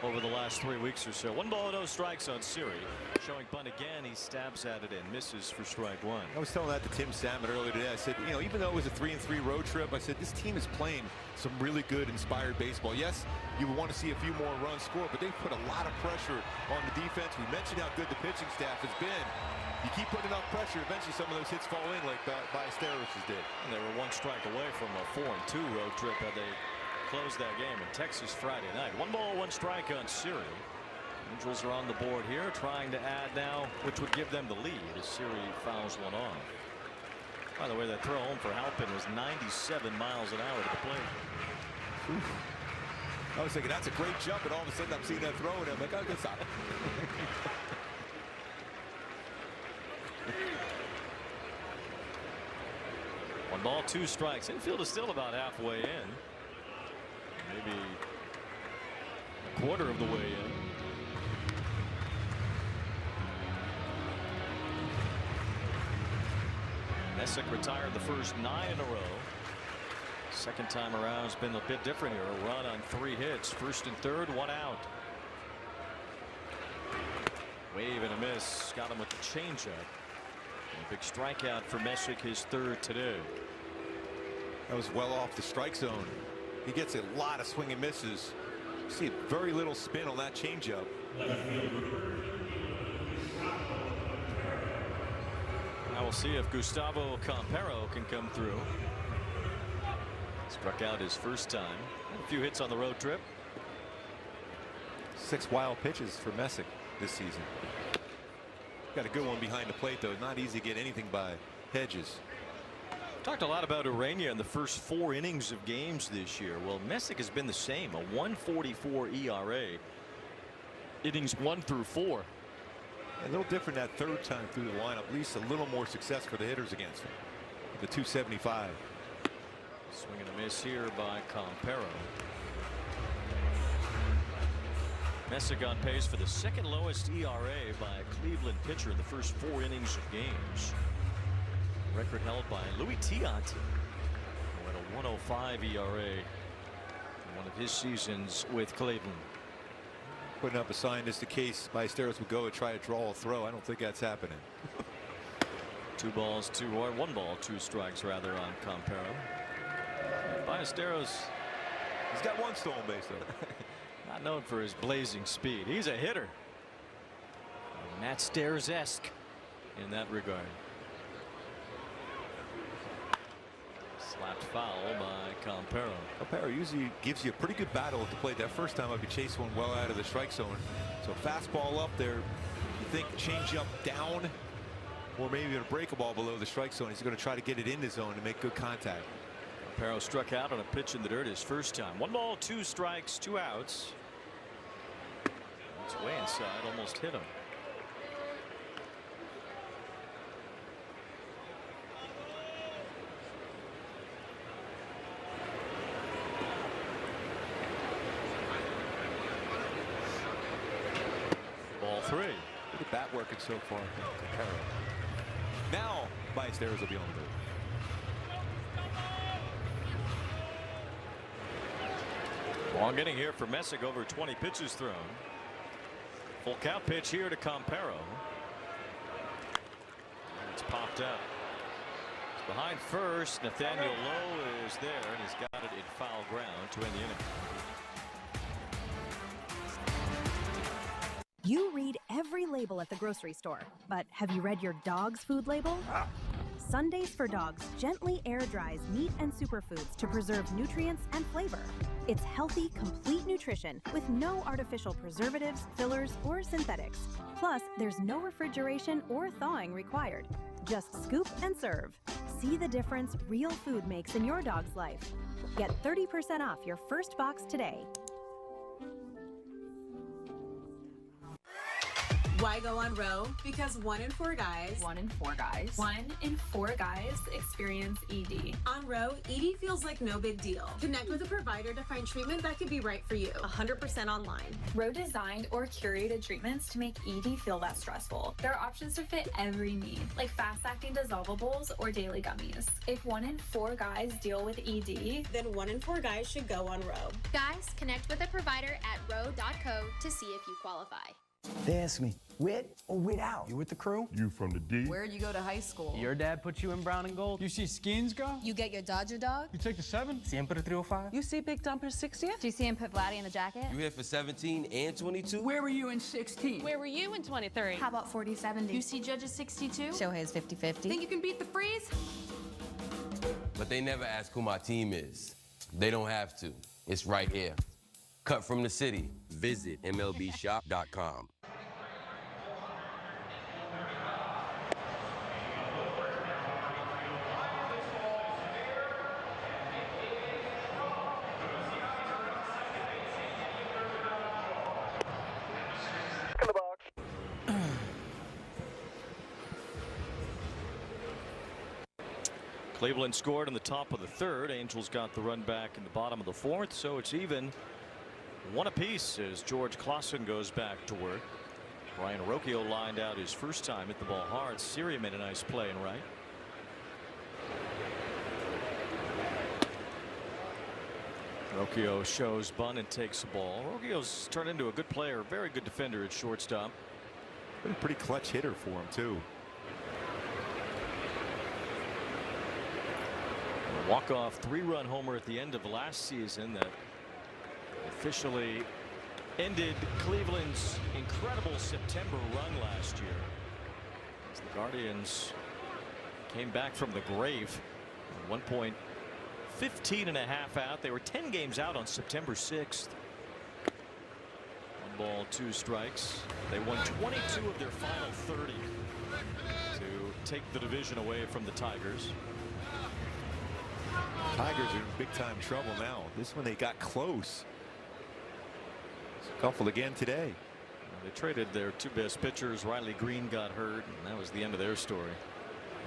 Speaker 18: over the last 3 weeks or so. 1 ball, no strikes on Siri. Showing bunt again. He stabs at it and misses for strike one.
Speaker 1: I was telling that to Tim Salmon earlier today. I said, you know, even though it was a 3-3 road trip, I said this team is playing some really good, inspired baseball. Yes, you would want to see a few more runs scored, but they put a lot of pressure on the defense. We mentioned how good the pitching staff has been. You keep putting enough pressure, eventually some of those hits fall in like Ballesteros did.
Speaker 18: And they were 1 strike away from a 4-2 road trip had they closed that game in Texas Friday night. 1 ball, 1 strike on Siri. Angels are on the board here, trying to add now, which would give them the lead as Siri fouls one off. By the way, that throw home for Halpin was 97 miles an hour to the plate.
Speaker 1: Oof. I was thinking that's a great jump, and all of a sudden I'm seeing that throw, and I'm like, oh, good stop.
Speaker 18: 1 ball, 2 strikes. Infield is still about halfway in. Maybe a quarter of the way in. Messick retired the first 9 in a row. Second time around has been a bit different here. A run on 3 hits. First and third, 1 out. Wave and a miss. Got him with the changeup. A big strikeout for Messick, his 3rd today.
Speaker 1: That was well off the strike zone. He gets a lot of swing and misses. You see very little spin on that changeup.
Speaker 18: Now we'll see if Gustavo Campero can come through. Struck out his first time. A few hits on the road trip.
Speaker 1: 6 wild pitches for Messick this season. Got a good one behind the plate, though. Not easy to get anything by Hedges.
Speaker 18: Talked a lot about Urania in the first 4 innings of games this year. Well, Messick has been the same, a 1.44 ERA. Innings 1 through 4.
Speaker 1: A little different that 3rd time through the lineup. At least a little more success for the hitters against him. The 275.
Speaker 18: Swing and a miss here by Campero. Messick on pace for the 2nd lowest ERA by a Cleveland pitcher in the first 4 innings of games. Record held by Louis Tiant, who had a 105 ERA in one of his seasons with Cleveland.
Speaker 1: Putting up a sign just in case Ballesteros would go and try to draw a throw. I don't think that's happening.
Speaker 18: 2 balls, 2 or 1 ball, 2 strikes rather on Campero. Ballesteros,
Speaker 1: he's got 1 stolen base though.
Speaker 18: Not known for his blazing speed. He's a hitter. Matt Stairs-esque in that regard. Slapped foul by Campero.
Speaker 1: Campero usually gives you a pretty good battle at the plate. That first time I'd be chasing one well out of the strike zone. So fastball up there. You think change up down, or maybe a break a ball below the strike zone. He's going to try to get it in the zone and make good contact.
Speaker 18: Campero struck out on a pitch in the dirt his first time. 1 ball, 2 strikes, 2 outs. It's way inside, almost hit him. Ball 3.
Speaker 1: Look at bat working so far. Now Ballesteros will be on the move.
Speaker 18: Long inning here for Messick, over 20 pitches thrown. Full count pitch here to Campero. It's popped up. It's behind first. Nathaniel Lowe is there and he's got it in foul ground to end the inning.
Speaker 8: You read every label at the grocery store, but have you read your dog's food label? Sundays for Dogs gently air dries meat and superfoods to preserve nutrients and flavor. It's healthy, complete nutrition with no artificial preservatives, fillers, or synthetics. Plus, there's no refrigeration or thawing required. Just scoop and serve. See the difference real food makes in your dog's life. Get 30% off your first box today.
Speaker 12: Why go on Roe? Because 1 in 4 guys.
Speaker 27: 1 in 4 guys. 1 in 4 guys experience ED.
Speaker 12: On Roe, ED feels like no big deal. Connect with a provider to find treatment that could be right for you. 100% online.
Speaker 27: Roe designed or curated treatments to make ED feel less stressful. There are options to fit every need, like fast-acting dissolvables or daily gummies. If 1 in 4 guys deal with ED,
Speaker 12: then 1 in 4 guys should go on Roe.
Speaker 9: Guys, connect with a provider at roe.co to see if you qualify.
Speaker 16: They ask me, with or without? You with the crew?
Speaker 20: You from the D?
Speaker 21: Where'd you go to high school?
Speaker 16: Your dad put you in brown and gold?
Speaker 20: You see Skins go?
Speaker 21: You get your Dodger dog?
Speaker 20: You take the 7?
Speaker 16: Siempre 305?
Speaker 21: You see Big Dumper's 60th?
Speaker 22: Do you see him put Vladdy in the jacket?
Speaker 23: You here for 17 and 22?
Speaker 21: Where were you in 16?
Speaker 22: Where were you in 23? How about 40-70? You see Judge's 62? Shohei's 50-50. Think you can beat the freeze?
Speaker 23: But they never ask who my team is. They don't have to. It's right here. Cut from the city. Visit MLBshop.com.
Speaker 18: Cleveland scored in the top of the 3rd. Angels got the run back in the bottom of the 4th, so it's even 1 apiece as George Klassen goes back to work. Ryan Rocchio lined out his first time, hit the ball hard. Siri made a nice play in right. Rocchio shows bunt and takes the ball. Rocchio's turned into a good player, very good defender at shortstop.
Speaker 1: Been a pretty clutch hitter for him too.
Speaker 18: Walk-off 3-run homer at the end of last season that officially ended Cleveland's incredible September run last year as the Guardians came back from the grave. At one point 15 and a half out. They were 10 games out on September 6th. 1 ball 2 strikes. They won 22 of their final 30 to take the division away from the Tigers.
Speaker 1: Tigers are in big time trouble now. This one they got close. Scuffle again today.
Speaker 18: They traded their 2 best pitchers. Riley Green got hurt, and that was the end of their story.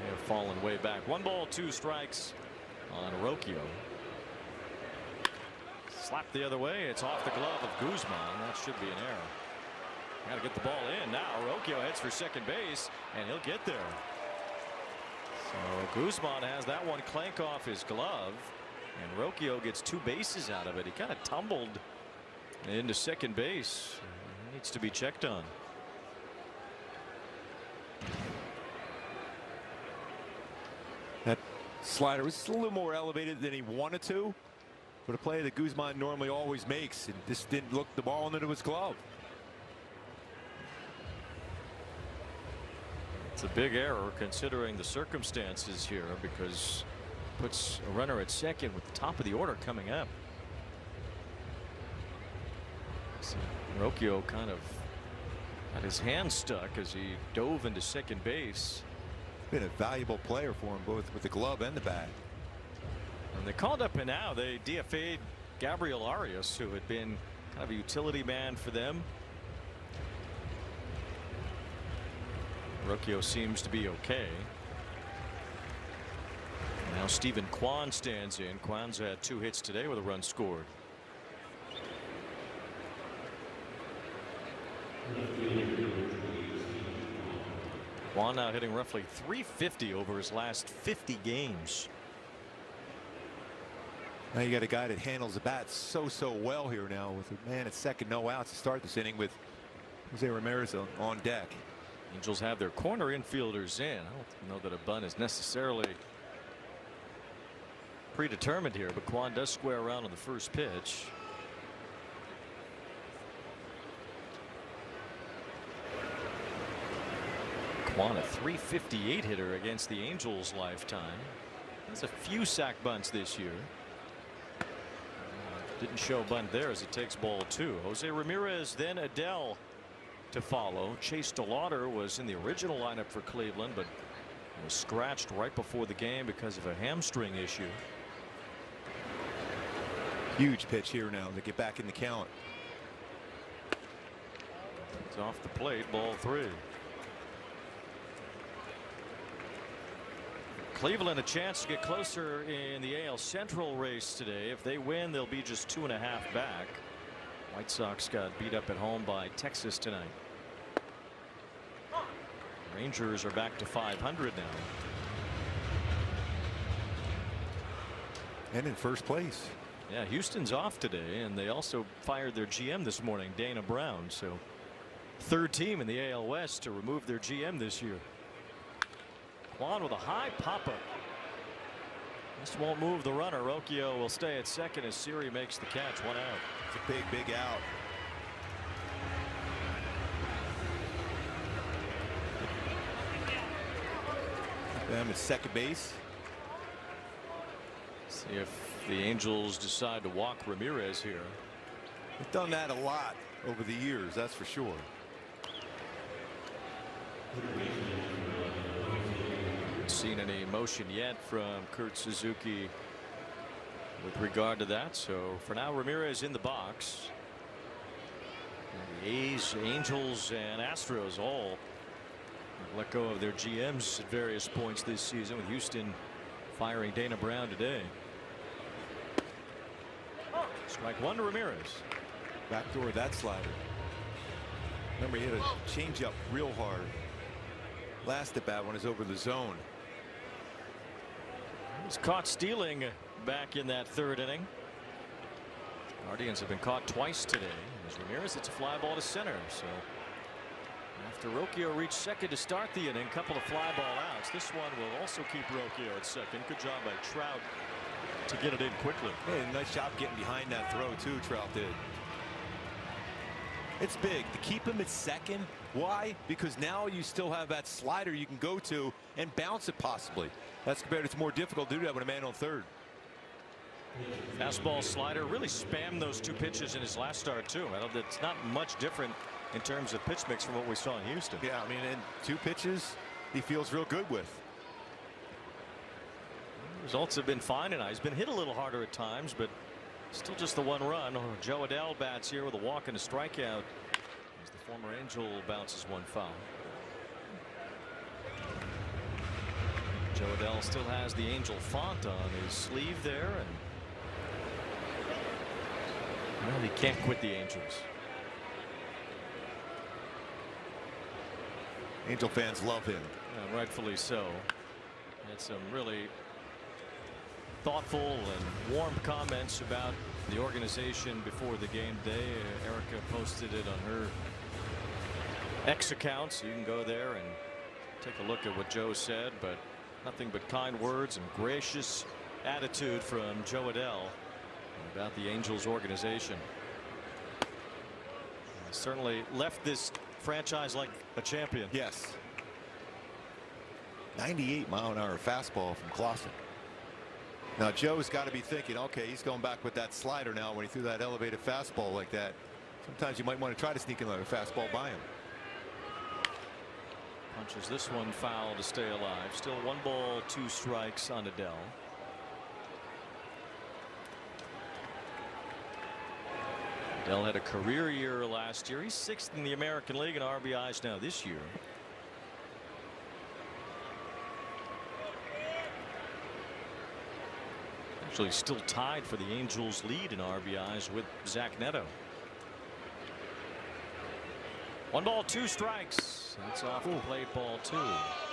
Speaker 18: They have fallen way back. 1 ball 2 strikes on Rocchio. Slapped the other way. It's off the glove of Guzman. That should be an error. Got to get the ball in now. Rocchio heads for second base, and he'll get there. So Guzman has that one clank off his glove, and Rocchio gets 2 bases out of it. He kind of tumbled into second base. He needs to be checked on.
Speaker 1: That slider was a little more elevated than he wanted to, but a play that Guzman normally always makes, and just didn't look the ball into his glove.
Speaker 18: It's a big error considering the circumstances here, because it puts a runner at second with the top of the order coming up. So Rocchio kind of had his hand stuck as he dove into second base.
Speaker 1: Been a valuable player for him, both with the glove and the bat.
Speaker 18: And they called up and now they DFA'd Gabriel Arias, who had been kind of a utility man for them. Rocchio seems to be okay. Now Stephen Kwan stands in. Kwan's had 2 hits today with a run scored. Kwan now hitting roughly .350 over his last 50 games.
Speaker 1: Now you got a guy that handles the bat so well here now, with a man at second, no outs to start this inning with Jose Ramirez on deck.
Speaker 18: Angels have their corner infielders in. I don't know that a bunt is necessarily predetermined here, but Kwan does square around on the first pitch. Kwan, a .358 hitter against the Angels lifetime. Has a few sack bunts this year. Didn't show a bunt there as it takes ball 2. Jose Ramirez, then Adell to follow. Chase DeLauder was in the original lineup for Cleveland, but was scratched right before the game because of a hamstring issue.
Speaker 1: Huge pitch here now to get back in the count.
Speaker 18: It's off the plate, ball 3. Cleveland a chance to get closer in the AL Central race today. If they win, they'll be just 2.5 back. White Sox got beat up at home by Texas tonight. Rangers are back to 500 now.
Speaker 1: And in first place.
Speaker 18: Yeah, Houston's off today, and they also fired their GM this morning, Dana Brown. So third team in the AL West to remove their GM this year. Kwan with a high pop-up. This won't move the runner. Rocchio will stay at second as Siri makes the catch. 1 out.
Speaker 1: It's a big out. Them at second base.
Speaker 18: See if the Angels decide to walk Ramirez here.
Speaker 1: They've done that a lot over the years, that's for sure.
Speaker 18: Haven't seen any motion yet from Kurt Suzuki with regard to that. So for now, Ramirez in the box. And the A's, Angels, and Astros all let go of their GMs at various points this season, with Houston firing Dana Brown today. Strike 1 to Ramirez.
Speaker 1: Backdoor that slider. Remember, he hit a changeup real hard. Last at bat one is over the zone.
Speaker 18: He was caught stealing back in that third inning. Guardians have been caught twice today. As Ramirez hits a fly ball to center. So after Rocchio reached second to start the inning, couple of fly ball outs. This one will also keep Rocchio at second. Good job by Trout to get it in quickly.
Speaker 1: Hey, nice job getting behind that throw too. Trout did. It's big to keep him at second. Why? Because now you still have that slider you can go to and bounce it possibly. That's compared. It's more difficult to do that with a man on third.
Speaker 18: Fastball, slider, really spammed those 2 pitches in his last start too. It's not much different in terms of pitch mix from what we saw in Houston.
Speaker 1: Yeah, I mean, and 2 pitches he feels real good with.
Speaker 18: Results have been fine tonight. He's been hit a little harder at times, but still just the 1 run. Jo Adell bats here with a walk and a strikeout as the former Angel bounces 1 foul. Jo Adell still has the Angel font on his sleeve there, and well, he can't quit the Angels.
Speaker 1: Angel fans love him.
Speaker 18: And rightfully so. Had some really thoughtful and warm comments about the organization before the game today. Erica posted it on her X account, so you can go there and take a look at what Joe said, but nothing but kind words and gracious attitude from Jo Adell about the Angels organization. Certainly left this franchise like a champion.
Speaker 1: Yes. 98-mile-an-hour fastball from Klassen. Now Joe's got to be thinking, okay, he's going back with that slider now. When he threw that elevated fastball like that, sometimes you might want to try to sneak in a fastball by him.
Speaker 18: Punches this one foul to stay alive. Still 1 ball, 2 strikes on Adell. Adell had a career year last year. He's 6th in the American League in RBIs now this year. Actually still tied for the Angels lead in RBIs with Zach Neto. 1 ball, 2 strikes. That's off the plate, ball 2.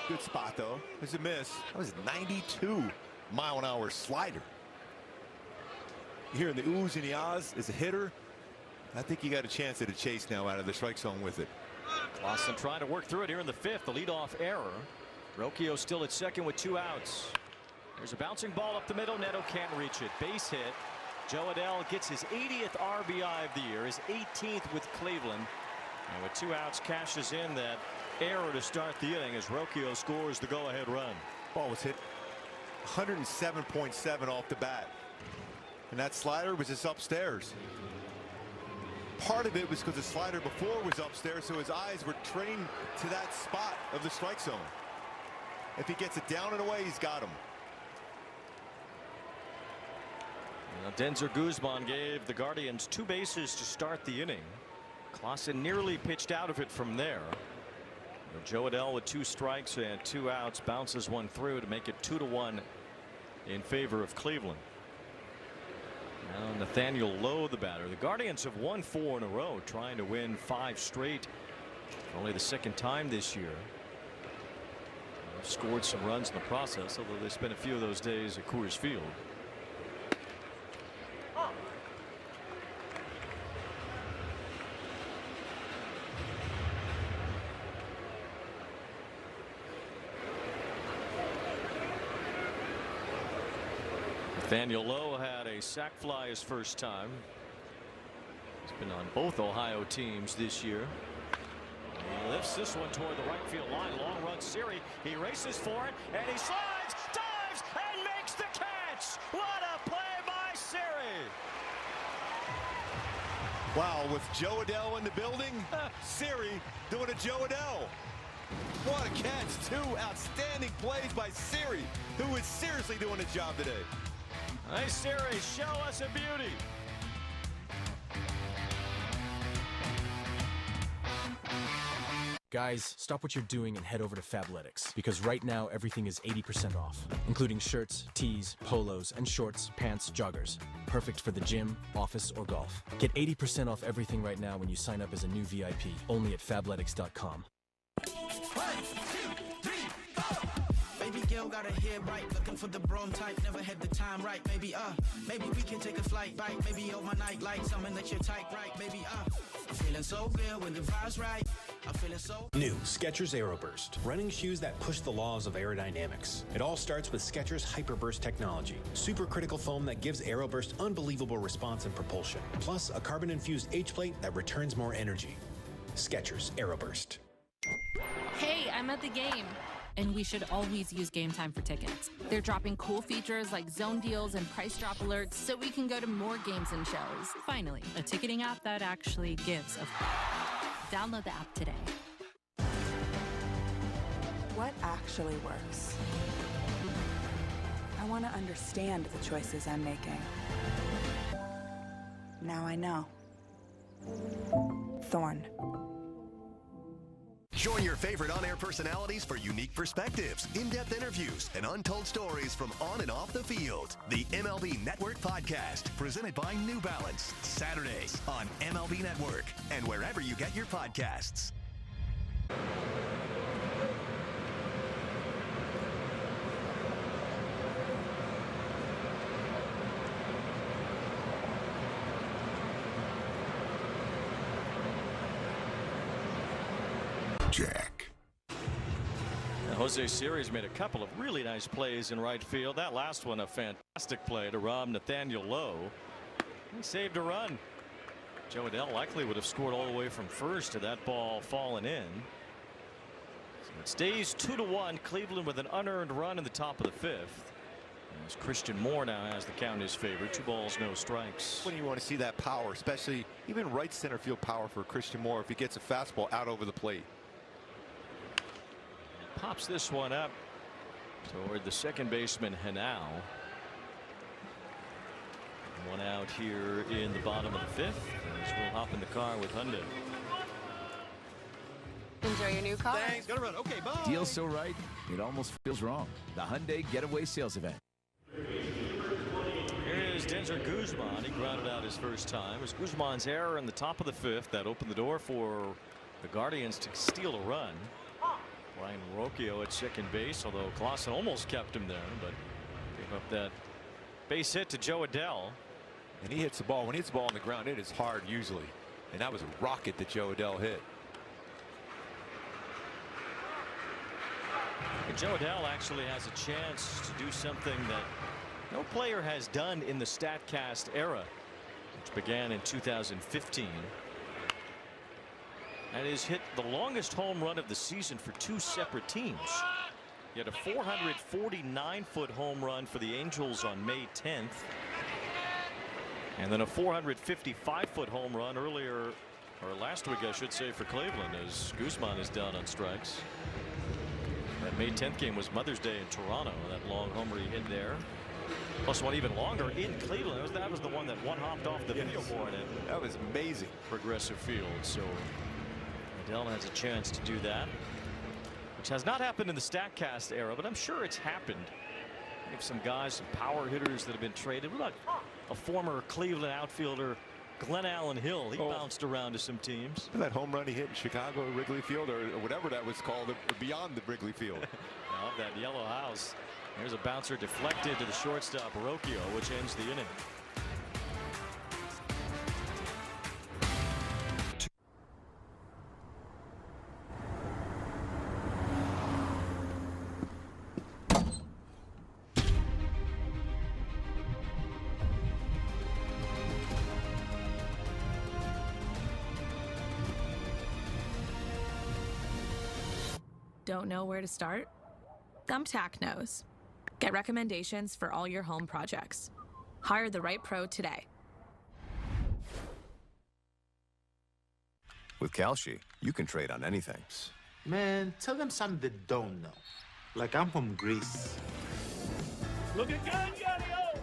Speaker 1: Good spot though. There's a miss. That was a 92-mile-an-hour slider. Hearing the oohs and the ahs as a hitter. I think you got a chance at a chase now out of the strike zone with it.
Speaker 18: Klassen trying to work through it here in the 5th. The leadoff error. Rocchio still at second with 2 outs. There's a bouncing ball up the middle. Neto can't reach it. Base hit. Jo Adell gets his 80th RBI of the year, his 18th with Cleveland. And with 2 outs, cashes in that error to start the inning as Rocchio scores the go-ahead run.
Speaker 1: Ball was hit 107.7 off the bat. And that slider was just upstairs. Part of it was because the slider before was upstairs, so his eyes were trained to that spot of the strike zone. If he gets it down and away, he's got him.
Speaker 18: Now, Denzer Guzman gave the Guardians 2 bases to start the inning. Klassen nearly pitched out of it from there. Jo Adell with 2 strikes and 2 outs bounces one through to make it 2-1 in favor of Cleveland. Now Nathaniel Lowe, the batter. The Guardians have won 4 in a row, trying to win 5 straight. Only the 2nd time this year. They've scored some runs in the process, although they spent a few of those days at Coors Field. Nathaniel Lowe had a sac fly his first time. He's been on both Ohio teams this year. He lifts this one toward the right field line. Long run Siri. He races for it and he slides, dives, and makes the catch. What a play by Siri.
Speaker 1: Wow, with Jo Adell in the building, Siri doing a Jo Adell. What a catch. 2 outstanding plays by Siri, who is seriously doing a job today.
Speaker 18: Hey Siri, show us a beauty.
Speaker 2: Guys, stop what you're doing and head over to Fabletics, because right now everything is 80% off, including shirts, tees, polos, and shorts, pants, joggers. Perfect for the gym, office, or golf. Get 80% off everything right now when you sign up as a new VIP, only at Fabletics.com.
Speaker 3: Baby girl got her hair right, looking for the Bron type, never had the time right. Maybe we can take a flight, bite, maybe overnight, like something that you're tight, right? Maybe I'm feeling so good when the vibe's right. I'm feeling so.
Speaker 6: New Skechers Aeroburst, running shoes that push the laws of aerodynamics. It all starts with Skechers Hyperburst technology, supercritical foam that gives Aeroburst unbelievable response and propulsion, plus a carbon-infused H-plate that returns more energy. Skechers Aeroburst.
Speaker 11: Hey, I'm at the game. And we should always use Game Time for tickets. They're dropping cool features like zone deals and price drop alerts so we can go to more games and shows. Finally, a ticketing app that actually gives a download the app today.
Speaker 24: What actually works? I want to understand the choices I'm making. Now I know. Thorn.
Speaker 17: Join your favorite on-air personalities for unique perspectives, in-depth interviews, and untold stories from on and off the field. The MLB Network Podcast, presented by New Balance, Saturdays on MLB Network and wherever you get your podcasts.
Speaker 18: Jack. Jose Siri's made a couple of really nice plays in right field. That last one a fantastic play to rob Nathaniel Lowe. He saved a run. Jo Adell likely would have scored all the way from first to that ball falling in. So it stays 2-1. Cleveland with an unearned run in the top of the 5th. As Christian Moore now has the count in his favor. 2 balls, no strikes.
Speaker 1: When you want to see that power, especially even right center field power for Christian Moore if he gets a fastball out over the plate.
Speaker 18: Pops this one up toward the second baseman Hanau. 1 out here in the bottom of the 5th as we'll hop in the car with Hyundai.
Speaker 25: Enjoy your new car.
Speaker 1: Thanks. Gotta run. Okay, bye.
Speaker 26: Deal so right, it almost feels wrong. The Hyundai Getaway Sales Event.
Speaker 18: Here's Denzer Guzman. He grounded out his first time. It was Guzman's error in the top of the 5th that opened the door for the Guardians to steal a run. Ryan Rocchio at second base, although Klassen almost kept him there, but gave up that base hit to Jo Adell.
Speaker 1: And he hits the ball. When he hits the ball on the ground, it is hard usually. And that was a rocket that Jo Adell hit.
Speaker 18: And Jo Adell actually has a chance to do something that no player has done in the StatCast era, which began in 2015. And has hit the longest home run of the season for 2 separate teams. He had a 449-foot home run for the Angels on May 10th. And then a 455-foot home run earlier, or last week I should say, for Cleveland, as Guzman is down on strikes. That May 10th game was Mother's Day in Toronto. That long homer he hit there. Plus one even longer in Cleveland. That was the one that one-hopped off the video board.
Speaker 1: That was amazing.
Speaker 18: Progressive Field. So Adell has a chance to do that, which has not happened in the StatCast era, but I'm sure it's happened. We have some guys, some power hitters that have been traded. What about a former Cleveland outfielder, Glenn Allen Hill? He bounced around to some teams.
Speaker 1: That home run he hit in Chicago, Wrigley Field, or whatever that was called, beyond the Wrigley Field.
Speaker 18: Now, that yellow house. There's a bouncer deflected to the shortstop, Rocchio, which ends the inning.
Speaker 4: Don't know where to start? Thumbtack knows. Get recommendations for all your home projects. Hire the right pro today.
Speaker 26: With Kalshi, you can trade on anything.
Speaker 5: Man, tell them something they don't know. Like I'm from Greece.
Speaker 18: Look at good, Yaddy-O!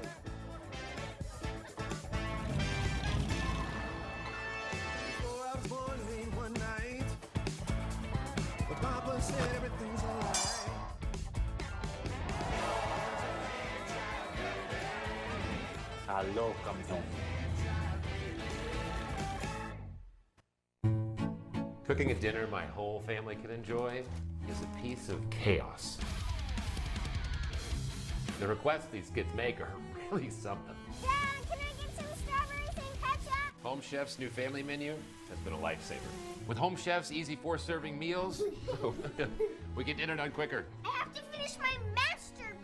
Speaker 10: Before I was born late one night, but Papa said everything's alright.
Speaker 5: Hello, campeón.
Speaker 13: Cooking a dinner my whole family can enjoy is a piece of chaos. The requests these kids make are really something.
Speaker 14: Dad, can I get some strawberries and ketchup?
Speaker 13: Home Chef's new family menu has been a lifesaver. With Home Chef's easy 4-serving meals, we get dinner done quicker.
Speaker 14: I have to finish my masterpiece.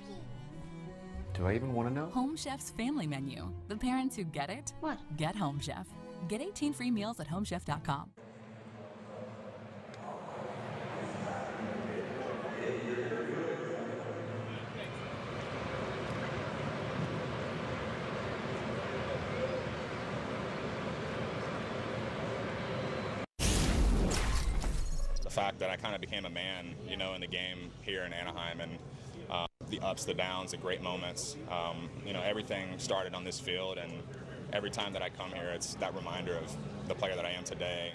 Speaker 13: Do I even want to know?
Speaker 15: Home Chef's family menu. The parents who get it, get Home Chef. Get 18 free meals at homechef.com.
Speaker 25: The fact that I kind of became a man, you know, in the game here in Anaheim, and the ups, the downs, the great moments. You know, everything started on this field, and every time that I come here, it's that reminder of the player that I am today.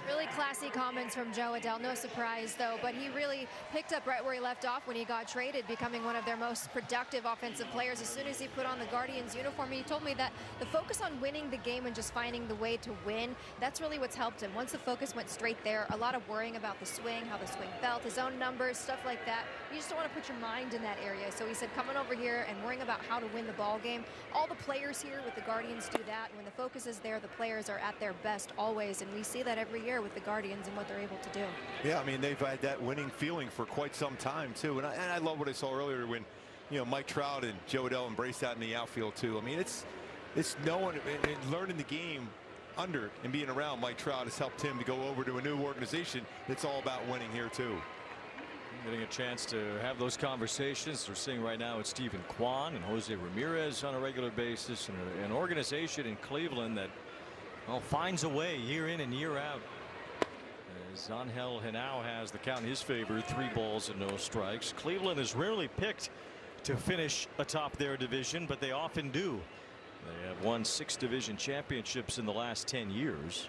Speaker 9: Really classy comments from Jo Adell. No surprise, though, but he really picked up right where he left off when he got traded, becoming one of their most productive offensive players. As soon as he put on the Guardians uniform, he told me that the focus on winning the game and just finding the way to win, that's really what's helped him. Once the focus went straight there, a lot of worrying about the swing, how the swing felt, his own numbers, stuff like that. You just don't want to put your mind in that area. So he said coming over here and worrying about how to win the ball game. All the players here with the Guardians do that. When the focus is there, the players are at their best always, and we see that every year with the Guardians and what they're able to do.
Speaker 1: Yeah, I mean, they've had that winning feeling for quite some time too, and I love what I saw earlier when, you know, Mike Trout and Jo Adell embraced that in the outfield too. I mean, it's knowing and learning the game under and being around Mike Trout has helped him to go over to a new organization that's all about winning here too.
Speaker 18: Getting a chance to have those conversations. We're seeing right now it's Stephen Kwan and Jose Ramirez on a regular basis, and an organization in Cleveland that, well, finds a way year in and year out. As Angel Henao has the count in his favor, 3 balls and no strikes. Cleveland is rarely picked to finish atop their division, but they often do. They have won 6 division championships in the last 10 years.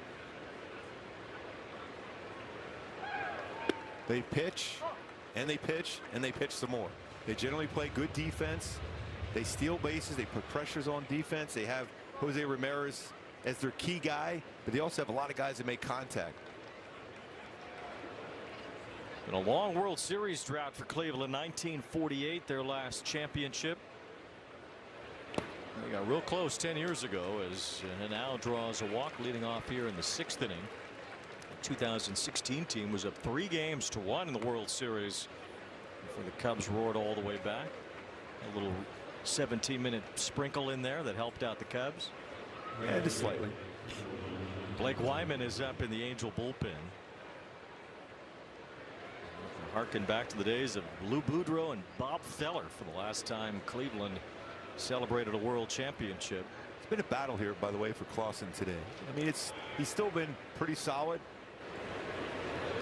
Speaker 1: They pitch and they pitch and they pitch some more. They generally play good defense. They steal bases. They put pressures on defense. They have Jose Ramirez as their key guy, but they also have a lot of guys that make contact.
Speaker 18: Been a long World Series drought for Cleveland. 1948, their last championship. They got real close 10 years ago as now draws a walk leading off here in the 6th inning. The 2016 team was up 3-1 in the World Series before the Cubs roared all the way back. A little 17-minute sprinkle in there that helped out the Cubs.
Speaker 1: Yeah, just slightly.
Speaker 18: Blake Wyman is up in the Angel bullpen. Harken back to the days of Lou Boudreau and Bob Feller for the last time Cleveland celebrated a world championship.
Speaker 1: It's been a battle here, by the way, for Klassen today. I mean, he's still been pretty solid,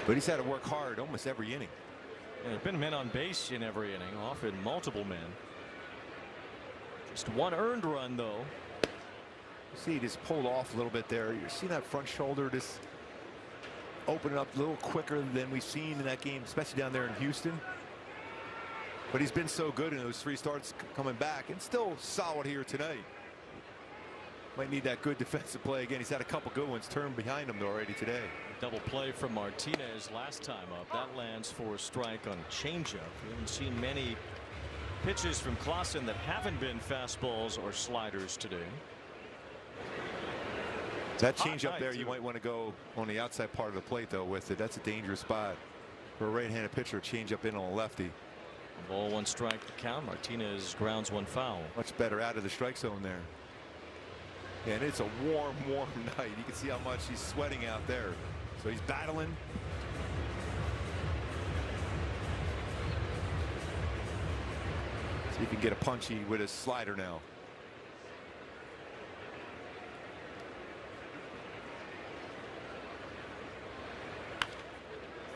Speaker 1: but he's had to work hard almost every inning.
Speaker 18: Yeah, there's been men on base in every inning, often multiple men. Just one earned run, though.
Speaker 1: See, he just pulled off a little bit there. You see that front shoulder just opening up a little quicker than we've seen in that game, especially down there in Houston. But he's been so good in those 3 starts coming back, and still solid here tonight. Might need that good defensive play again. He's had a couple good ones turned behind him already today.
Speaker 18: Double play from Martinez last time up. That lands for a strike on a changeup. We haven't seen many pitches from Klassen that haven't been fastballs or sliders today.
Speaker 1: That changeup there, you might want to go on the outside part of the plate, though, with it. That's a dangerous spot for a right-handed pitcher. Change up in on a lefty.
Speaker 18: Ball 1 strike to count. Martinez grounds 1 foul.
Speaker 1: Much better out of the strike zone there. And it's a warm night. You can see how much he's sweating out there. So he's battling. See if he can get a punchy with his slider now.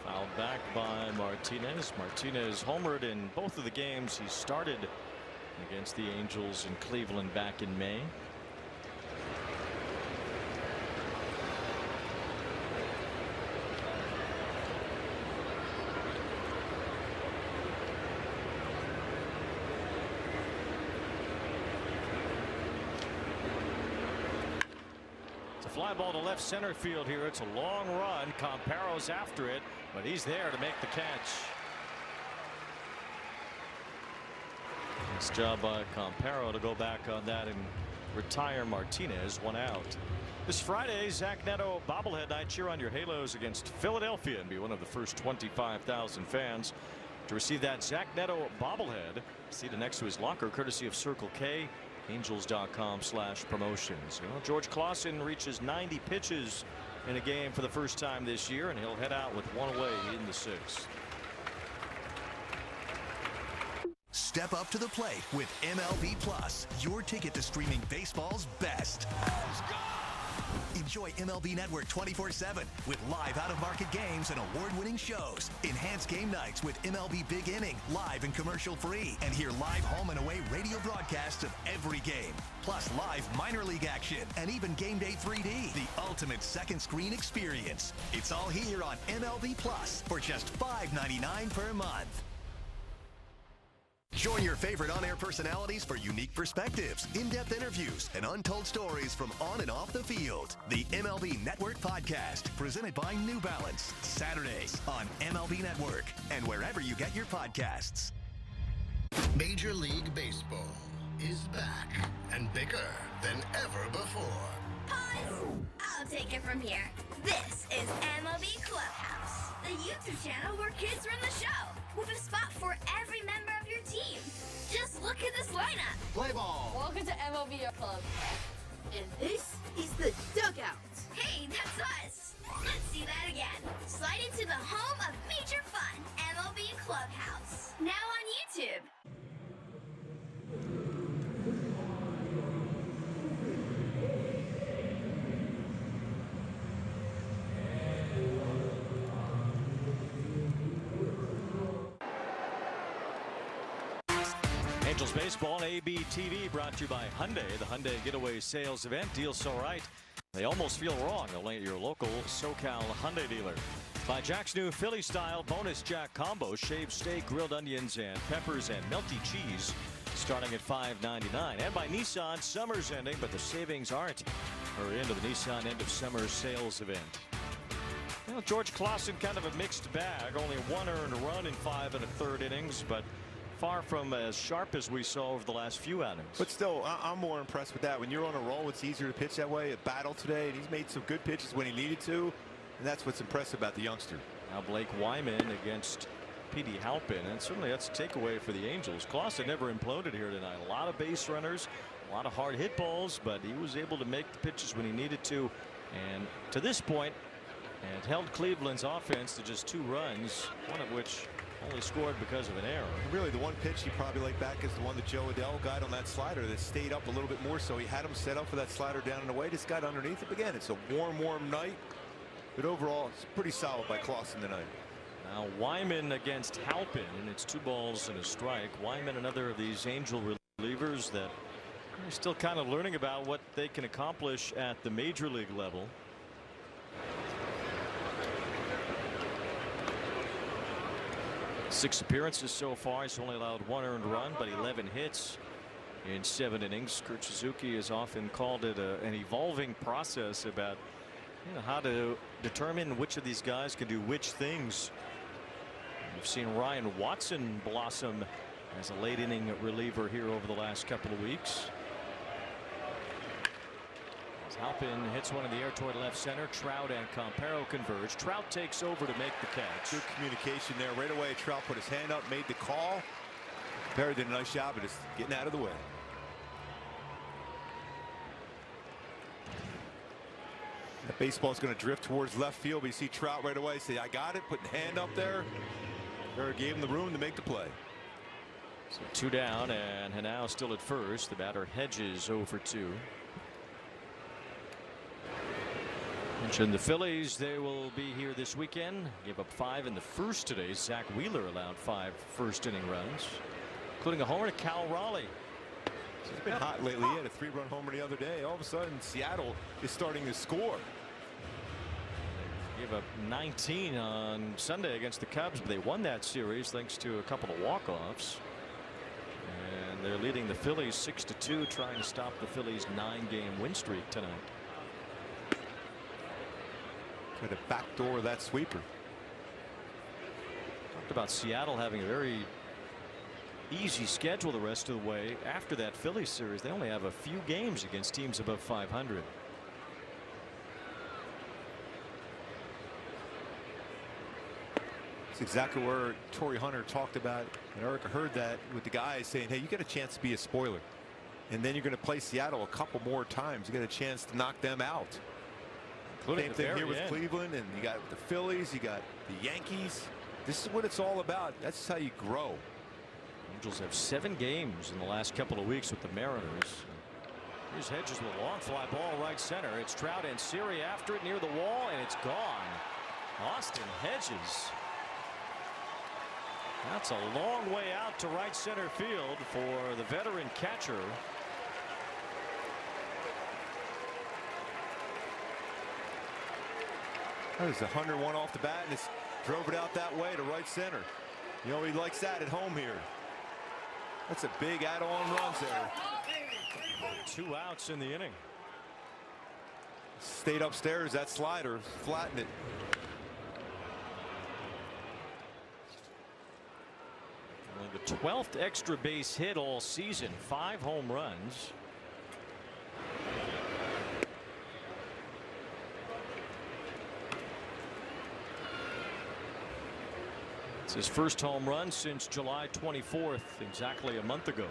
Speaker 18: Fouled back by Martinez. Martinez homered in both of the games he started against the Angels in Cleveland back in May. Fly ball to left center field here. It's a long run. Comparo's after it, but he's there to make the catch. Nice job by Comparo to go back on that and retire Martinez. 1 out. This Friday, Zach Neto bobblehead night. Cheer on your Halos against Philadelphia and be one of the first 25,000 fans to receive that Zach Neto bobblehead. Seated next to his locker, courtesy of Circle K. Angels.com/promotions. You know, George Klassen reaches 90 pitches in a game for the first time this year, and he'll head out with 1 away in the 6th.
Speaker 17: Step up to the plate with MLB Plus, your ticket to streaming baseball's best. Enjoy MLB Network 24/7 with live out-of-market games and award-winning shows. Enhance game nights with MLB Big Inning, live and commercial-free. And hear live home and away radio broadcasts of every game. Plus live minor league action and even Game Day 3D, the ultimate second screen experience. It's all here on MLB Plus for just $5.99 per month. Join your favorite on-air personalities for unique perspectives, in-depth interviews, and untold stories from on and off the field. The MLB Network Podcast, presented by New Balance. Saturdays on MLB Network and wherever you get your podcasts.
Speaker 7: Major League Baseball is back and bigger than ever before.
Speaker 14: Pause! I'll take it from here. This is MLB Clubhouse, the YouTube channel where kids run the show, with a spot for every member of your team. Just look at this lineup.
Speaker 7: Play ball.
Speaker 22: Welcome to MLB Club.
Speaker 14: And this is the dugout. Hey, that's us. Let's see that again. Slide into the home of major fun, MLB Clubhouse. Now on YouTube.
Speaker 18: Angels baseball on AB TV, brought to you by Hyundai. The Hyundai Getaway Sales Event. Deals so right, they almost feel wrong. Only at your local SoCal Hyundai dealer. By Jack's new Philly style bonus Jack combo, shaved steak, grilled onions and peppers and melty cheese, starting at $5.99. And by Nissan, summer's ending, but the savings aren't. Hurry into the Nissan end of summer sales event. Well, George Klassen, kind of a mixed bag. Only 1 earned run in 5 1/3 innings, but far from as sharp as we saw over the last few outings.
Speaker 1: But still, I'm more impressed with that. When you're on a roll, it's easier to pitch that way. A battle today, and he's made some good pitches when he needed to, and that's what's impressive about the youngster.
Speaker 18: Now Blake Wyman against P.D. Halpin, and certainly that's a takeaway for the Angels. Klassen never imploded here tonight. A lot of base runners, a lot of hard hit balls, but he was able to make the pitches when he needed to and to this point and held Cleveland's offense to just 2 runs, one of which only scored because of an error.
Speaker 1: Really, the one pitch you probably like back is the one that Jo Adell got on that slider that stayed up a little bit more, so he had him set up for that slider down and away. Just got underneath it again. It's a warm night, but overall it's pretty solid by Klassen tonight.
Speaker 18: Now Wyman against Halpin, and it's 2 balls and a strike. Wyman, another of these Angel relievers that are still kind of learning about what they can accomplish at the major league level. Six appearances so far. He's only allowed 1 earned run, but 11 hits in 7 innings. Kurt Suzuki has often called it an evolving process about how to determine which of these guys can do which things. We've seen Ryan Watson blossom as a late inning reliever here over the last couple of weeks. As Halpin hits one in the air toward left center, Trout and Campero converge. Trout takes over to make the catch.
Speaker 1: Good communication there right away. Trout put his hand up, made the call. Perry did a nice job of just getting out of the way. That baseball's going to drift towards left field, but you see Trout right away say, I got it, putting the hand up there. Perry gave him the room to make the play.
Speaker 18: So 2 down, and Hanau still at first. The batter Hedges 0 for 2. Mentioned the Phillies, they will be here this weekend. Gave up 5 in the first today. Zach Wheeler allowed 5 first inning runs, including a homer to Cal Raleigh.
Speaker 1: He's been hot lately. He had a 3-run homer the other day. All of a sudden Seattle is starting to score.
Speaker 18: Gave up 19 on Sunday against the Cubs, but they won that series thanks to a couple of walk-offs. And they're leading the Phillies 6-2, trying to stop the Phillies' 9-game win streak tonight.
Speaker 1: Could have backdoor that sweeper.
Speaker 18: Talked about Seattle having a very easy schedule the rest of the way after that Phillies series. They only have a few games against teams above 500.
Speaker 1: It's exactly where Torrey Hunter talked about, and Erica heard that with the guys saying, hey, you get a chance to be a spoiler, and then you're going to play Seattle a couple more times. You get a chance to knock them out. Same thing here with Cleveland, and you got the Phillies, you got the Yankees. This is what it's all about. That's how you grow.
Speaker 18: Angels have 7 games in the last couple of weeks with the Mariners. Here's Hedges with a long fly ball right center. It's Trout and Siri after it near the wall, and it's gone. Austin Hedges. That's a long way out to right center field for the veteran catcher.
Speaker 1: That was 101 off the bat, and just drove it out that way to right center. You know, he likes that at home here. That's a big add-on runs there.
Speaker 18: 2 outs in the inning.
Speaker 1: Stayed upstairs, that slider flattened it.
Speaker 18: Only the 12th extra base hit all season, 5 home runs. It's his first home run since July 24th, exactly a month ago.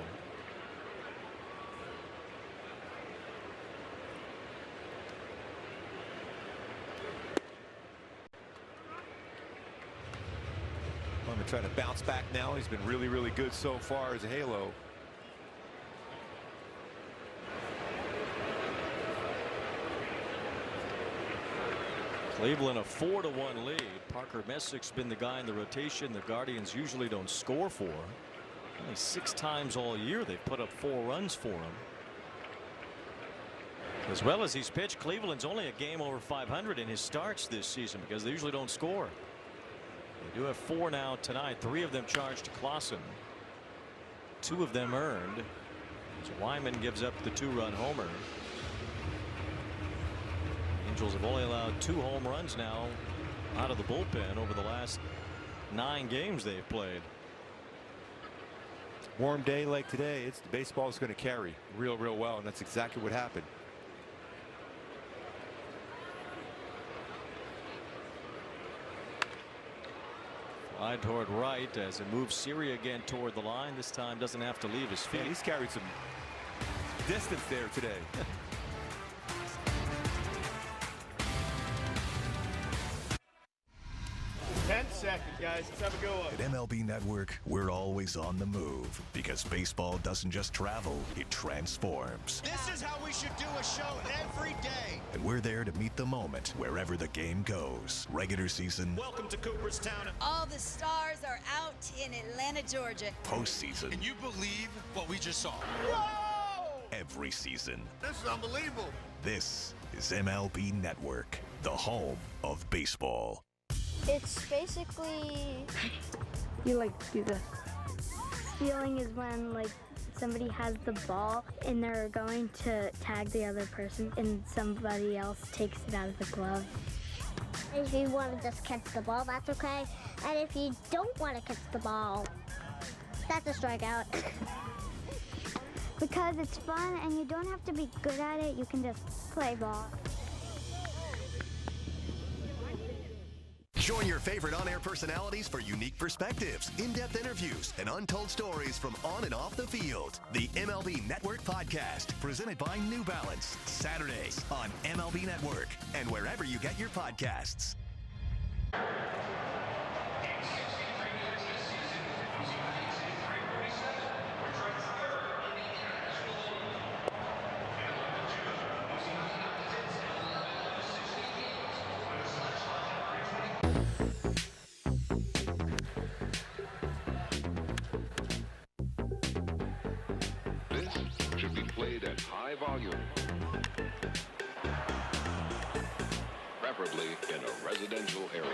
Speaker 1: I'm going to try to bounce back now. He's been really, really good so far as a halo.
Speaker 18: Cleveland a 4-1 lead. Parker Messick's been the guy in the rotation the Guardians usually don't score for. Only 6 times all year they've put up 4 runs for him. As well as he's pitched, Cleveland's only a game over 500 in his starts this season because they usually don't score. They do have 4 now tonight. 3 of them charged to Klassen. 2 of them earned. So Wyman gives up the 2-run homer. Angels have only allowed 2 home runs now out of the bullpen over the last 9 games they've played.
Speaker 1: Warm day like today, the baseball is going to carry real well, and that's exactly what happened.
Speaker 18: Fly toward right as it moves Siri again toward the line. This time doesn't have to leave his feet.
Speaker 1: Yeah, he's carried some distance there today.
Speaker 18: guys. Let's have a good one.
Speaker 17: At MLB Network, we're always on the move because baseball doesn't just travel, it transforms.
Speaker 10: This is how we should do a show every day.
Speaker 17: And we're there to meet the moment wherever the game goes. Regular season.
Speaker 10: Welcome to Cooperstown.
Speaker 8: All the stars are out in Atlanta, Georgia.
Speaker 17: Postseason.
Speaker 10: Can you believe what we just saw?
Speaker 17: Whoa! Every season.
Speaker 10: This is unbelievable.
Speaker 17: This is MLB Network, the home of baseball.
Speaker 12: It's basically
Speaker 16: you do this. Stealing is when somebody has the ball and they're going to tag the other person and somebody else takes it out of the glove.
Speaker 12: If you want to just catch the ball, that's okay. And if you don't want to catch the ball, that's a strikeout.
Speaker 16: Because it's fun and you don't have to be good at it, you can just play ball.
Speaker 17: Join your favorite on-air personalities for unique perspectives, in-depth interviews, and untold stories from on and off the field. The MLB Network Podcast, presented by New Balance, Saturdays on MLB Network and wherever you get your podcasts.
Speaker 19: High volume, preferably in a residential area.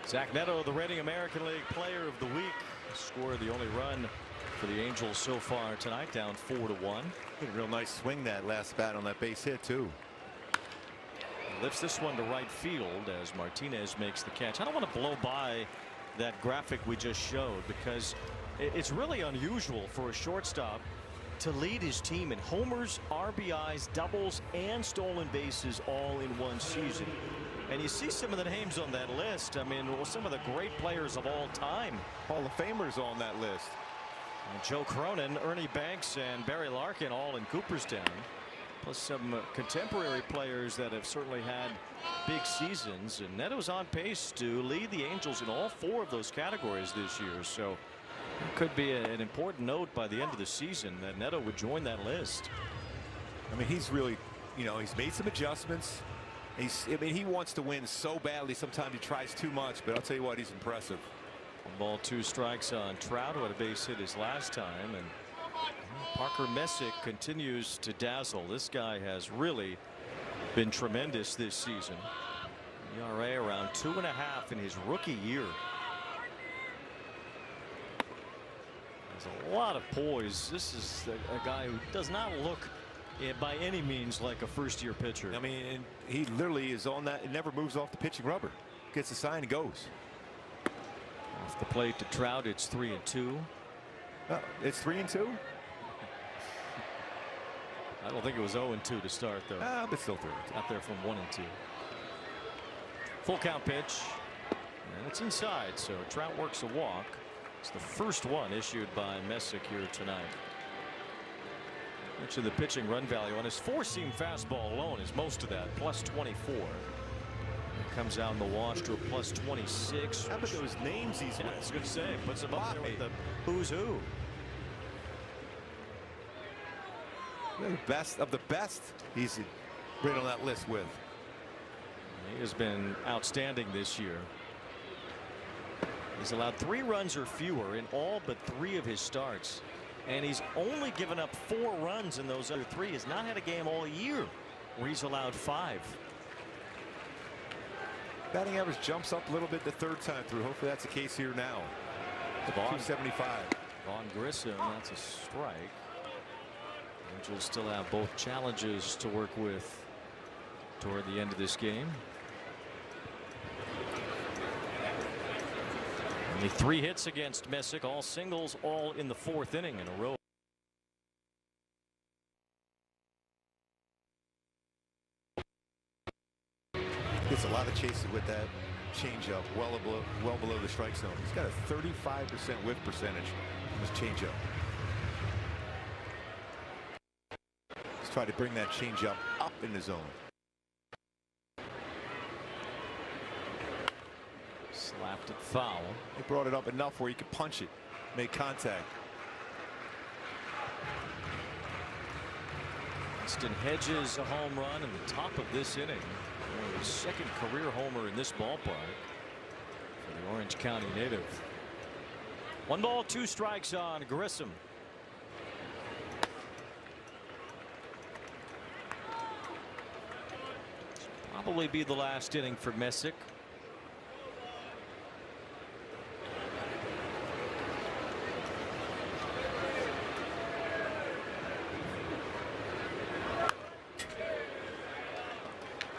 Speaker 18: Zach Neto, the reigning American League Player of the Week, scored the only run for the Angels so far tonight, down 4-1.
Speaker 1: A real nice swing that last bat on that base hit too.
Speaker 18: Lifts this one to right field as Martinez makes the catch. I don't want to blow by that graphic we just showed because it's really unusual for a shortstop to lead his team in homers, RBIs, doubles, and stolen bases all in one season. And you see some of the names on that list. I mean, some of the great players of all time.
Speaker 1: Hall of Famers on that list.
Speaker 18: And Joe Cronin, Ernie Banks, and Barry Larkin all in Cooperstown. Plus some contemporary players that have certainly had big seasons. And Neto's on pace to lead the Angels in all 4 of those categories this year. So it could be an important note by the end of the season that Neto would join that list.
Speaker 1: I mean, he's really, he's made some adjustments. He wants to win so badly. Sometimes he tries too much, but I'll tell you what, he's impressive.
Speaker 18: 1 ball, 2 strikes on Trout, who had a base hit his last time. And Parker Messick continues to dazzle. This guy has really been tremendous this season. ERA around 2.5 in his rookie year. There's a lot of poise. This is a guy who does not look by any means like a first-year pitcher.
Speaker 1: I mean, he literally is on that. It never moves off the pitching rubber. Gets the sign and goes.
Speaker 18: Off the plate to Trout, it's 3-2.
Speaker 1: It's 3-2.
Speaker 18: I don't think it was 0-2 to start, though.
Speaker 1: But still 3-2.
Speaker 18: Out there from 1-2. Full count pitch. And it's inside, so Trout works a walk. It's the first one issued by Messick here tonight. Actually, the pitching run value on his 4-seam fastball alone is most of that, plus 24. Comes out in the wash to a plus 26.
Speaker 1: How about those names he's with?
Speaker 18: I was going to say, puts him up there with the who's who.
Speaker 1: They're the best of the best he's right on that list with.
Speaker 18: He has been outstanding this year. He's allowed 3 runs or fewer in all but 3 of his starts. And he's only given up 4 runs in those other 3. He's not had a game all year where he's allowed 5.
Speaker 1: Batting average jumps up a little bit the 3rd time through. Hopefully that's the case here now. 275.
Speaker 18: Vaughn Grissom, that's a strike. Angels still have both challenges to work with toward the end of this game. Only 3 hits against Messick, all singles, all in the 4th inning in a row.
Speaker 1: Gets a lot of chases with that changeup well below the strike zone. He's got a 35% whiff percentage. Let's change up. Let's try to bring that change up in the zone.
Speaker 18: Slapped it foul.
Speaker 1: They brought it up enough where he could punch it, make contact.
Speaker 18: Winston Hedges a home run in the top of this inning. His second career homer in this ballpark for the Orange County native. 1 ball, 2 strikes on Grissom. Probably be the last inning for Messick.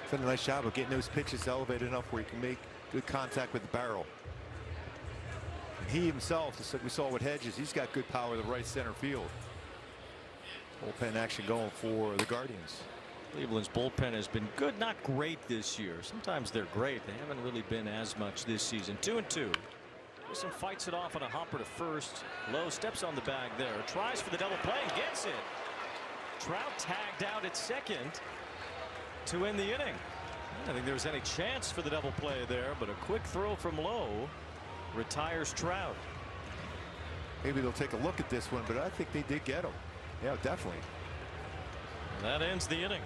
Speaker 1: Done a nice job of getting those pitches elevated enough where he can make good contact with the barrel. And he himself, just like we saw with Hedges, he's got good power to the right center field. Bullpen action going for the Guardians.
Speaker 18: Cleveland's bullpen has been good, not great this year. Sometimes they're great. They haven't really been as much this season. 2-2. Grissom fights it off on a hopper to first. Lowe steps on the bag there. Tries for the double play and gets it. Trout tagged out at second to end the inning. I don't think there was any chance for the double play there, but a quick throw from Lowe retires Trout.
Speaker 1: Maybe they'll take a look at this one, but I think they did get him. Yeah, definitely.
Speaker 18: And that ends the inning.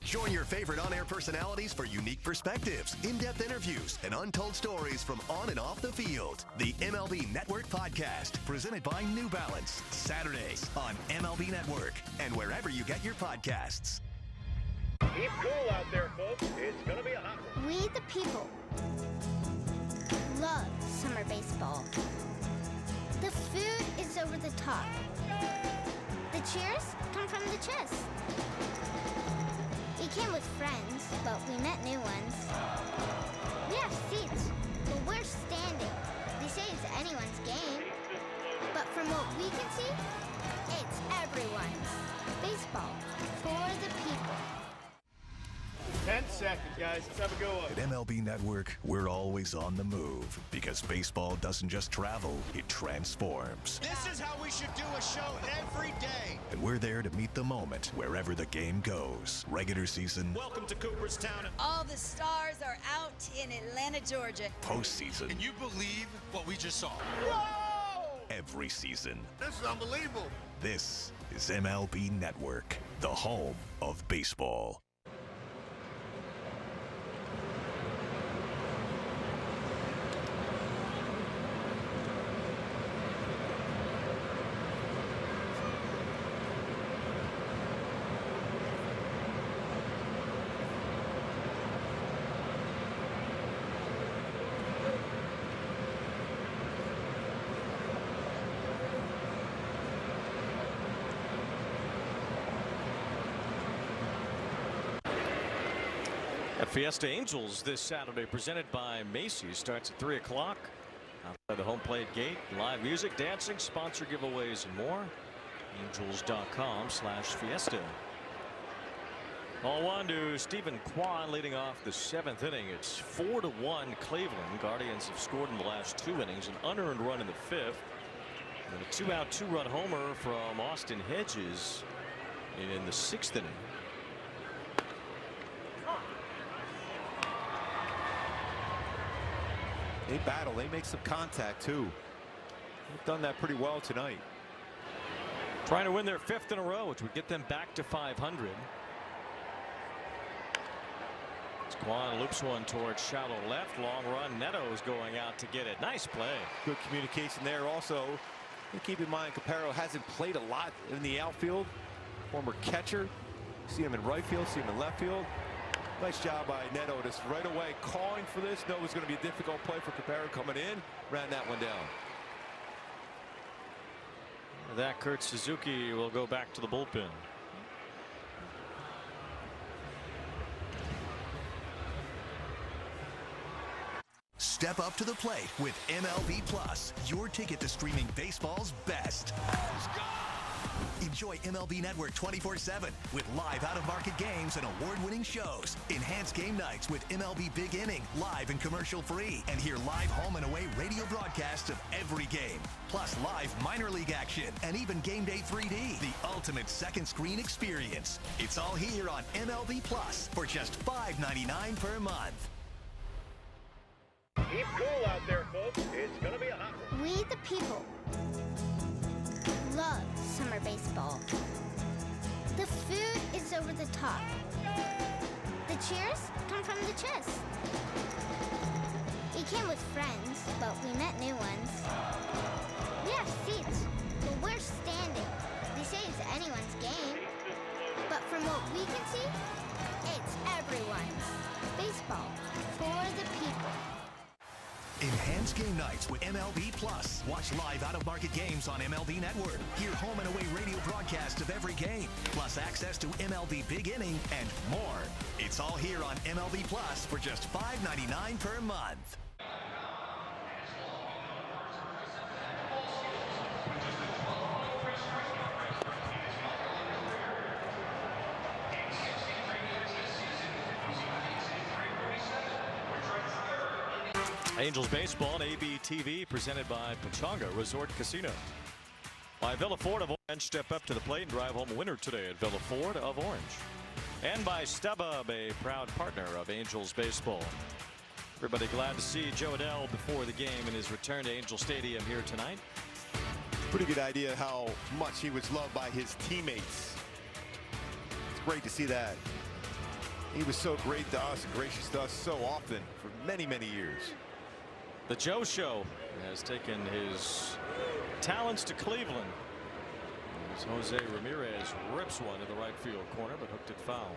Speaker 17: Join your favorite on-air personalities for unique perspectives, in-depth interviews, and untold stories from on and off the field. The MLB Network Podcast, presented by New Balance, Saturdays on MLB Network and wherever you get your podcasts.
Speaker 2: Keep cool out there, folks. It's going to be a hot one.
Speaker 12: We the people love summer baseball. The food is over the top. The cheers come from the chest. We came with friends, but we met new ones. We have seats, but we're standing. They say it's anyone's game. But from what we can see, it's everyone's. Baseball for the people.
Speaker 2: 10 seconds, guys. Let's have a go.
Speaker 17: At MLB Network, we're always on the move because baseball doesn't just travel, it transforms.
Speaker 2: This is how we should do a show every day.
Speaker 17: And we're there to meet the moment wherever the game goes. Regular season.
Speaker 2: Welcome to Cooperstown.
Speaker 8: All the stars are out in Atlanta, Georgia.
Speaker 17: Postseason.
Speaker 2: Can you believe what we just saw? Whoa!
Speaker 17: Every season.
Speaker 2: This is unbelievable.
Speaker 17: This is MLB Network, the home of baseball.
Speaker 18: Fiesta Angels this Saturday, presented by Macy's, starts at 3 o'clock. Outside the home plate gate, live music, dancing, sponsor giveaways, and more. Angels.com/Fiesta. All one to Stephen Kwan leading off the 7th inning. It's 4-1 Cleveland. Guardians have scored in the last 2 innings, an unearned run in the 5th. And a 2-out, 2-run homer from Austin Hedges in the 6th inning.
Speaker 1: They battle. They make some contact, too. They've done that pretty well tonight.
Speaker 18: Trying to win their 5th in a row, which would get them back to 500. Quan loops one towards shallow left. Long run. Neto's going out to get it. Nice play.
Speaker 1: Good communication there. Also, keep in mind, Caparo hasn't played a lot in the outfield. Former catcher. See him in right field, see him in left field. Nice job by Neto, just right away calling for this. Know it was going to be a difficult play for Caparo coming in. Ran that one down.
Speaker 18: That Kurt Suzuki will go back to the bullpen.
Speaker 17: Step up to the plate with MLB Plus, your ticket to streaming baseball's best. Enjoy MLB Network 24/7 with live out-of-market games and award-winning shows. Enhance game nights with MLB Big Inning, live and commercial-free. And hear live home and away radio broadcasts of every game. Plus live minor league action and even Game Day 3D, the ultimate second screen experience. It's all here on MLB Plus for just $5.99 per month.
Speaker 2: Keep cool out there, folks. It's going to be a hot one.
Speaker 12: We the people love summer baseball. The food is over the top. The cheers come from the chest. We came with friends, but we met new ones. We have seats, but we're standing. They say it's anyone's game. But from what we can see, it's everyone's. Baseball for the people.
Speaker 17: Enhance game nights with MLB Plus. Watch live out-of-market games on MLB Network. Hear home and away radio broadcasts of every game. Plus access to MLB Big Inning and more. It's all here on MLB Plus for just $5.99 per month.
Speaker 18: Angels baseball on ABTV presented by Pechanga Resort Casino. By Villa Ford of Orange, step up to the plate and drive home a winner today at Villa Ford of Orange. And by StubHub, a proud partner of Angels baseball. Everybody glad to see Jo Adell before the game in his return to Angel Stadium here tonight.
Speaker 1: Pretty good idea how much he was loved by his teammates. It's great to see that. He was so great to us and gracious to us so often for many, many years.
Speaker 18: The Joe Show has taken his talents to Cleveland. As Jose Ramirez rips one to the right field corner, but hooked it foul.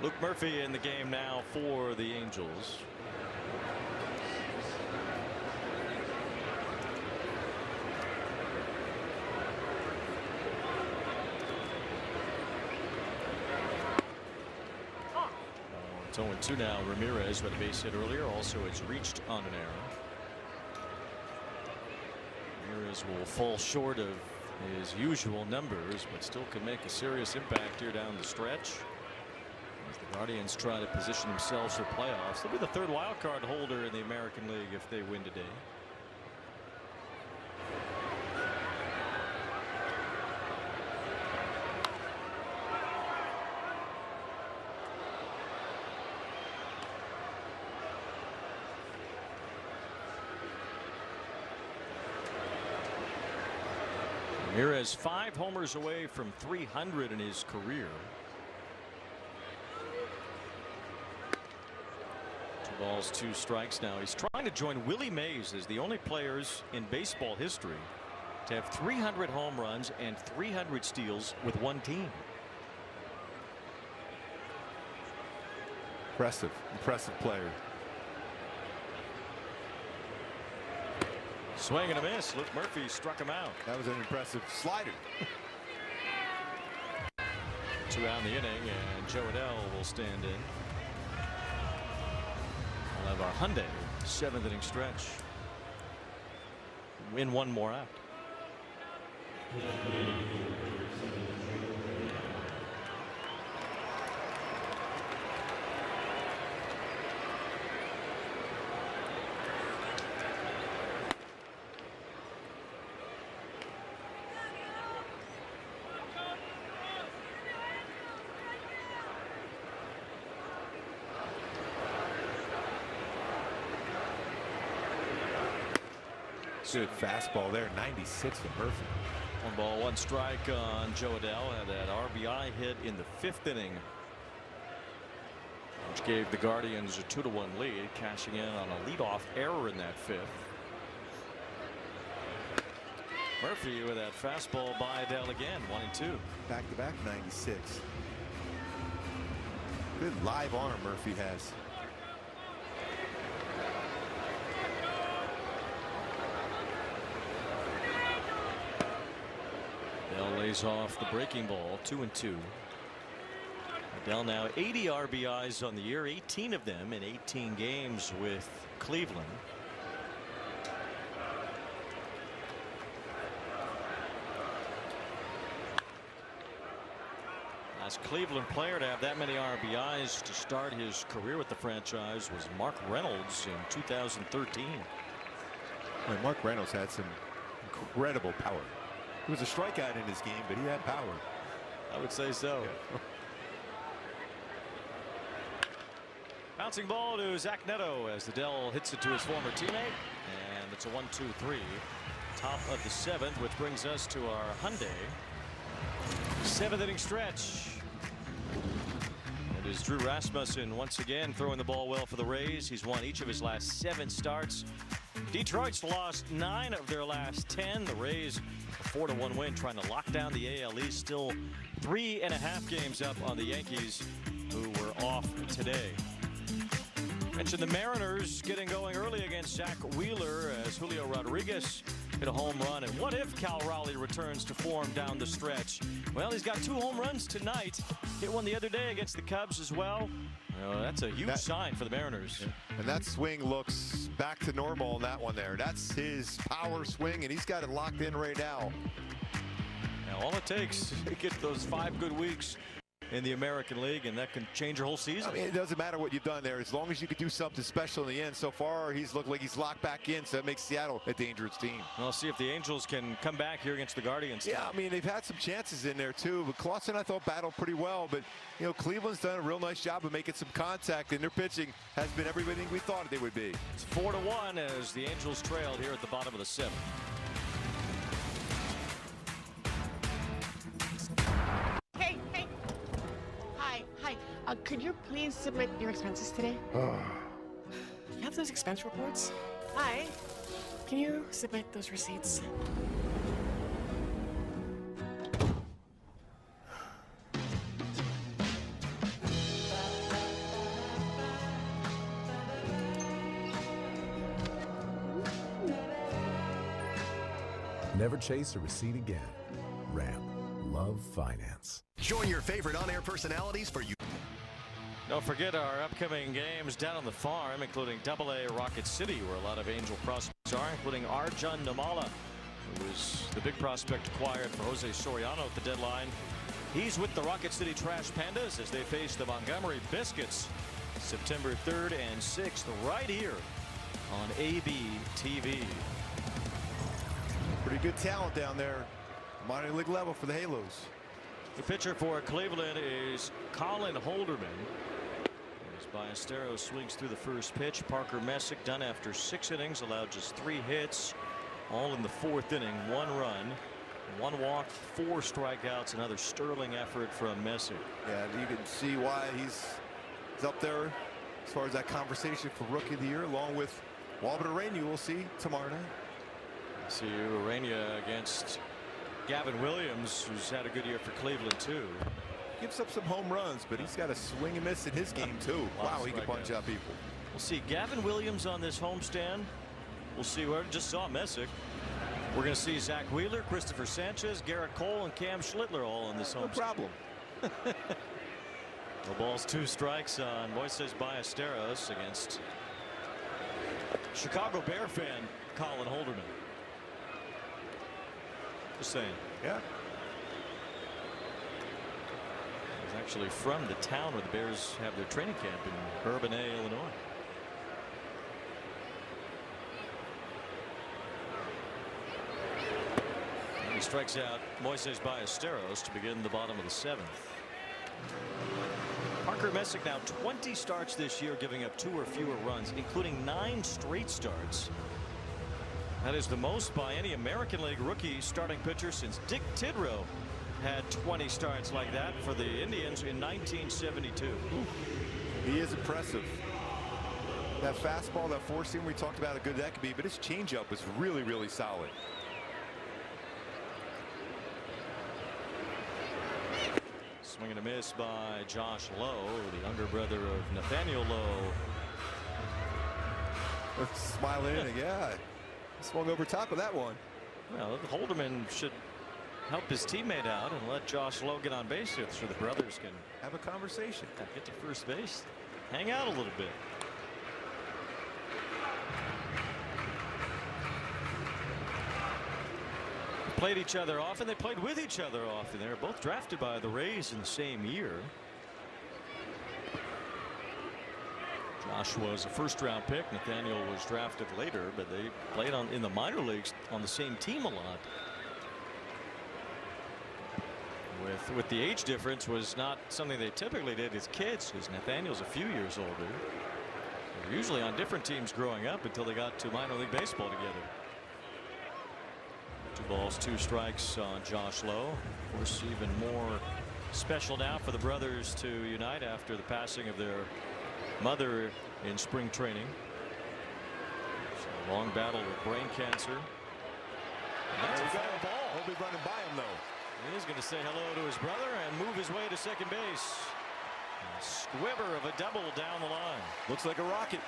Speaker 18: Luke Murphy in the game now for the Angels. It's 0-2 now. Ramirez with a base hit earlier, also has reached on an error. Ramirez will fall short of his usual numbers, but still could make a serious impact here down the stretch as the Guardians try to position themselves for playoffs. They'll be the third wild card holder in the American League if they win today. Ramirez 5 homers away from 300 in his career. 2 balls, 2 strikes now. He's trying to join Willie Mays as the only players in baseball history to have 300 home runs and 300 steals with one team.
Speaker 1: Impressive player.
Speaker 18: Swing and a miss. Luke Murphy struck him out.
Speaker 1: That was an impressive slider.
Speaker 18: 2 out in the inning, and Jo Adell will stand in. We'll have our Hyundai 7th inning stretch. Win 1 more out.
Speaker 1: Good fastball there, 96 for Murphy.
Speaker 18: 1 ball, 1 strike on Jo Adell. Had that RBI hit in the 5th inning, which gave the Guardians a 2-1 lead, cashing in on a leadoff error in that 5th. Murphy with that fastball by Adell again, 1-2.
Speaker 1: Back-to-back 96. Good live arm Murphy has.
Speaker 18: Adell lays off the breaking ball, 2-2. Adell now 80 RBIs on the year, 18 of them in 18 games with Cleveland. Cleveland player to have that many RBIs to start his career with the franchise was Mark Reynolds in 2013.
Speaker 1: Well, Mark Reynolds had some incredible power. He was a strikeout in his game, but he had power.
Speaker 18: I would say so. Yeah. Bouncing ball to Zach Neto as Adell hits it to his former teammate, and it's a 1-2-3. Top of the 7th, which brings us to our Hyundai 7th inning stretch. It is Drew Rasmussen once again throwing the ball well for the Rays. He's won each of his last 7 starts. Detroit's lost 9 of their last 10. The Rays a 4-1 win, trying to lock down the AL East. Still 3.5 games up on the Yankees, who were off today. Mentioned the Mariners getting going early against Zach Wheeler as Julio Rodriguez hit a home run. And what if Cal Raleigh returns to form down the stretch? Well, he's got 2 home runs tonight. Hit one the other day against the Cubs as well. That's a huge sign for the Mariners.
Speaker 1: And that swing looks back to normal on that one there. That's his power swing, and he's got it locked in right now.
Speaker 18: Now all it takes to get those 5 good weeks in the American League, and that can change your whole season.
Speaker 1: I mean, it doesn't matter what you've done there, as long as you could do something special in the end. So far, he's looked like he's locked back in, so that makes Seattle a dangerous team.
Speaker 18: Well, see if the Angels can come back here against the Guardians.
Speaker 1: Yeah, I mean, they've had some chances in there too, but Klassen, I thought, battled pretty well. But you know, Cleveland's done a real nice job of making some contact, and their pitching has been everything we thought they would be.
Speaker 18: It's 4-1 as the Angels trailed here at the bottom of the 7th.
Speaker 3: Could you please submit your expenses today? You have those expense reports? Hi. Can you submit those receipts?
Speaker 6: Never chase a receipt again. Ram. Love finance.
Speaker 17: Join your favorite on-air personalities for you.
Speaker 18: Don't forget our upcoming games down on the farm, including AA Rocket City, where a lot of Angel prospects are, including Arjun Namala, who was the big prospect acquired for Jose Soriano at the deadline. He's with the Rocket City Trash Pandas as they face the Montgomery Biscuits September 3rd and 6th right here on AB TV.
Speaker 1: Pretty good talent down there, minor league level for the Halos.
Speaker 18: The pitcher for Cleveland is Colin Holderman. As Ballesteros swings through the first pitch, Parker Messick done after 6 innings, allowed just 3 hits, all in the 4th inning. 1 run, 1 walk, 4 strikeouts. Another sterling effort from Messick.
Speaker 1: Yeah, you can see why he's up there as far as that conversation for Rookie of the Year, along with Walbert Arena. We'll see tomorrow night.
Speaker 18: See Arena against Gavin Williams, who's had a good year for Cleveland too.
Speaker 1: Gives up some home runs, but he's got a swing and miss in his game too. Wow, he can punch out people.
Speaker 18: We'll see Gavin Williams on this homestand. We'll see where just saw Messick. We're going to see Zach Wheeler, Christopher Sanchez, Garrett Cole, and Cam Schlittler all on this homestand.
Speaker 1: No problem.
Speaker 18: The ball's 2 strikes on Moises Ballesteros against Chicago Bear fan Colin Holderman. Just saying.
Speaker 1: Yeah.
Speaker 18: He's actually from the town where the Bears have their training camp in Bourbonnais, Illinois. And he strikes out Moises Ballesteros to begin the bottom of the 7th. Parker Messick now 20 starts this year, giving up 2 or fewer runs, including 9 straight starts. That is the most by any American League rookie starting pitcher since Dick Tidrow had 20 starts like that for the Indians in 1972.
Speaker 1: He is impressive. That fastball, that 4-seam we talked about how good that could be, but his changeup was really, really solid.
Speaker 18: Swing and a miss by Josh Lowe, the younger brother of Nathaniel Lowe.
Speaker 1: Smiling in, yeah. Swung over top of that one.
Speaker 18: Well, Holderman should help his teammate out and let Josh Lowe get on base here so the brothers can
Speaker 1: have a conversation.
Speaker 18: Get to first base. Hang out a little bit. played each other often. They played with each other often. They were both drafted by the Rays in the same year. Josh was a first-round pick. Nathaniel was drafted later, but they played in the minor leagues on the same team a lot. With the age difference was not something they typically did as kids, because Nathaniel's a few years older. They were usually on different teams growing up until they got to minor league baseball together. 2 balls, 2 strikes on Josh Lowe. Of course, even more special now for the brothers to unite after the passing of their mother in spring training. So a long battle with brain cancer. That's a foul ball.
Speaker 1: He'll be running by him, though.
Speaker 18: He is going to say hello to his brother and move his way to second base. A squibber of a double down the line.
Speaker 1: Looks like a rocket.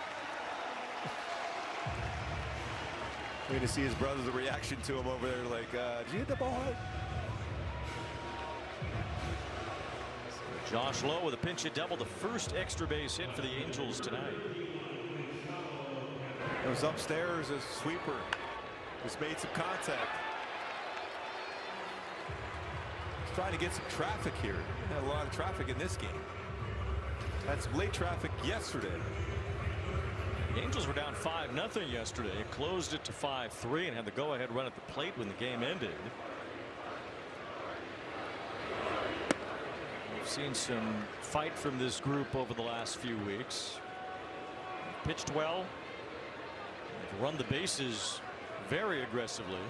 Speaker 1: We're going to see his brother's reaction to him over there, like, did you hit the ball hard?
Speaker 18: Josh Lowe with a pinch hit double, the first extra base hit for the Angels tonight.
Speaker 1: It was upstairs, a sweeper. Just made some contact. He's trying to get some traffic here. Had a lot of traffic in this game. Had some late traffic yesterday.
Speaker 18: The Angels were down 5-0 yesterday. Closed it to 5-3 and had the go-ahead run at the plate when the game ended. We've seen some fight from this group over the last few weeks. Pitched well. They've run the bases very aggressively.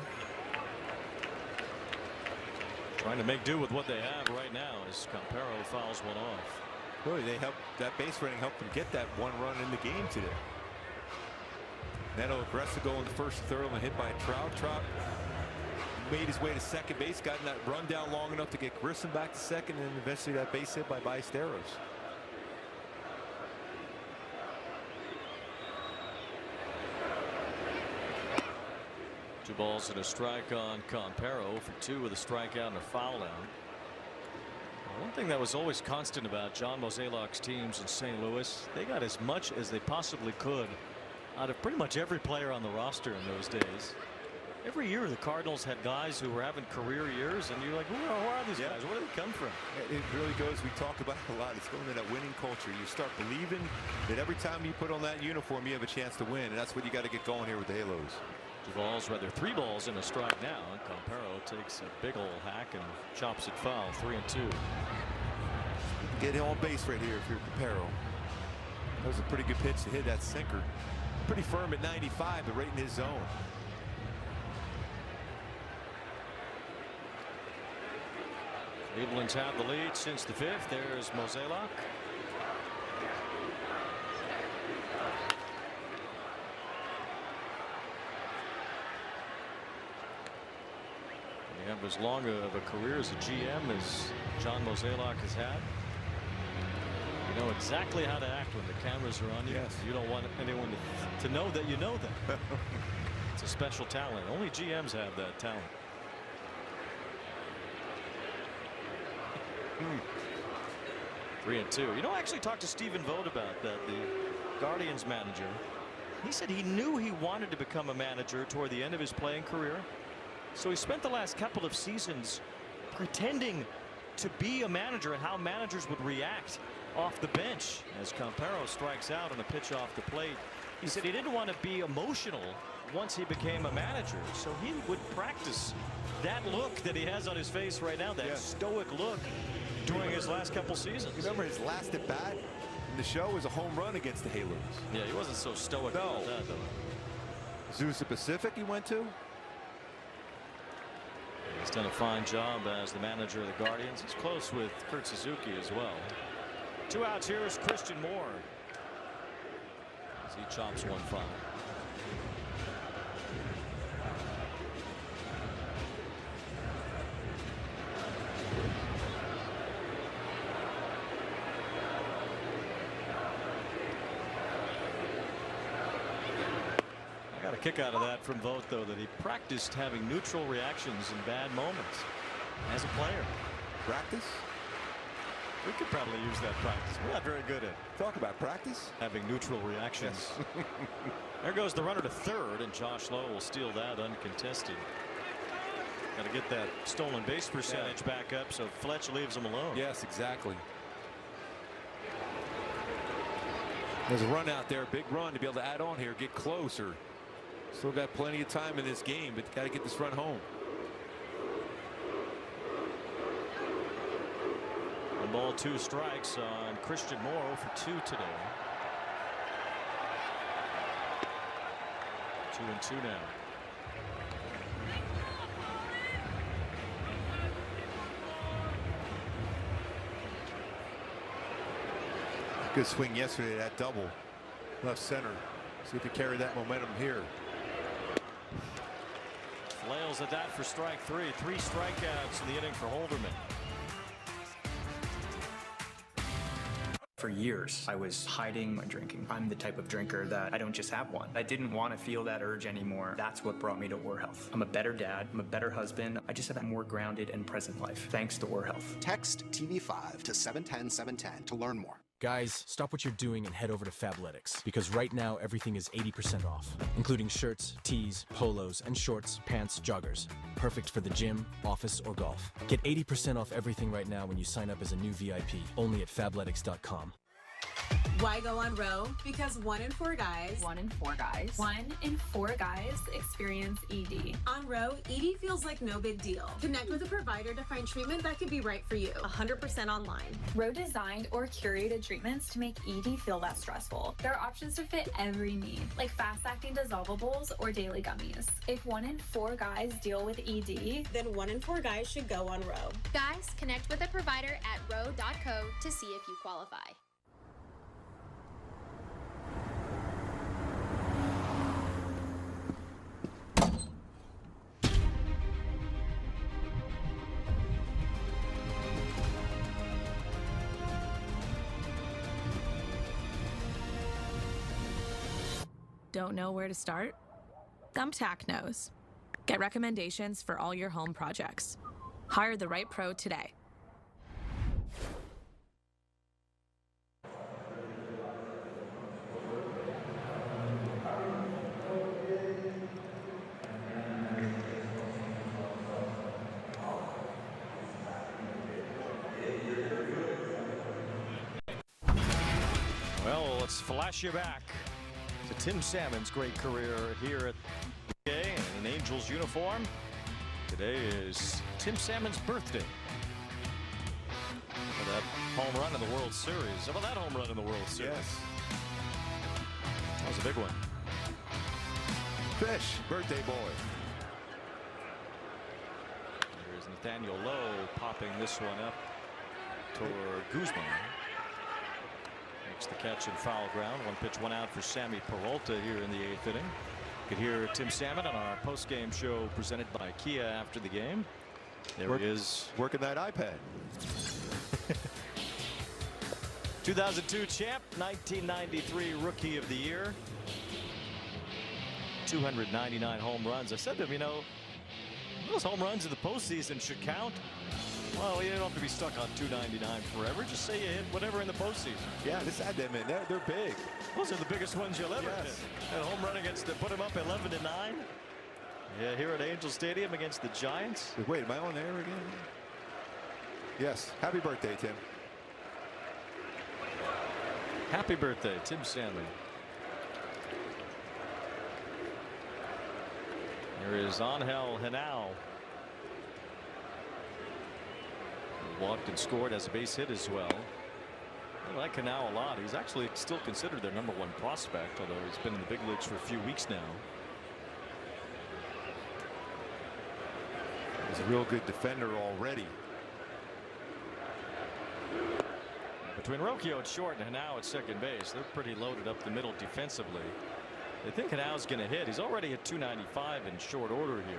Speaker 18: Trying to make do with what they have right now as Campero fouls one off.
Speaker 1: Boy, that base running helped them get that 1 run in the game today. Neto aggressive goal in the first, third, and hit by Trout. Trout made his way to second base, got in that run down long enough to get Grissom back to second, and eventually that base hit by Ballesteros.
Speaker 18: Two balls and a strike on Campero for 2 with a strikeout and a foul out. One thing that was always constant about John Mozeliak's teams in St. Louis, they got as much as they possibly could out of pretty much every player on the roster in those days. Every year the Cardinals had guys who were having career years, and you're like, who are these guys? Where do they come from?
Speaker 1: It really goes, we talk about it a lot, it's going to that winning culture. You start believing that every time you put on that uniform you have a chance to win, and that's what you got to get going here with the Halos.
Speaker 18: 2 balls, rather 3 balls and a strike now. And Campero takes a big old hack and chops it foul. 3-2.
Speaker 1: Get on base right here if you're Campero. That was a pretty good pitch to hit that sinker. Pretty firm at 95, but right in his zone.
Speaker 18: Cleveland's had the lead since the 5th. There's Mozeliak. He have as long of a career as a GM as John Mozeliak has had. You know exactly how to act when the cameras are on you.
Speaker 1: Yes.
Speaker 18: You don't want anyone to know that you know them. It's a special talent. Only GMs have that talent. 3-2. You know, I actually talked to Stephen Vogt about that, the Guardians manager. He said he knew he wanted to become a manager toward the end of his playing career. So he spent the last couple of seasons pretending to be a manager and how managers would react off the bench as Campero strikes out on a pitch off the plate. He said he didn't want to be emotional once he became a manager, so he would practice that look that he has on his face right now, that stoic look during his last couple seasons.
Speaker 1: Remember his last at bat in the show was a home run against the Halos.
Speaker 18: Yeah, he wasn't so stoic about that, though.
Speaker 1: Zeus Pacific he went to.
Speaker 18: He's done a fine job as the manager of the Guardians. He's close with Kurt Suzuki as well. 2 outs here is Christian Moore as he chops 1 foul. Kick out of that from Vogt, though, that he practiced having neutral reactions in bad moments as a player.
Speaker 1: Practice?
Speaker 18: We could probably use that practice. We're not very good at it.
Speaker 1: Talk about practice.
Speaker 18: Having neutral reactions. Yes. There goes the runner to third, and Josh Lowe will steal that uncontested. Got to get that stolen base percentage back up, so Fletch leaves him alone.
Speaker 1: Yes, exactly. There's a run out there, big run to be able to add on here, get closer. Still got plenty of time in this game, but got to get this run home.
Speaker 18: 1 ball, 2 strikes on Christian Morrow for 2 today. 2-2 now.
Speaker 1: Good swing yesterday, that double left center. See if he carried that momentum here.
Speaker 18: Flails at that for strike 3. 3 strikeouts in the inning for Holderman.
Speaker 4: For years, I was hiding my drinking. I'm the type of drinker that I don't just have one. I didn't want to feel that urge anymore. That's what brought me to War Health. I'm a better dad. I'm a better husband. I just have a more grounded and present life, thanks to War Health.
Speaker 11: Text TV5 to 710-710 to learn more.
Speaker 20: Guys, stop what you're doing and head over to Fabletics, because right now everything is 80% off, including shirts, tees, polos, and shorts, pants, joggers. Perfect for the gym, office, or golf. Get 80% off everything right now when you sign up as a new VIP, only at Fabletics.com.
Speaker 21: Why go on Row? Because 1 in 4 guys.
Speaker 22: 1 in 4 guys. 1 in 4 guys experience ED.
Speaker 21: On Row, ED feels like no big deal. Connect with a provider to find treatment that could be right for you. 100% online.
Speaker 22: Row designed or curated treatments to make ED feel less stressful. There are options to fit every need, like fast-acting dissolvables or daily gummies. If 1 in 4 guys deal with ED,
Speaker 21: then 1 in 4 guys should go on Row.
Speaker 23: Guys, connect with a provider at row.co to see if you qualify.
Speaker 22: Don't know where to start? Thumbtack knows. Get recommendations for all your home projects. Hire the right pro today.
Speaker 18: Well, let's flash you back to Tim Salmon's great career here at the NBA in an Angels uniform. Today is Tim Salmon's birthday. For that home run in the World Series. How about that home run in the World Series?
Speaker 1: Yes.
Speaker 18: That was a big one.
Speaker 1: Fish, birthday boy.
Speaker 18: Here's Nathaniel Lowe popping this one up toward Guzman. Makes the catch in foul ground. 1 pitch, 1 out for Sammy Peralta here in the 8th inning. You could hear Tim Salmon on our post-game show presented by Kia after the game. There he is.
Speaker 1: Working that iPad.
Speaker 18: 2002 champ, 1993 Rookie of the Year. 299 home runs. I said to him, you know, those home runs in the postseason should count. Well, you don't have to be stuck on 299 forever. Just say you hit whatever in the postseason.
Speaker 1: Yeah, this had them in. They're big.
Speaker 18: Those are the biggest ones you'll ever hit. And home run against to put him up 11-9. Yeah, here at Angel Stadium against the Giants.
Speaker 1: Wait, am I on there again? Yes. Happy birthday, Tim.
Speaker 18: Happy birthday, Tim Salmon. Here is Angel Henao. Walked and scored as a base hit as well. I like Henao a lot. He's actually still considered their #1 prospect, although he's been in the big leagues for a few weeks now.
Speaker 1: He's a real good defender already.
Speaker 18: Between Rocchio at short and Henao at second base, they're pretty loaded up the middle defensively. They think Henao's going to hit. He's already at 295 in short order here.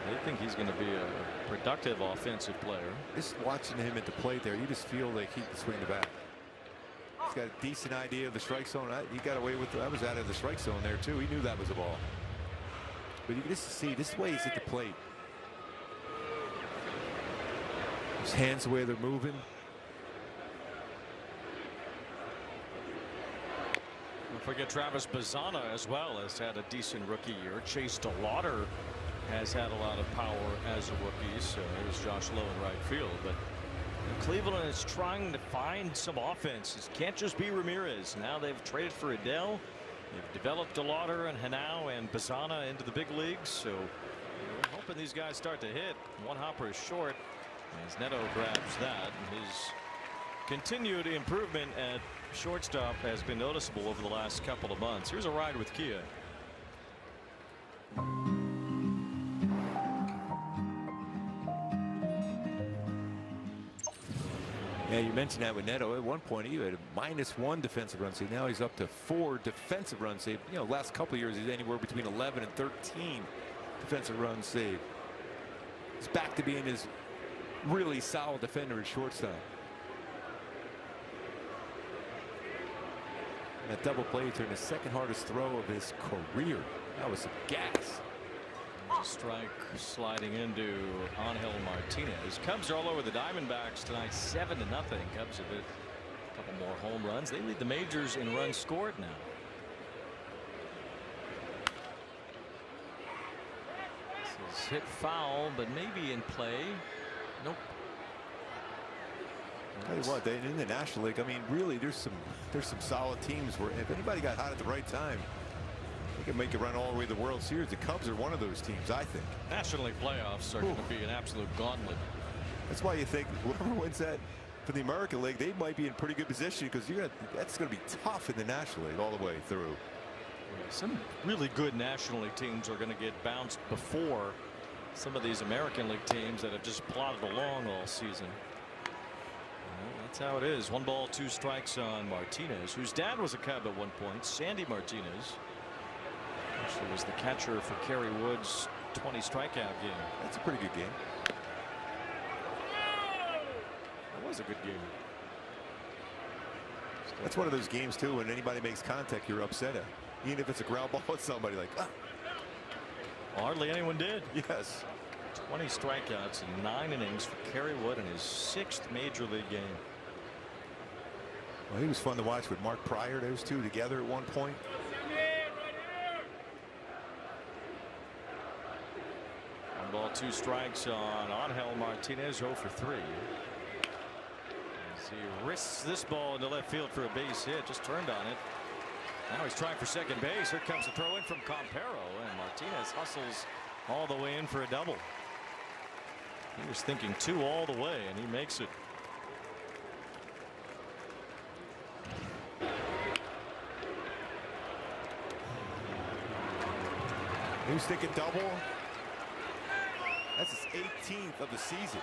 Speaker 18: They think he's going to be a productive offensive player.
Speaker 1: Just watching him at the plate there, you just feel they keep the swing to bat. He's got a decent idea of the strike zone. He got away with I was out of the strike zone there too. He knew that was a ball. But you can just see this way he's at the plate. His hands the way they're moving.
Speaker 18: Don't forget Travis Bazzana as well has had a decent rookie year. Chase DeLauder has had a lot of power as a rookie. So there's Josh Lowe in right field. But Cleveland is trying to find some offense. It can't just be Ramirez. Now they've traded for Adell. They've developed DeLauder and Hanau and Bazana into the big leagues. So we're hoping these guys start to hit. One hopper is short as Neto grabs that. And his continued improvement at shortstop has been noticeable over the last couple of months. Here's a ride with Kia.
Speaker 1: Yeah, you mentioned that with Neto. At one point, he had a -1 defensive run save. Now he's up to 4 defensive run save. You know, last couple of years, he's anywhere between 11 and 13 defensive run save. He's back to being his really solid defender at shortstop. That double play turned the second hardest throw of his career. That was some gas.
Speaker 18: A strike sliding into Angel Martinez. Cubs are all over the Diamondbacks tonight, 7-0. Cubs have hit a couple more home runs. They lead the majors in runs scored now. This is hit foul, but maybe in play. Nope.
Speaker 1: Tell you what, in the National League, I mean, really, there's some solid teams where if anybody got hot at the right time, they can make it run all the way to the World Series. The Cubs are one of those teams, I think.
Speaker 18: National League playoffs are going to be an absolute gauntlet.
Speaker 1: That's why you think whoever wins that for the American League, they might be in pretty good position because that's going to be tough in the National League all the way through.
Speaker 18: Some really good National League teams are going to get bounced before some of these American League teams that have just plodded along all season. That's how it is. 1 ball, 2 strikes on Martinez, whose dad was a Cub at one point. Sandy Martinez actually was the catcher for Kerry Wood's 20 strikeout game.
Speaker 1: That's a pretty good game.
Speaker 18: That was a good game.
Speaker 1: That's one of those games too when anybody makes contact you're upset at, even if it's a ground ball with somebody like well,
Speaker 18: hardly anyone did.
Speaker 1: Yes.
Speaker 18: 20 strikeouts in 9 innings for Kerry Wood in his 6th major league game.
Speaker 1: Well, he was fun to watch with Mark Pryor. Those two together at one point.
Speaker 18: One ball, 2 strikes on Angel Martinez, 0 for 3. As he risks this ball into left field for a base hit, just turned on it. Now he's trying for second base. Here comes a throw in from Campero, and Martinez hustles all the way in for a double. He was thinking 2 all the way, and he makes it.
Speaker 1: He was thinking double. That's his 18th of the season.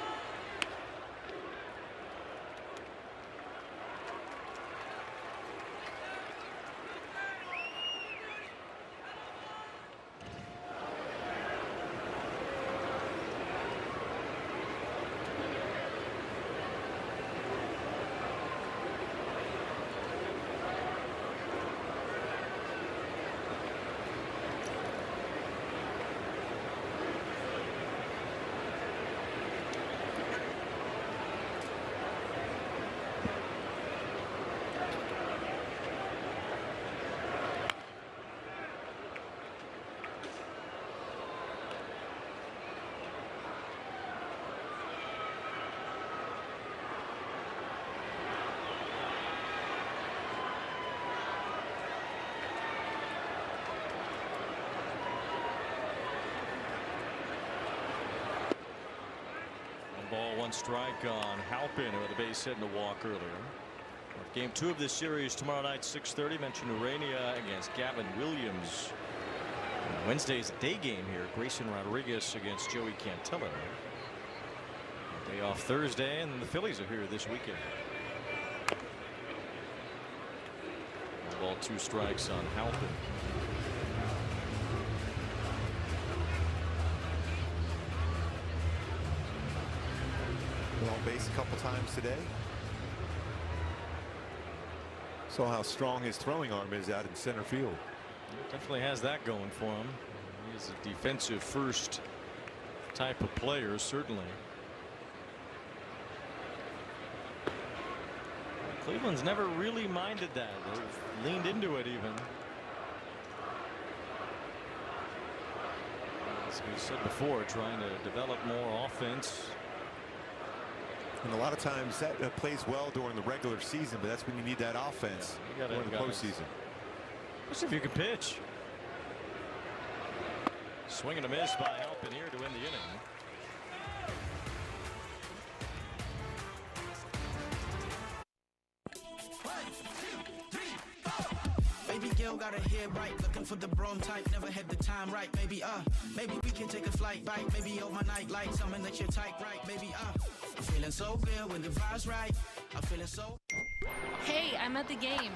Speaker 18: Ball, 1 strike on Halpin with a base hit and a walk earlier. Game 2 of this series tomorrow night, 6:30. Mentioned Urania against Gavin Williams. Wednesday's a day game here. Grayson Rodriguez against Joey Cantillo. Day off Thursday, and the Phillies are here this weekend. 1 ball, 2 strikes on Halpin.
Speaker 1: On base a couple times today. Saw how strong his throwing arm is out in center field.
Speaker 18: Definitely has that going for him. He's a defensive first type of player, certainly. Cleveland's never really minded that. They've leaned into it even. As we said before, trying to develop more offense.
Speaker 1: And a lot of times that plays well during the regular season, but that's when you need that offense during the postseason.
Speaker 18: Let's see if you can pitch. Swing and a miss by Halpin here to end the inning.
Speaker 10: Baby girl got her hair right, looking for the Bron type, never had the time right. Maybe we can take a flight, bite. Maybe over my night light, something that you're tight, right? Maybe I'm feeling so good when the vibe's right. I'm feeling so.
Speaker 5: Hey, I'm at the game.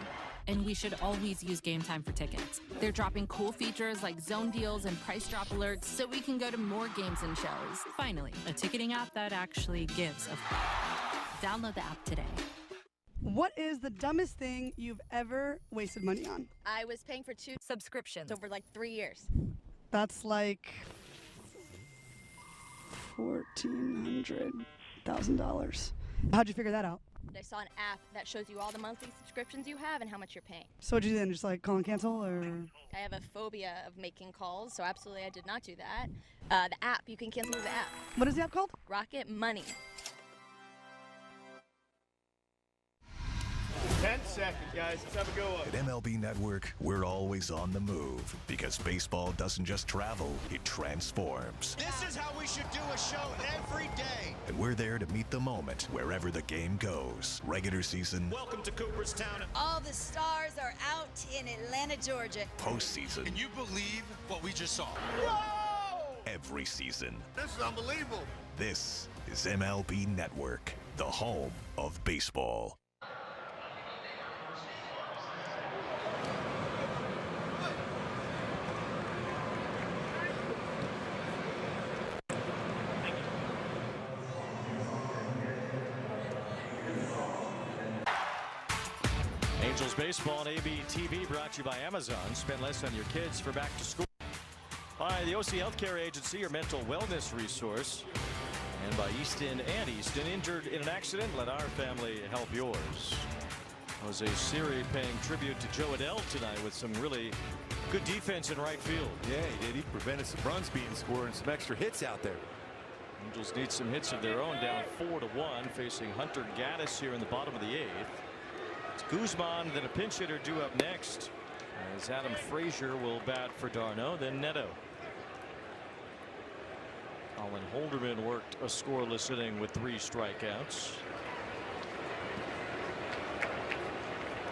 Speaker 5: And we should always use Game Time for tickets. They're dropping cool features like zone deals and price drop alerts so we can go to more games and shows. Finally, a ticketing app that actually gives a f. Download the app today.
Speaker 13: What is the dumbest thing you've ever wasted money on?
Speaker 15: I was paying for 2 subscriptions over like 3 years.
Speaker 13: That's like $1,400,000. How'd you figure that out?
Speaker 15: I saw an app that shows you all the monthly subscriptions you have and how much you're paying.
Speaker 13: So what'd you do then? Just like call and cancel, or?
Speaker 15: I have a phobia of making calls, so absolutely I did not do that. The app, you can cancel the app.
Speaker 13: What is the app called?
Speaker 15: Rocket Money.
Speaker 2: 10 seconds, guys. Let's have a go up.
Speaker 17: At MLB Network, we're always on the move because baseball doesn't just travel, it transforms.
Speaker 10: This is how we should do a show every day.
Speaker 17: And we're there to meet the moment wherever the game goes. Regular season.
Speaker 10: Welcome to Cooperstown.
Speaker 8: All the stars are out in Atlanta, Georgia.
Speaker 17: Postseason.
Speaker 10: Can you believe what we just saw?
Speaker 17: Whoa! Every season.
Speaker 10: This is unbelievable.
Speaker 17: This is MLB Network, the home of baseball.
Speaker 18: Angels baseball on AB TV brought to you by Amazon. Spend less on your kids for back to school. By the OC Healthcare Agency, your mental wellness resource. And by Easton and Easton, injured in an accident, let our family help yours. Jose Siri paying tribute to Jo Adell tonight with some really good defense in right field.
Speaker 1: Yeah, he did. He prevented some runs being scored and some extra hits out there.
Speaker 18: Angels need some hits of their own, down 4-1, facing Hunter Gaddis here in the bottom of the 8th. It's Guzman, then a pinch hitter due up next, as Adam Frazier will bat for d'Arnaud, then Neto. Colin Holderman worked a scoreless inning with 3 strikeouts.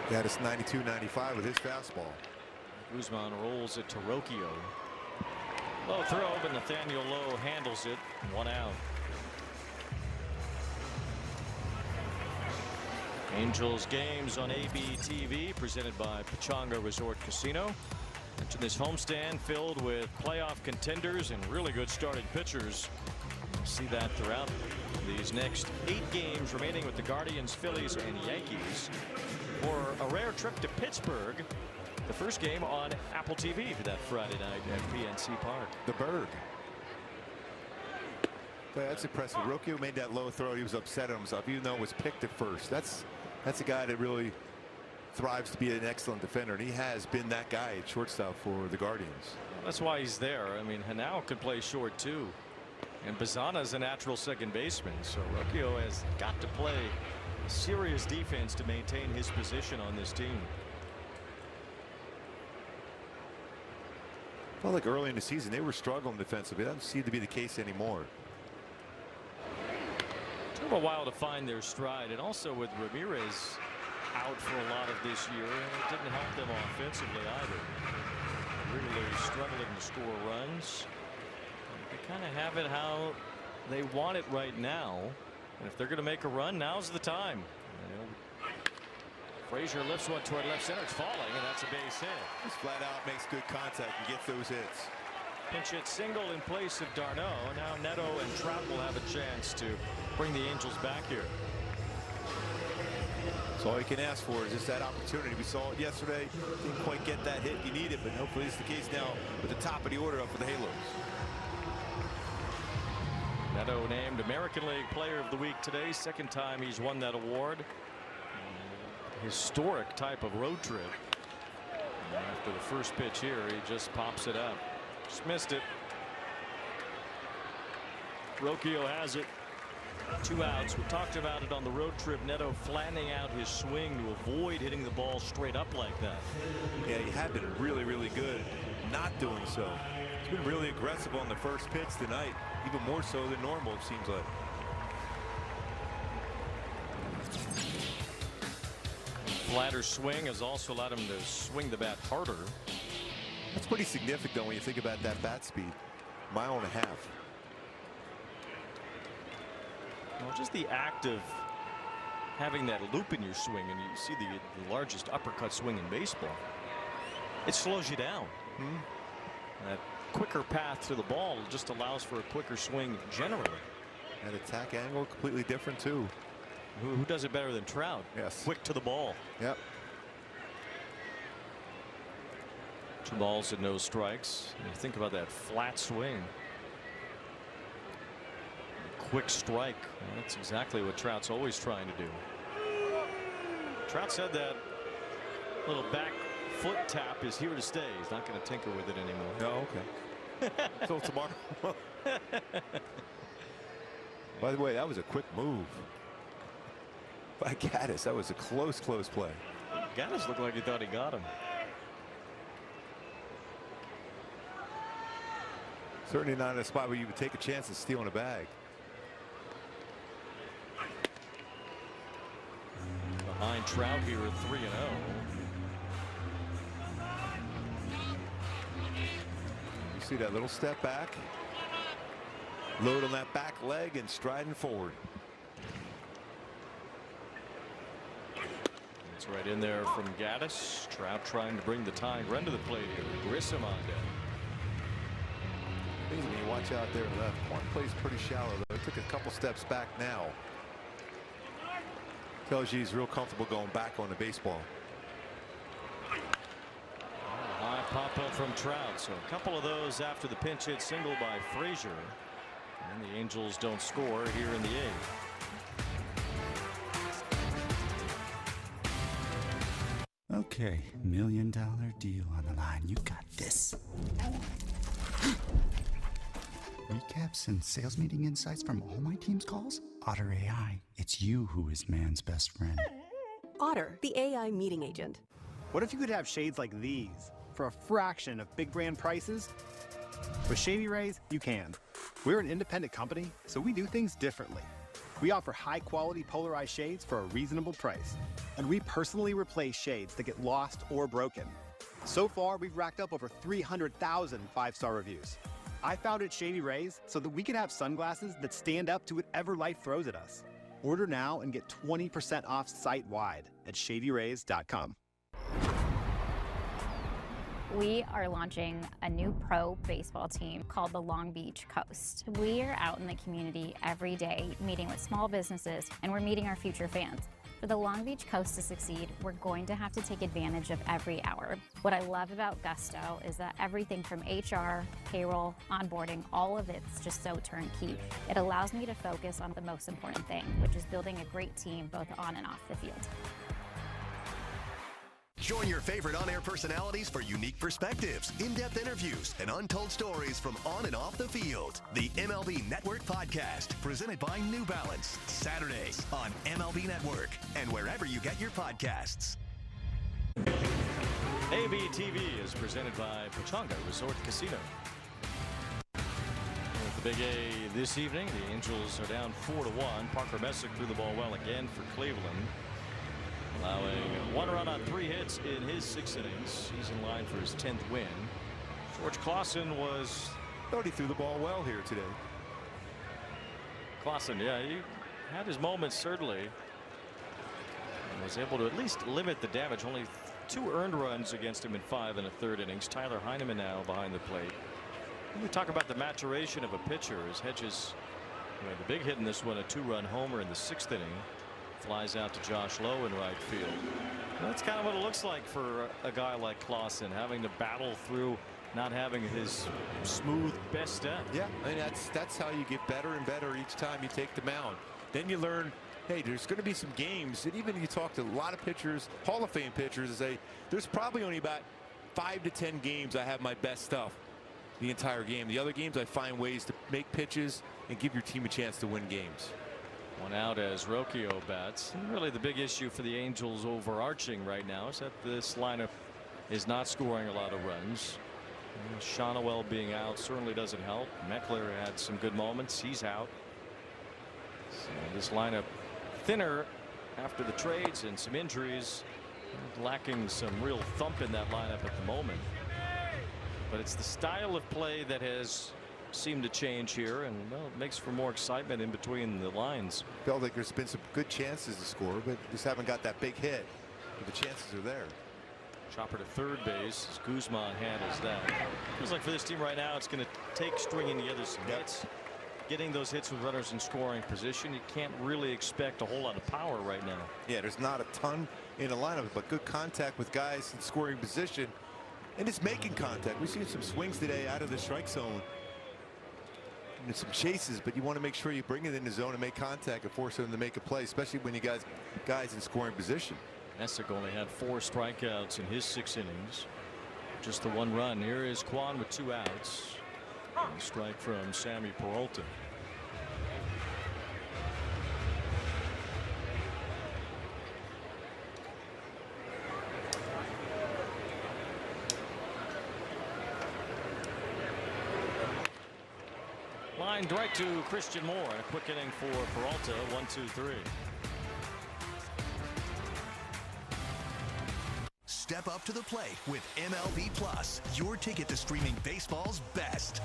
Speaker 1: Gaddis 92-95 with his fastball.
Speaker 18: Guzman rolls it to Rocchio. Low throw, but Nathaniel Lowe handles it. 1 out. Angels games on AB TV presented by Pechanga Resort Casino. Mentioned this homestand filled with playoff contenders and really good starting pitchers. You'll see that throughout these next 8 games remaining with the Guardians, Phillies, and Yankees. For a rare trip to Pittsburgh, the first game on Apple TV for that Friday night at PNC Park.
Speaker 1: The Berg. That's impressive. Rocchio made that low throw. He was upset at himself, even though it was picked at first. That's a guy that really thrives to be an excellent defender, and he has been that guy at shortstop for the Guardians.
Speaker 18: Well, that's why he's there. I mean, Hanau could play short too, and Bazana's a natural second baseman, so Rocchio has got to play serious defense to maintain his position on this team.
Speaker 1: Felt like early in the season they were struggling defensively. That doesn't seem to be the case anymore.
Speaker 18: Took a while to find their stride, and also with Ramirez out for a lot of this year, it didn't help them offensively either. Really struggling to score runs. They kind of have it how they want it right now, and if they're going to make a run, now's the time. Frazier lifts one toward left center. It's falling, and that's a base hit.
Speaker 1: Just flat out makes good contact and gets those hits.
Speaker 18: Pinch hit single in place of d'Arnaud. Now Neto and Trout will have a chance to bring the Angels back here.
Speaker 1: So all you can ask for is just that opportunity. We saw it yesterday. Didn't quite get that hit you needed, but hopefully it's the case now with the top of the order up for the Halos.
Speaker 18: Neto named American League Player of the Week today. Second time he's won that award. Historic type of road trip. And after the first pitch here, he just pops it up. Just missed it. Rocchio has it. 2 outs. We talked about it on the road trip. Neto flattening out his swing to avoid hitting the ball straight up like that.
Speaker 1: Yeah, he had been really, really good not doing so. He's been really aggressive on the first pitch tonight, even more so than normal, it seems like.
Speaker 18: Flatter swing has also allowed him to swing the bat harder.
Speaker 1: That's pretty significant when you think about that bat speed. 1.5 miles.
Speaker 18: Well, just the act of having that loop in your swing, and you see the largest uppercut swing in baseball, it slows you down. That quicker path to the ball just allows for a quicker swing generally.
Speaker 1: And attack angle completely different too.
Speaker 18: Who does it better than Trout?
Speaker 1: Yes.
Speaker 18: Quick to the ball.
Speaker 1: Yep.
Speaker 18: 2 balls and no strikes. And you think about that flat swing. Quick strike. Well, that's exactly what Trout's always trying to do. Trout said that little back foot tap is here to stay. He's not going to tinker with it anymore.
Speaker 1: No, okay. Until tomorrow. By the way, that was a quick move by Gaddis. That was a close play.
Speaker 18: Gaddis looked like he thought he got him.
Speaker 1: Certainly not in a spot where you would take a chance of stealing a bag.
Speaker 18: Behind Trout here at 3-0.
Speaker 1: You see that little step back, load on that back leg, and striding forward.
Speaker 18: It's right in there from Gaddis. Trout trying to bring the tying run to the plate here. Grissom on deck.
Speaker 1: Watch out there left. One plays pretty shallow though. Took a couple steps back now. Tells you he's real comfortable going back on the baseball.
Speaker 18: High pop-up from Trout. So a couple of those after the pinch hit single by Frazier. And the Angels don't score here in the 8th.
Speaker 7: Okay, $1 million deal on the line. You got this. Recaps and sales meeting insights from all my team's calls? Otter AI, it's you who is man's best friend.
Speaker 9: Otter, the AI meeting agent.
Speaker 14: What if you could have shades like these for a fraction of big brand prices? With Shady Rays, you can. We're an independent company, so we do things differently. We offer high-quality polarized shades for a reasonable price. And we personally replace shades that get lost or broken. So far, we've racked up over 300,000 5-star reviews. I founded Shady Rays so that we could have sunglasses that stand up to whatever light throws at us. Order now and get 20% off site-wide at shadyrays.com.
Speaker 24: We are launching a new pro baseball team called the Long Beach Coast. We are out in the community every day meeting with small businesses, and we're meeting our future fans. For the Long Beach Coast to succeed, we're going to have to take advantage of every hour. What I love about Gusto is that everything from HR, payroll, onboarding, all of it's just so turnkey. It allows me to focus on the most important thing, which is building a great team both on and off the field.
Speaker 17: Join your favorite on-air personalities for unique perspectives, in-depth interviews, and untold stories from on and off the field. The MLB Network Podcast, presented by New Balance, Saturdays on MLB Network and wherever you get your podcasts.
Speaker 18: ABTV is presented by Pachanga Resort Casino. With the Big A this evening, the Angels are down 4-1. Parker Messick threw the ball well again for Cleveland, allowing 1 run on 3 hits in his 6 innings. He's in line for his 10th win. George Klassen
Speaker 1: thought he threw the ball well here today.
Speaker 18: Klassen, yeah, he had his moments certainly. And was able to at least limit the damage. Only 2 earned runs against him in 5 1/3 innings. Tyler Heineman now behind the plate. When we talk about the maturation of a pitcher, as Hedges, the big hit in this one, a 2-run homer in the 6th inning. Flies out to Josh Lowe in right field. That's kind of what it looks like for a guy like Klassen, having to battle through not having his smooth best step.
Speaker 1: Yeah, I mean that's how you get better and better each time you take the mound. Then you learn, hey, there's going to be some games that even if you talk to a lot of pitchers, Hall of Fame pitchers, and say there's probably only about 5 to 10 games I have my best stuff the entire game. The other games I find ways to make pitches and give your team a chance to win games.
Speaker 18: One out as Rocchio bats. And really the big issue for the Angels overarching right now is that this lineup is not scoring a lot of runs. Shonowell being out certainly doesn't help. Meckler had some good moments. He's out. So this lineup thinner after the trades and some injuries, lacking some real thump in that lineup at the moment. But it's the style of play that has seemed to change here, and well, it makes for more excitement in between the lines.
Speaker 1: Felt like there's been some good chances to score, but just haven't got that big hit. But the chances are there.
Speaker 18: Chopper to third base as Guzman handles that. Feels like for this team right now, it's going to take stringing together some hits. Getting those hits with runners in scoring position. You can't really expect a whole lot of power right now.
Speaker 1: Yeah, there's not a ton in the lineup, but good contact with guys in scoring position. And it's making contact. We've seen some swings today out of the strike zone. And some chases, but you want to make sure you bring it in the zone and make contact and force them to make a play, especially when you guys in scoring position.
Speaker 18: Messick only had 4 strikeouts in his 6 innings. Just the 1 run. Here is Kwan with 2 outs. And a strike from Sammy Peralta. Line direct to Christian Moore, and a quick inning for Peralta. 1-2-3.
Speaker 17: Step up to the plate with MLB Plus, your ticket to streaming baseball's best.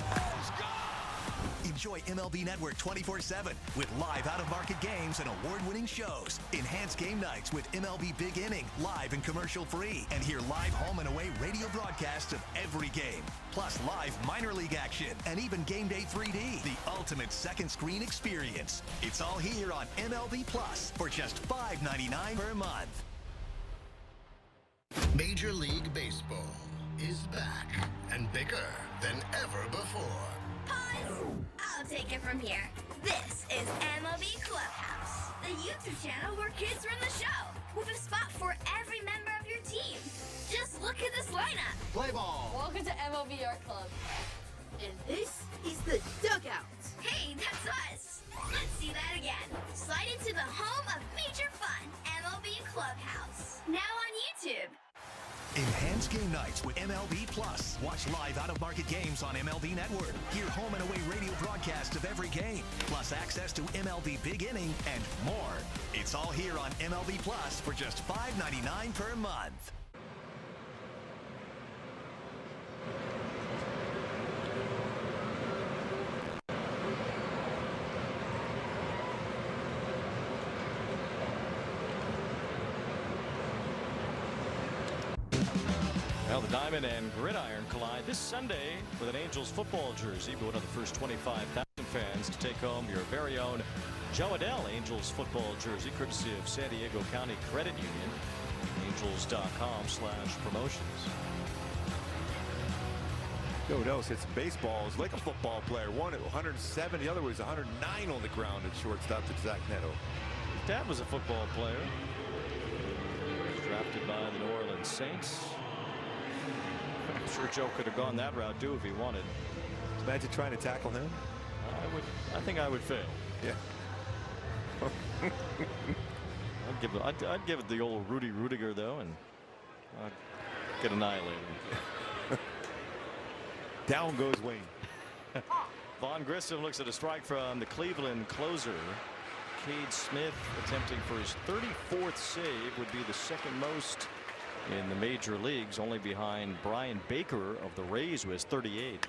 Speaker 17: Enjoy MLB Network 24/7 with live out-of-market games and award-winning shows. Enhance game nights with MLB Big Inning, live and commercial-free. And hear live home and away radio broadcasts of every game. Plus live minor league action and even Game Day 3D, the ultimate second screen experience. It's all here on MLB Plus for just $5.99 per month.
Speaker 3: Major League Baseball is back and bigger than ever before.
Speaker 12: Pause! I'll take it from here. This is MLB Clubhouse, the YouTube channel where kids run the show, with a spot for every member of your team. Just look at this lineup.
Speaker 3: Play ball.
Speaker 12: Welcome to MLB Art Club. And this is the dugout. Hey, that's us. Let's see that again. Slide into the home of major fun, MLB Clubhouse. Now on YouTube.
Speaker 17: Enhance game nights with MLB Plus. Watch live out-of-market games on MLB Network. Hear home and away radio broadcasts of every game. Plus access to MLB Big Inning and more. It's all here on MLB Plus for just $5.99 per month.
Speaker 18: Well, the Diamond and Gridiron collide this Sunday with an Angels football jersey. But one of the first 25,000 fans to take home your very own Jo Adell Angels football jersey, courtesy of San Diego County Credit Union. Angels.com/promotions.
Speaker 1: Jo Adell hit some baseballs like a football player. One at 107, the other was 109 on the ground at shortstop to Zach Neto.
Speaker 18: His dad was a football player. He was drafted by the New Orleans Saints. I'm sure Joe could have gone that route too if he wanted.
Speaker 1: Imagine trying to tackle him.
Speaker 18: I think I would fail.
Speaker 1: Yeah.
Speaker 18: I'd give it the old Rudy Rudiger though, and I'd get annihilated.
Speaker 1: Down goes Wayne.
Speaker 18: Vaughn Grissom looks at a strike from the Cleveland closer. Cade Smith attempting for his 34th save, would be the second most in the major leagues, only behind Brian Baker of the Rays, who has 38.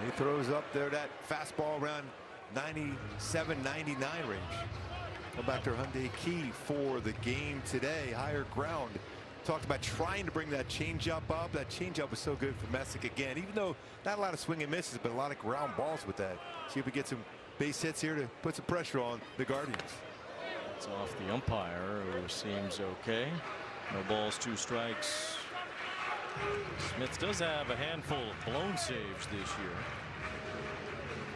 Speaker 1: He throws up there that fastball around 97, 99 range. Go back to Hyundai Key for the game today. Higher ground. Talked about trying to bring that changeup up. That changeup was so good for Messick again, even though not a lot of swing and misses, but a lot of ground balls with that. See if we get some base hits here to put some pressure on the Guardians.
Speaker 18: It's off the umpire, who seems okay. No balls, 2 strikes. Smith does have a handful of blown saves this year.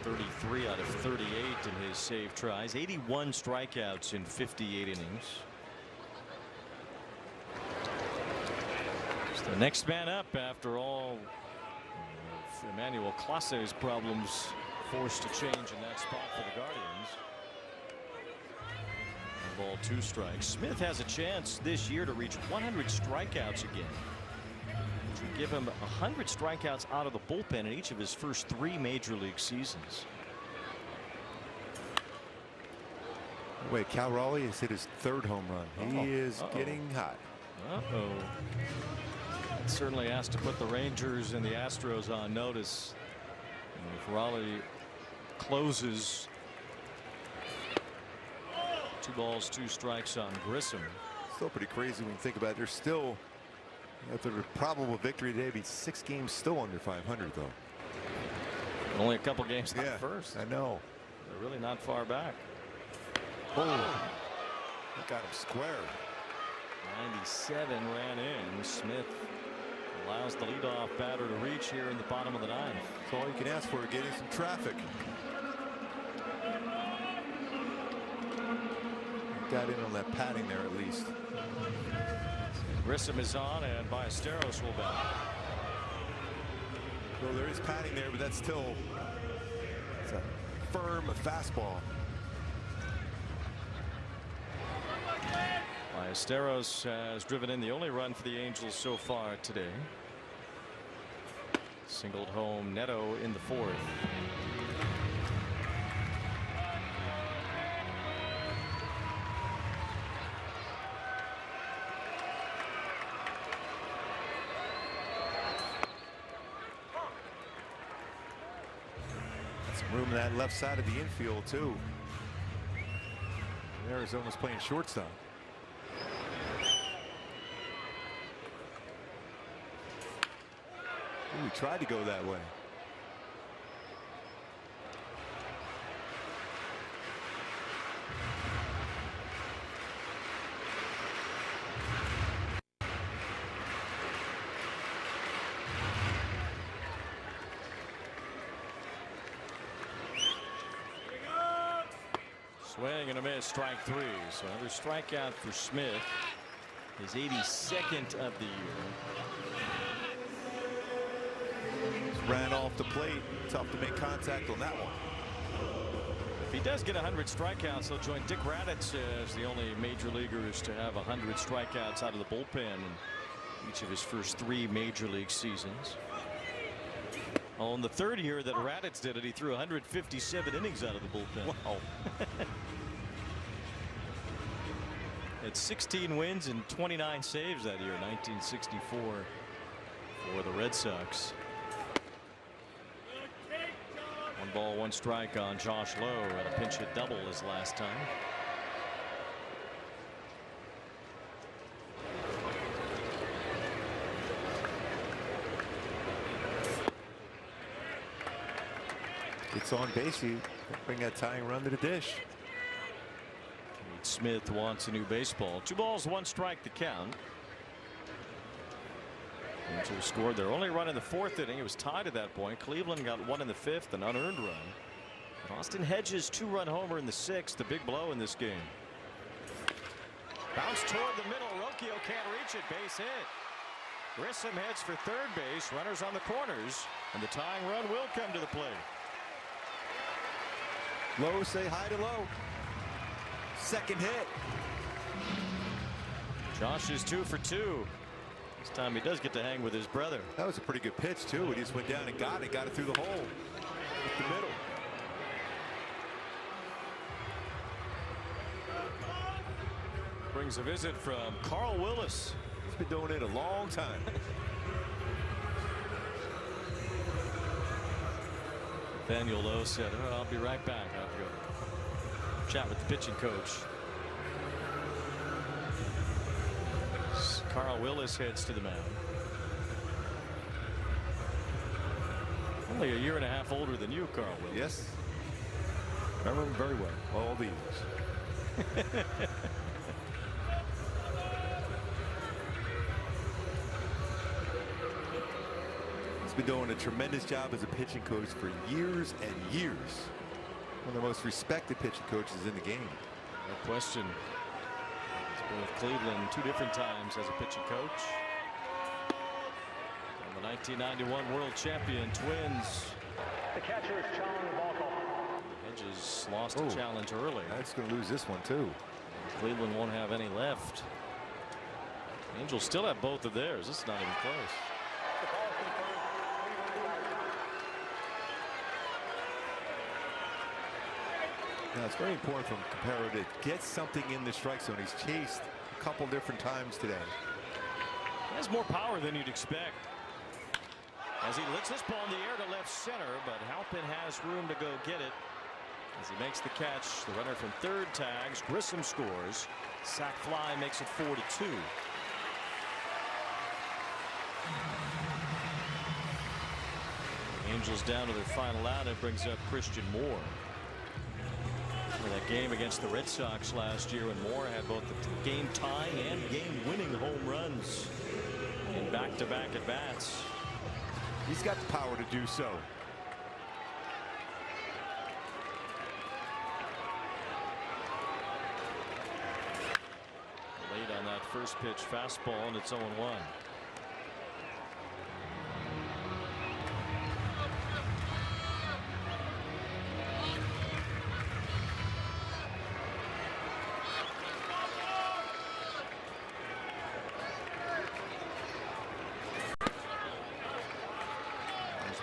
Speaker 18: 33 out of 38 in his save tries. 81 strikeouts in 58 innings. It's the next man up after all Emmanuel Klassen's problems forced to change in that spot for the Guardians. Ball 2 strikes. Smith has a chance this year to reach 100 strikeouts again, which would give him 100 strikeouts out of the bullpen in each of his first 3 major league seasons.
Speaker 1: Wait, Cal Raleigh has hit his 3rd home run. He is getting hot.
Speaker 18: That certainly has to put the Rangers and the Astros on notice. And if Raleigh closes, 2 balls 2 strikes on Grissom.
Speaker 1: Still pretty crazy when you think about it. They're still, after a probable victory today, be 6 games still under 500 though.
Speaker 18: Only a couple games out first.
Speaker 1: I know.
Speaker 18: They're really not far back.
Speaker 1: Oh, that got him square.
Speaker 18: 97 ran in. Smith allows the leadoff batter to reach here in the bottom of the 9th.
Speaker 1: That's all you can ask for, getting some traffic. Got in on that padding there at least.
Speaker 18: Grissom is on, and Ballesteros will bat.
Speaker 1: Well, there is padding there, but that's still a firm fastball.
Speaker 18: Ballesteros has driven in the only run for the Angels so far today. Singled home Neto in the 4th.
Speaker 1: Some room in that left side of the infield too. Arizona's playing shortstop. Ooh, he tried to go that way.
Speaker 18: Swing and a miss, strike 3. So another strikeout for Smith. His 82nd of the year.
Speaker 1: Ran off the plate. Tough to make contact on that one.
Speaker 18: If he does get 100 strikeouts, he'll join Dick Raditz as the only major leaguers to have 100 strikeouts out of the bullpen in each of his first 3 major league seasons. On the 3rd year that Raditz did it, he threw 157 innings out of the bullpen.
Speaker 1: Wow.
Speaker 18: Had 16 wins and 29 saves that year, 1964, for the Red Sox. 1 ball 1 strike on Josh Lowe, and a pinch hit double his last time.
Speaker 1: It's on base. You bring that tying run to the dish.
Speaker 18: Smith wants a new baseball. 2 balls 1 strike to count. Angels scored their only run in the 4th inning. It was tied at that point. Cleveland got 1 in the 5th, an unearned run. And Austin Hedges' 2-run homer in the 6th, the big blow in this game. Bounce toward the middle. Rocchio can't reach it. Base hit. Grissom heads for 3rd base. Runners on the corners, and the tying run will come to the plate.
Speaker 1: Lowe say hi to Lowe. 2nd hit.
Speaker 18: Josh is 2 for 2. This time he does get to hang with his brother.
Speaker 1: That was a pretty good pitch too. He just went down and got it through the hole. With the middle.
Speaker 18: Brings a visit from Carl Willis.
Speaker 1: He's been doing it a long time.
Speaker 18: Nathaniel Lowe said, "Oh, I'll be right back. I have to go chat with the pitching coach." Carl Willis heads to the mound. Only a year and a half older than you, Carl Willis.
Speaker 1: Yes. Remember him very well. All the years. He's been doing a tremendous job as a pitching coach for years and years. One of the most respected pitching coaches in the game.
Speaker 18: No question. He's been with Cleveland 2 different times as a pitching coach. And the 1991 world champion Twins The catcher is challenging the ball call.
Speaker 4: Hedges lost a challenge early.
Speaker 1: That's going to lose this one too.
Speaker 4: Cleveland won't have any left. Angels still have both of theirs. This is not even close.
Speaker 1: Now it's very important for Capero to get something in the strike zone. He's chased a couple different times today.
Speaker 4: He has more power than you'd expect. As he lifts this ball in the air to left center, but Halpin has room to go get it. As he makes the catch, the runner from third tags. Grissom scores. Sac fly makes it 4-2. Angels down to their final out. It brings up Christian Moore. For that game against the Red Sox last year, when Moore had both the game-tying and game-winning home runs in back-to-back at-bats.
Speaker 1: He's got the power to do so.
Speaker 4: Late on that first pitch fastball, and it's 0-1.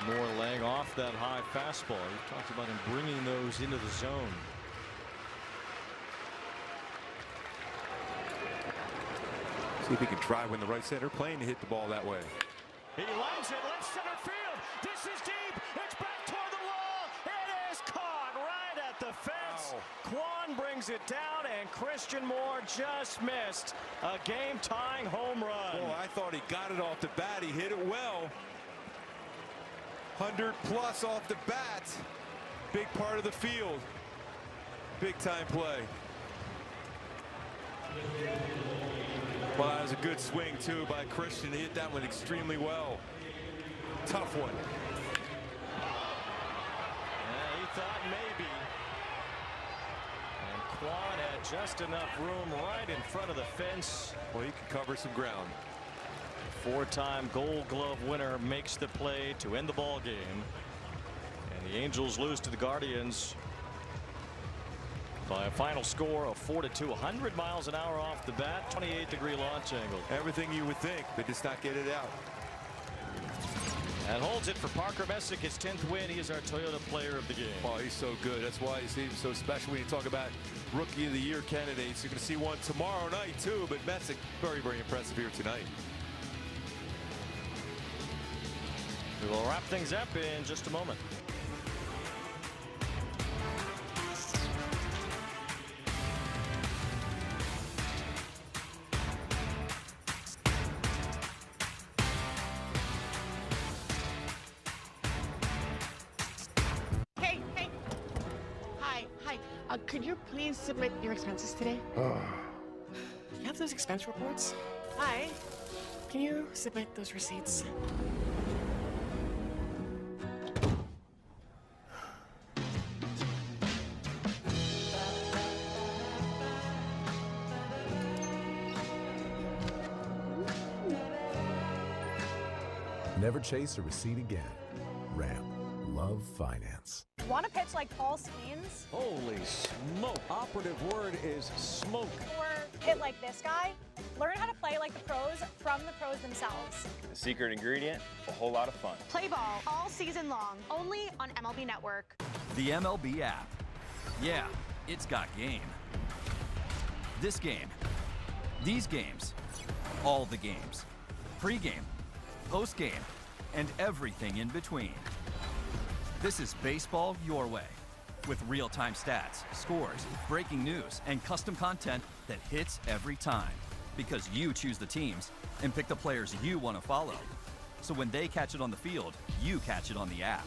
Speaker 4: Moore laying off that high fastball. He talked about him bringing those into the zone.
Speaker 1: See if he can try when the right center plane to hit the ball that way.
Speaker 18: He lines it left center field. This is deep. It's back toward the wall. It is caught right at the fence. Wow. Kwan brings it down, and Christian Moore just missed a game-tying home run.
Speaker 1: Boy, I thought he got it off the bat. He hit it well. 100 plus off the bat. Big part of the field. Big time play. Well, that was a good swing too by Christian. He hit that one extremely well. Tough one.
Speaker 4: Yeah, he thought maybe. And Kwan had just enough room right in front of the fence.
Speaker 1: Well, he can cover some ground.
Speaker 4: Four-time Gold Glove winner makes the play to end the ball game. And the Angels lose to the Guardians by a final score of 4-2. 100 miles an hour off the bat, 28-degree launch angle.
Speaker 1: Everything you would think, but just not get it out.
Speaker 4: And holds it for Parker Messick, his 10th win. He is our Toyota Player of the Game.
Speaker 1: Oh, he's so good. That's why he's even so special when you talk about Rookie of the Year candidates. You're going to see one tomorrow night, too, but Messick, very, very impressive here tonight.
Speaker 4: We will wrap things up in just a moment.
Speaker 6: Hey. Hi. Could you please submit your expenses today? Do you have those expense reports? Hi. Can you submit those receipts?
Speaker 16: Never chase a receipt again. Ram. Love finance.
Speaker 19: Want to pitch like Paul Skeens?
Speaker 18: Holy smoke. Operative word is smoke.
Speaker 19: Or hit like this guy? Learn how to play like the pros from the pros themselves.
Speaker 25: The secret ingredient? A whole lot of fun.
Speaker 19: Play ball all season long, only on MLB Network.
Speaker 26: The MLB app. Yeah, it's got game. This game. These games. All the games. Pre-game. Post-game, and everything in between. This is baseball your way, with real-time stats, scores, breaking news, and custom content that hits every time. Because you choose the teams and pick the players you want to follow. So when they catch it on the field, you catch it on the app.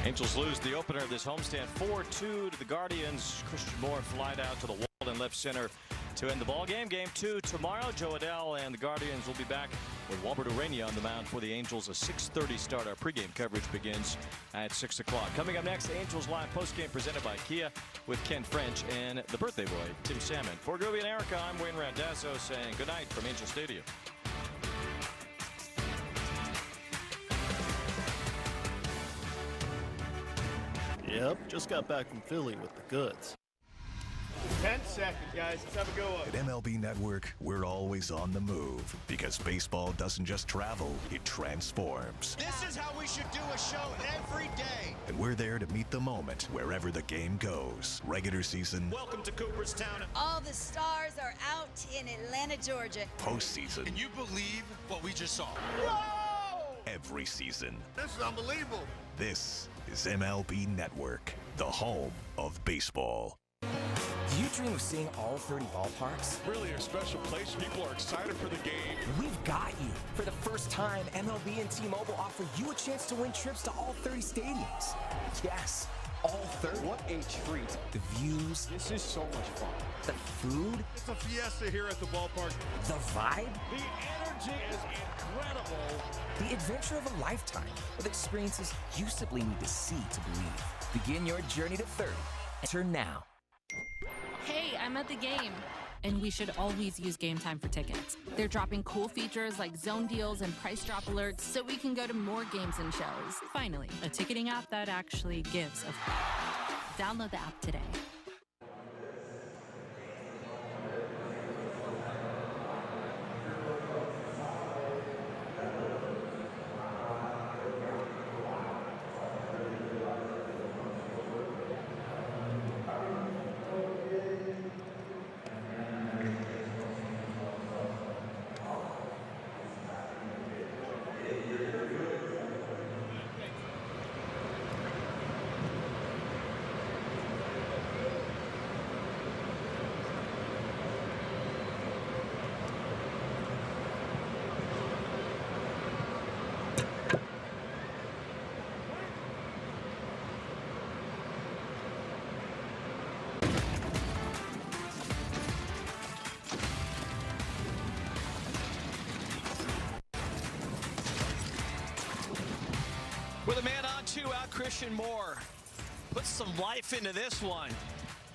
Speaker 4: Angels lose the opener of this homestand 4-2 to the Guardians. Christian Moore flied out to the wall in left center to end the ball game. Game 2 tomorrow. Jo Adell and the Guardians will be back with Walbert Urania on the mound for the Angels. A 6:30 start. Our pregame coverage begins at 6 o'clock. Coming up next, Angels Live postgame presented by Kia with Ken French and the birthday boy, Tim Salmon. For Groovy and Erica, I'm Wayne Randazzo saying good night from Angel Stadium.
Speaker 5: Yep, just got back from Philly with the goods.
Speaker 2: 10 seconds, guys. Let's have a go up.
Speaker 17: At MLB Network, we're always on the move because baseball doesn't just travel, it transforms.
Speaker 10: This is how we should do a show every day.
Speaker 17: And we're there to meet the moment wherever the game goes. Regular season.
Speaker 10: Welcome to Cooperstown.
Speaker 8: All the stars are out in Atlanta, Georgia.
Speaker 17: Postseason.
Speaker 10: Can you believe what we just saw?
Speaker 17: Every season.
Speaker 10: This is unbelievable.
Speaker 17: This is MLB Network, the home of baseball.
Speaker 11: Do you dream of seeing all 30 ballparks?
Speaker 20: Really a special place. People are excited for the game.
Speaker 11: We've got you. For the first time, MLB and T-Mobile offer you a chance to win trips to all 30 stadiums. Yes, all 30.
Speaker 20: What a treat.
Speaker 11: The views.
Speaker 20: This is so much fun.
Speaker 11: The food.
Speaker 20: It's a fiesta here at the ballpark.
Speaker 11: The vibe.
Speaker 20: The energy is incredible.
Speaker 11: The adventure of a lifetime with experiences you simply need to see to believe. Begin your journey to 30. Enter now.
Speaker 21: Hey, I'm at the game. And we should always use Game Time for tickets. They're dropping cool features like zone deals and price drop alerts so we can go to more games and shows. Finally, a ticketing app that actually gives a Download the app today.
Speaker 18: With a man on 2 out, Christian Moore puts some life into this one.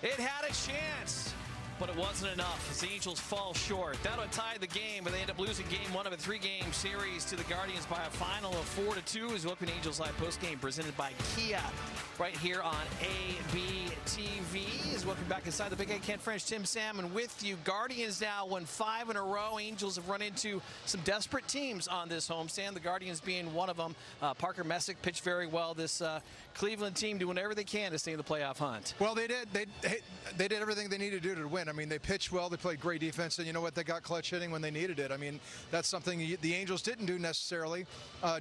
Speaker 18: It had a chance, but it wasn't enough as the Angels fall short. That would tie the game, but they end up losing game 1 of a 3-game series to the Guardians by a final of 4-2. As welcome Angels Live postgame presented by Kia right here on ABTV. As welcome back inside the Big A. Ken French, Tim Salmon with you. Guardians now won 5 in a row. Angels have run into some desperate teams on this homestand, the Guardians being one of them. Parker Messick pitched very well. This Cleveland team doing whatever they can to stay in the playoff hunt.
Speaker 22: Well, they did. They did everything they needed to do to win. I mean, they pitched well. They played great defense. And you know what? They got clutch hitting when they needed it. I mean, that's something the Angels didn't do necessarily.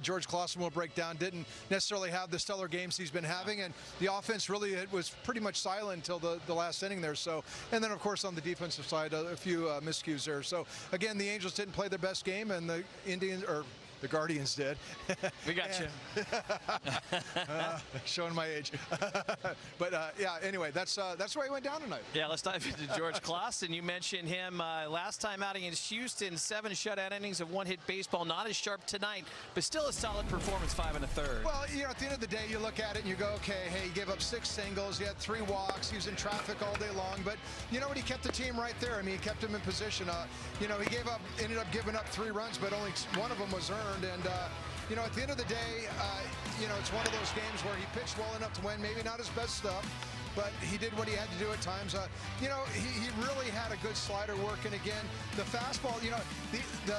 Speaker 22: George Klassen will break down. Didn't necessarily have the stellar games he's been having. And the offense really was pretty much silent until the last inning there. So, and then, of course, on the defensive side, a few miscues there. So, again, the Angels didn't play their best game, and the the Guardians did.
Speaker 18: We got you.
Speaker 22: Showing my age. But yeah, anyway, that's why he went down tonight.
Speaker 18: Yeah, let's dive into George Klassen. You mentioned him last time out against Houston. 7 shutout innings of one-hit baseball. Not as sharp tonight, but still a solid performance, 5 1/3.
Speaker 22: Well, you know, at the end of the day, you look at it and you go, okay, hey, he gave up 6 singles. He had 3 walks. He was in traffic all day long. But you know what? He kept the team right there. I mean, he kept him in position. You know, he ended up giving up 3 runs, but only one of them was earned. And you know, at the end of the day, you know, it's one of those games where he pitched well enough to win. Maybe not his best stuff, but he did what he had to do at times. You know, he really had a good slider working again. The fastball, you know,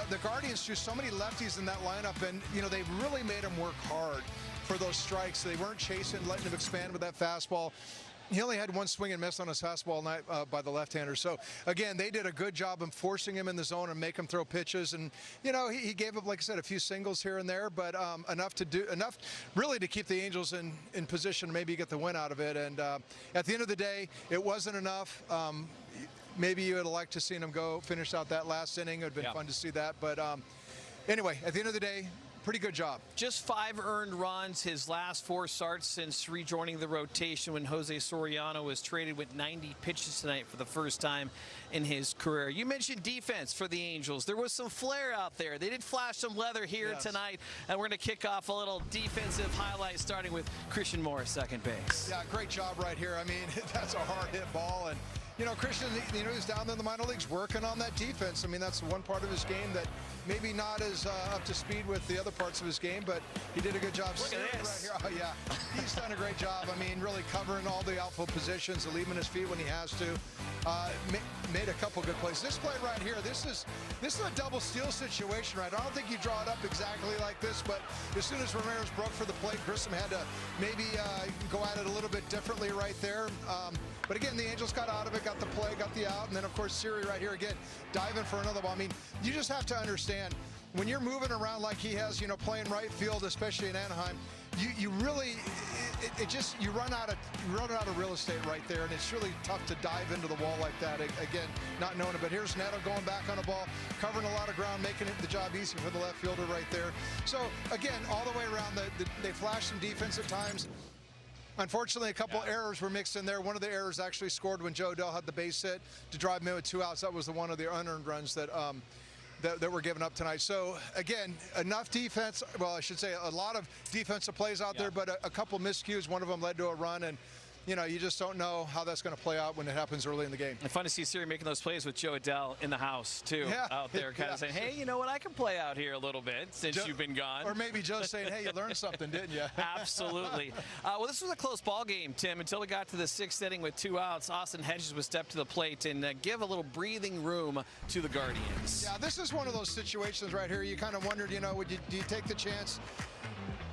Speaker 22: the Guardians threw so many lefties in that lineup, and, you know, they really made him work hard for those strikes. They weren't chasing, letting him expand with that fastball. He only had 1 swing and miss on his fastball night by the left-hander. So, again, they did a good job of forcing him in the zone and make him throw pitches. And, you know, he gave up, like I said, a few singles here and there, but enough really to keep the Angels in position, maybe get the win out of it. And at the end of the day, it wasn't enough. Maybe you would have liked to see him finish out that last inning. It would have been fun to see that. But anyway, at the end of the day, pretty good job.
Speaker 7: Just 5 earned runs his last 4 starts since rejoining the rotation when Jose Soriano was traded with 90 pitches tonight for the first time in his career. You mentioned defense for the Angels. There was some flair out there. They did flash some leather here tonight, and we're going to kick off a little defensive highlight starting with Christian Morris, second base.
Speaker 22: Yeah, great job right here. I mean, that's a hard hit ball, and you know, Christian, you know, he's down there in the minor leagues working on that defense. I mean, that's one part of his game that maybe not as up to speed with the other parts of his game, but he did a good job.
Speaker 7: Look at this.
Speaker 22: Right here. Oh, yeah. He's done a great job. I mean, really covering all the outfield positions and leaving his feet when he has to. Made a couple good plays. This play right here, this is a double steal situation, right? I don't think you draw it up exactly like this, but as soon as Ramirez broke for the plate, Grissom had to maybe go at it a little bit differently right there. But again, the Angels got out of it, got the play, got the out, and then of course Siri right here again diving for another ball. I mean, you just have to understand when you're moving around like he has, you know, playing right field, especially in Anaheim, you really you run out of real estate right there, and it's really tough to dive into the wall like that. Again, not knowing it, but here's Neto going back on the ball, covering a lot of ground, making it the job easy for the left fielder right there. So again, all the way around, they flash some defense at times. Unfortunately, a couple errors were mixed in there. One of the errors actually scored when Jo Adell had the base hit to drive him in with 2 outs. That was one of the unearned runs that that were given up tonight. So again, enough defense. Well, I should say a lot of defensive plays out there, but a couple miscues. One of them led to a run, and you know, you just don't know how that's going to play out when it happens early in the game.
Speaker 7: And fun to see Siri making those plays with Jo Adell in the house, too, out there kind of saying, hey, you know what, I can play out here a little bit since you've been gone.
Speaker 22: Or maybe Joe's saying, hey, you learned something, didn't you?
Speaker 7: Absolutely. Well, this was a close ball game, Tim, until we got to the 6th inning with 2 outs. Austin Hedges would step to the plate and give a little breathing room to the Guardians.
Speaker 22: Yeah, this is one of those situations right here. You kind of wondered, you know, do you take the chance?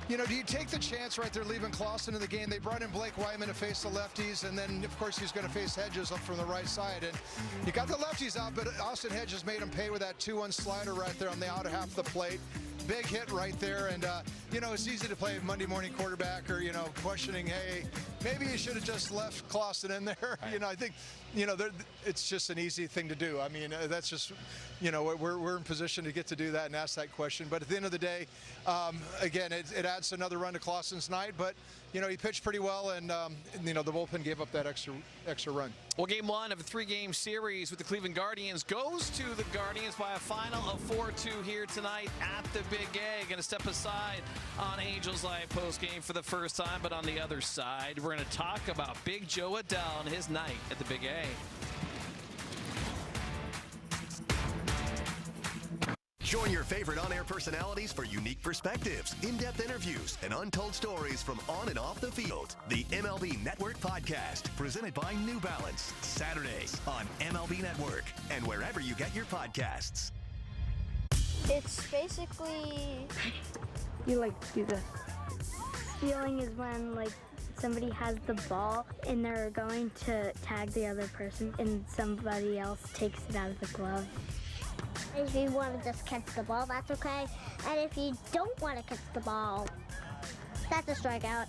Speaker 22: You know, do you take the chance right there leaving Klassen in the game? They brought in Blake Wyman to face the lefties, and then, of course, he's going to face Hedges up from the right side. And you got the lefties out, but Austin Hedges made him pay with that 2-1 slider right there on the outer half of the plate. Big hit right there, and, you know, it's easy to play Monday morning quarterback or, you know, questioning, hey, maybe you should have just left Klassen in there. Right. You know, I think, you know, it's just an easy thing to do. I mean, that's just, you know, we're in position to get to do that and ask that question. But at the end of the day, again, it adds another run to Klassen's night. But, you know, he pitched pretty well, and you know, the bullpen gave up that extra run.
Speaker 7: Well, game 1 of a 3-game series with the Cleveland Guardians goes to the Guardians by a final of 4-2 here tonight at the Big A. Going to step aside on Angels Live post-game for the first time, but on the other side, we're going to talk about Big Jo Adell and his night at the Big A.
Speaker 17: Join your favorite on-air personalities for unique perspectives, in-depth interviews, and untold stories from on and off the field. The MLB Network Podcast, presented by New Balance, Saturdays on MLB Network and wherever you get your podcasts.
Speaker 9: It's basically, you like do this. Stealing is when like somebody has the ball and they're going to tag the other person and somebody else takes it out of the glove. If you want to just catch the ball, that's okay. And if you don't want to catch the ball, that's a strikeout.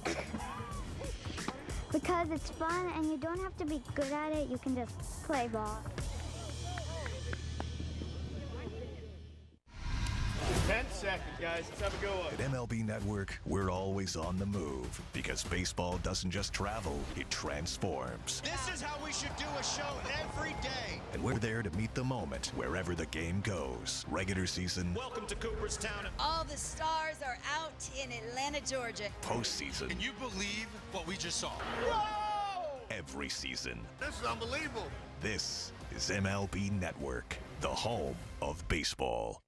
Speaker 9: Because it's fun and you don't have to be good at it, you can just play ball.
Speaker 2: 10 seconds, guys. Let's have a go up.
Speaker 17: At MLB Network, we're always on the move because baseball doesn't just travel, it transforms.
Speaker 10: This is how we should do a show every day.
Speaker 17: And we're there to meet the moment wherever the game goes. Regular season.
Speaker 10: Welcome to Cooperstown.
Speaker 8: All the stars are out in Atlanta, Georgia.
Speaker 17: Postseason.
Speaker 10: Can you believe what we just saw?
Speaker 2: Whoa!
Speaker 17: Every season.
Speaker 2: This is unbelievable.
Speaker 17: This is MLB Network, the home of baseball.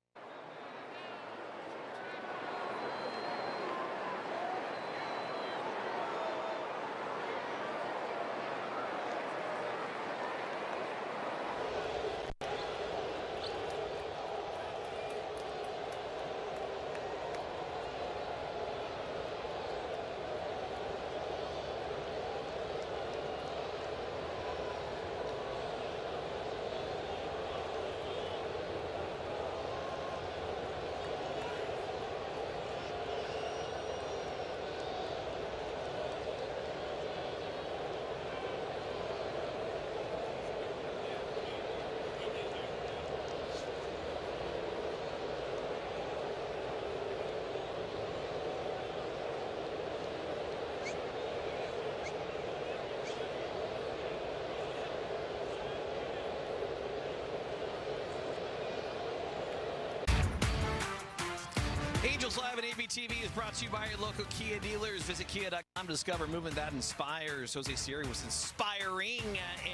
Speaker 7: Angels Live and ABTV is brought to you by your local Kia dealers. Visit Kia.com to discover movement that inspires. Jose Siri was inspiring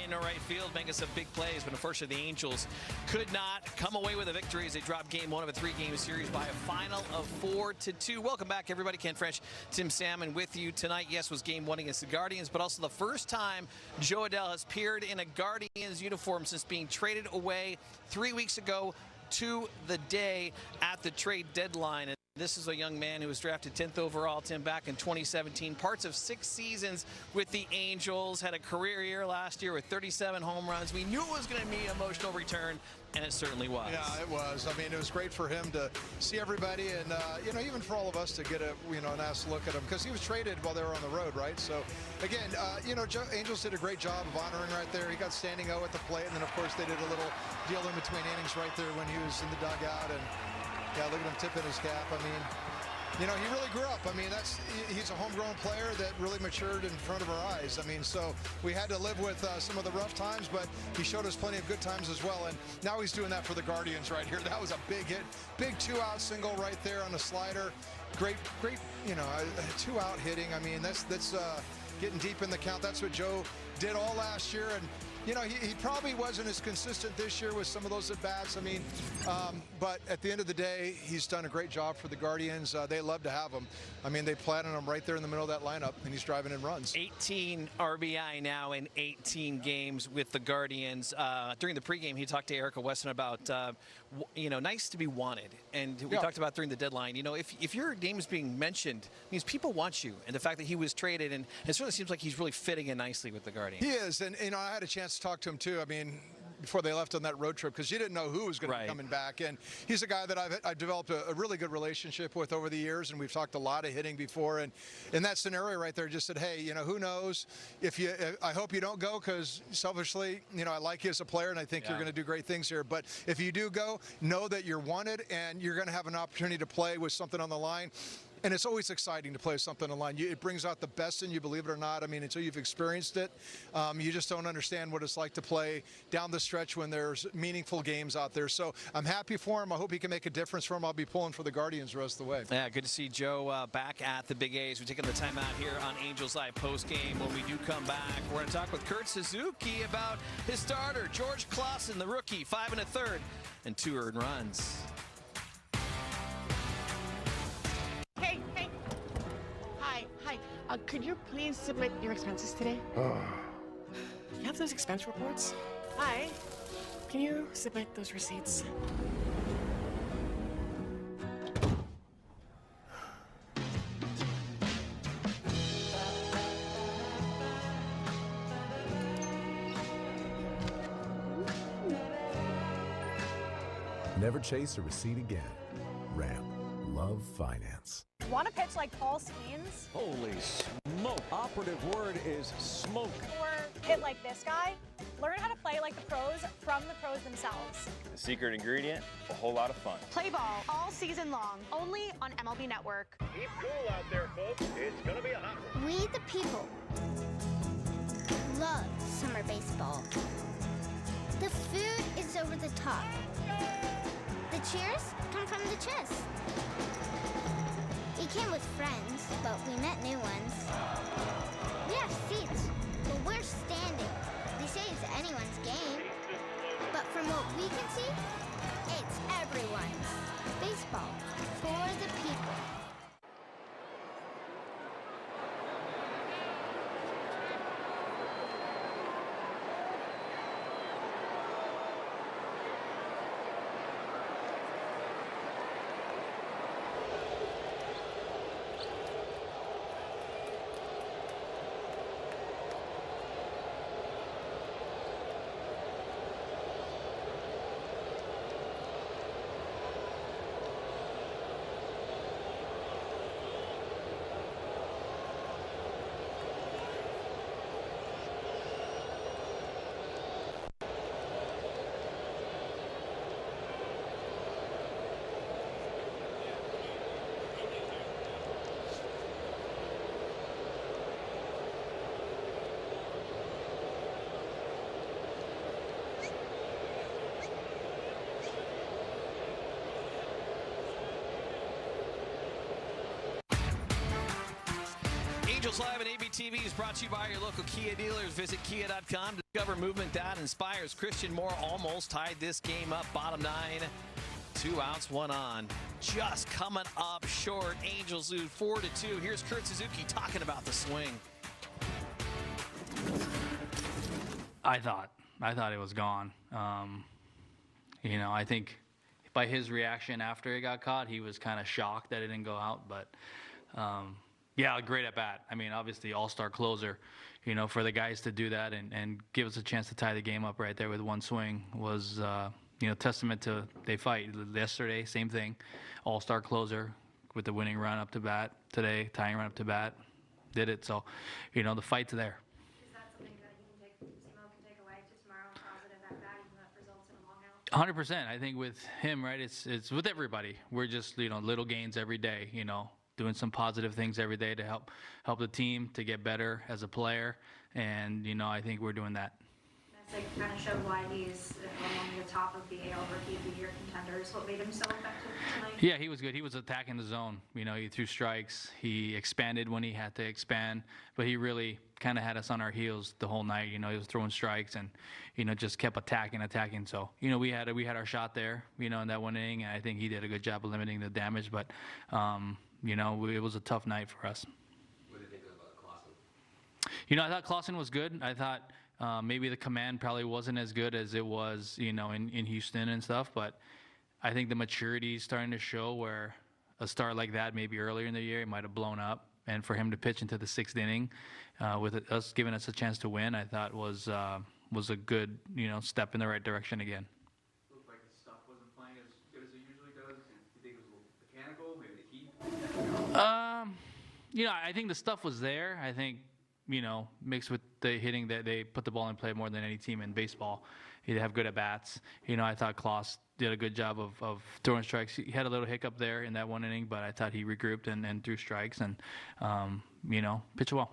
Speaker 7: in right field, making some big plays, but unfortunately the Angels could not come away with a victory as they dropped game one of a three-game series by a final of 4-2. Welcome back, everybody. Ken French, Tim Salmon with you tonight. Yes, was game one against the Guardians, but also the first time Jo Adell has appeared in a Guardians uniform since being traded away 3 weeks ago to the day at the trade deadline. And this is a young man who was drafted 10th overall, Tim, back in 2017. Parts of 6 seasons with the Angels. Had a career year last year with 37 home runs. We knew it was going to be an emotional return, and it certainly was.
Speaker 22: Yeah, it was. I mean, it was great for him to see everybody, and you know, even for all of us to get a a nice look at him, because he was traded while they were on the road, right? So again, you know, Angels did a great job of honoring right there. He got standing O at the plate, and then of course they did a little deal in between innings right there when he was in the dugout, and yeah, look at him tipping his cap. I mean, you know, he really grew up. I mean, he's a homegrown player that really matured in front of our eyes. I mean, so we had to live with some of the rough times, but he showed us plenty of good times as well. And now he's doing that for the Guardians right here. That was a big hit, big 2-out single right there on the slider. Great, you know, 2-out hitting. I mean, that's getting deep in the count. That's what Joe did all last year, and you know, he probably wasn't as consistent this year with some of those at-bats. I mean, but at the end of the day, he's done a great job for the Guardians. They love to have him. I mean, they planted him right there in the middle of that lineup, and he's driving in runs.
Speaker 7: 18 RBI now in 18 games with the Guardians. During the pregame, he talked to Erica Weston about, you know, nice to be wanted. And we talked about during the deadline, you know, if your name is being mentioned, it means people want you. And the fact that he was traded, and it certainly seems like he's really fitting in nicely with the Guardians.
Speaker 22: He is, and you know, I had a chance to talk to him too. I mean, before they left on that road trip, because you didn't know who was going to be coming back. And he's a guy that I've developed a really good relationship with over the years, and we've talked a lot of hitting before. And in that scenario right there, just said, hey, you know, who knows if I hope you don't go, because selfishly, you know, I like you as a player, and I think you're going to do great things here. But if you do go, know that you're wanted, and you're going to have an opportunity to play with something on the line. And it's always exciting to play something on the line. It brings out the best in you, believe it or not. I mean, until you've experienced it, you just don't understand what it's like to play down the stretch when there's meaningful games out there. So I'm happy for him. I hope he can make a difference for him. I'll be pulling for the Guardians the rest of the way.
Speaker 7: Yeah, good to see Joe back at the Big A's. We're taking the time out here on Angels Live postgame. When we do come back, we're going to talk with Kurt Suzuki about his starter, George Klassen, the rookie, 5 1/3 and 2 earned runs.
Speaker 6: Hey. Hi. Could you please submit your expenses today? You have those expense reports? Hi. Can you submit those receipts?
Speaker 16: Never chase a receipt again. Ramp. Love finance.
Speaker 19: Want to pitch like Paul Skeens?
Speaker 20: Holy smoke. Operative word is smoke.
Speaker 19: Or hit like this guy? Learn how to play like the pros from the pros themselves.
Speaker 25: The secret ingredient, a whole lot of fun.
Speaker 19: Play ball all season long, only on MLB Network.
Speaker 2: Keep cool out there, folks. It's going to be a hot one.
Speaker 9: We the people love summer baseball. The food is over the top. The cheers come from the chest. We came with friends, but we met new ones. We have seats, but we're standing. They say it's anyone's game. But from what we can see, it's everyone's. Baseball for the people.
Speaker 7: Angels Live and ABTV is brought to you by your local Kia dealers. Visit kia.com to discover movement that inspires. Christian Moore almost tied this game up. Bottom 9, 2 outs, 1 on. Just coming up short. Angels lose 4-2. Here's Kurt Suzuki talking about the swing.
Speaker 3: I thought it was gone. You know, I think by his reaction after it got caught, he was kind of shocked that it didn't go out. But yeah, great at bat. I mean, obviously all-star closer. You know, for the guys to do that and give us a chance to tie the game up right there with one swing was, you know, testament to they fight. Yesterday, same thing, all-star closer with the winning run up to bat. Today, tying run up to bat, did it. So, you know, the fight's there. 100%. I think with him, right, it's with everybody. We're just, you know, little gains every day, you know, doing some positive things every day to help the team to get better as a player. And, you know, I think we're doing that.
Speaker 13: Messick kind of showed why he's among the top of the AL Rookie of the Year contenders. What made him so effective tonight?
Speaker 3: Yeah, he was good. He was attacking the zone. You know, he threw strikes. He expanded when he had to expand. But he really kind of had us on our heels the whole night. You know, he was throwing strikes and, you know, just kept attacking. So, you know, we had our shot there, you know, in that one inning. And I think he did a good job of limiting the damage. But, you know, it was a tough night for us.
Speaker 14: What did you think about Klassen?
Speaker 3: You know, I thought Klassen was good. I thought maybe the command probably wasn't as good as it was, you know, in Houston and stuff. But I think the maturity is starting to show where a start like that maybe earlier in the year, it might have blown up. And for him to pitch into the 6th inning with us giving us a chance to win, I thought was a good, you know, step in the right direction again.
Speaker 14: Looked like the stuff wasn't playing as good as it usually does. Do you think it was a little mechanical, maybe the heat?
Speaker 3: You know, I think the stuff was there. I think, you know, mixed with the hitting, that they put the ball in play more than any team in baseball. They have good at-bats. You know, I thought Klaus did a good job of throwing strikes. He had a little hiccup there in that one inning, but I thought he regrouped and threw strikes and, you know, pitched well.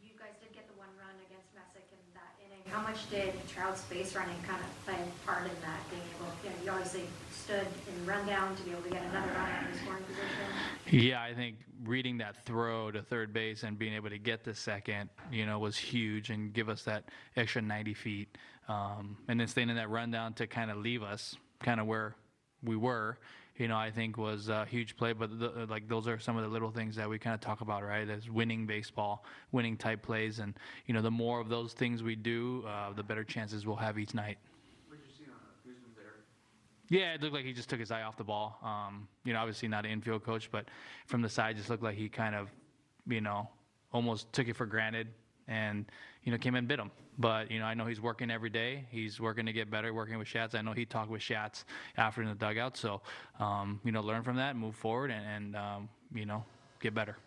Speaker 13: You guys did get the 1 run against Messick in that inning. How much did Trout's base running kind of play a part in that, being able, you know, you obviously stood in rundown to be able to get another run out of the scoring position?
Speaker 3: Yeah, I think reading that throw to third base and being able to get the second, you know, was huge and give us that extra 90 feet. And then staying in that rundown to kind of leave us kind of where we were, you know, I think was a huge play. But like those are some of the little things that we kind of talk about, right? As winning baseball, winning type plays. And, you know, the more of those things we do, the better chances we'll have each night.
Speaker 14: What did you see on Guzman's there?
Speaker 3: Yeah, it looked like he just took his eye off the ball. You know, obviously not an infield coach, but from the side, just looked like he kind of, you know, almost took it for granted and, you know, came and bit him. But, you know, I know he's working every day. He's working to get better, working with Schatz. I know he talked with Schatz after in the dugout. So, you know, learn from that, move forward, and you know, get better.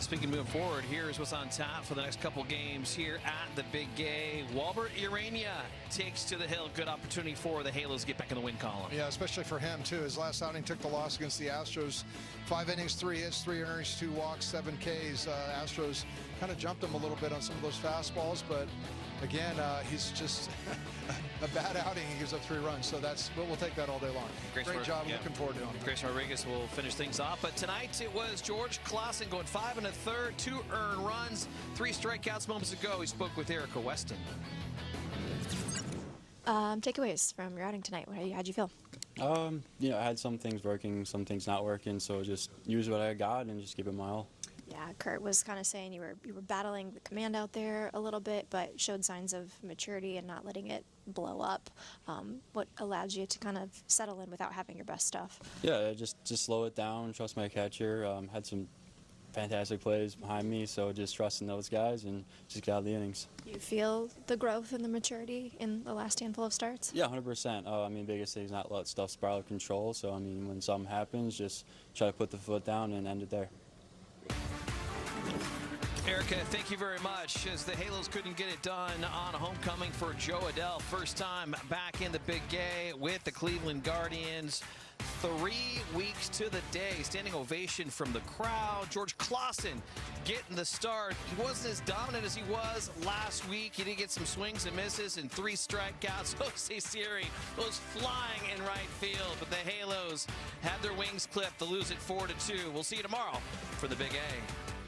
Speaker 7: Speaking of moving forward, here's what's on tap for the next couple games here at the Big Gay. Walbert Urania takes to the hill. Good opportunity for the Halos to get back in the win column.
Speaker 22: Yeah, especially for him, too. His last outing took the loss against the Astros. 5 innings, 3 hits, 3 earnings, 2 walks, 7 Ks. Astros kind of jumped him a little bit on some of those fastballs, but again, he's just a bad outing. He gives up 3 runs, so we'll take that all day long. Great job.
Speaker 7: Yeah.
Speaker 22: Looking forward to him.
Speaker 7: Grayson Rodriguez will finish things off, but tonight it was George Klassen going 5 1/3, 2 earned runs, 3 strikeouts. Moments ago, he spoke with Erica Weston.
Speaker 15: Takeaways from your outing tonight. How'd you feel?
Speaker 23: You know, I had some things working, some things not working, so just use what I got and just give it my all.
Speaker 15: Yeah, Kurt was kind of saying you were battling the command out there a little bit, but showed signs of maturity and not letting it blow up. What allowed you to kind of settle in without having your best stuff?
Speaker 23: Yeah, just slow it down, trust my catcher. Had some fantastic plays behind me, so just trusting those guys and just get out of the innings.
Speaker 15: You feel the growth and the maturity in the last handful of starts?
Speaker 23: Yeah, 100%. I mean, biggest thing is not let stuff spiral out of control. So, I mean, when something happens, just try to put the foot down and end it there.
Speaker 7: Erica, thank you very much. As the Halos couldn't get it done on homecoming for Jo Adell. First time back in the Big Gay with the Cleveland Guardians. 3 weeks to the day. Standing ovation from the crowd. George Klassen getting the start. He wasn't as dominant as he was last week. He did get some swings and misses and 3 strikeouts. Jose Siri was flying in right field, but the Halos had their wings clipped to lose it 4-2. We'll see you tomorrow for the Big A.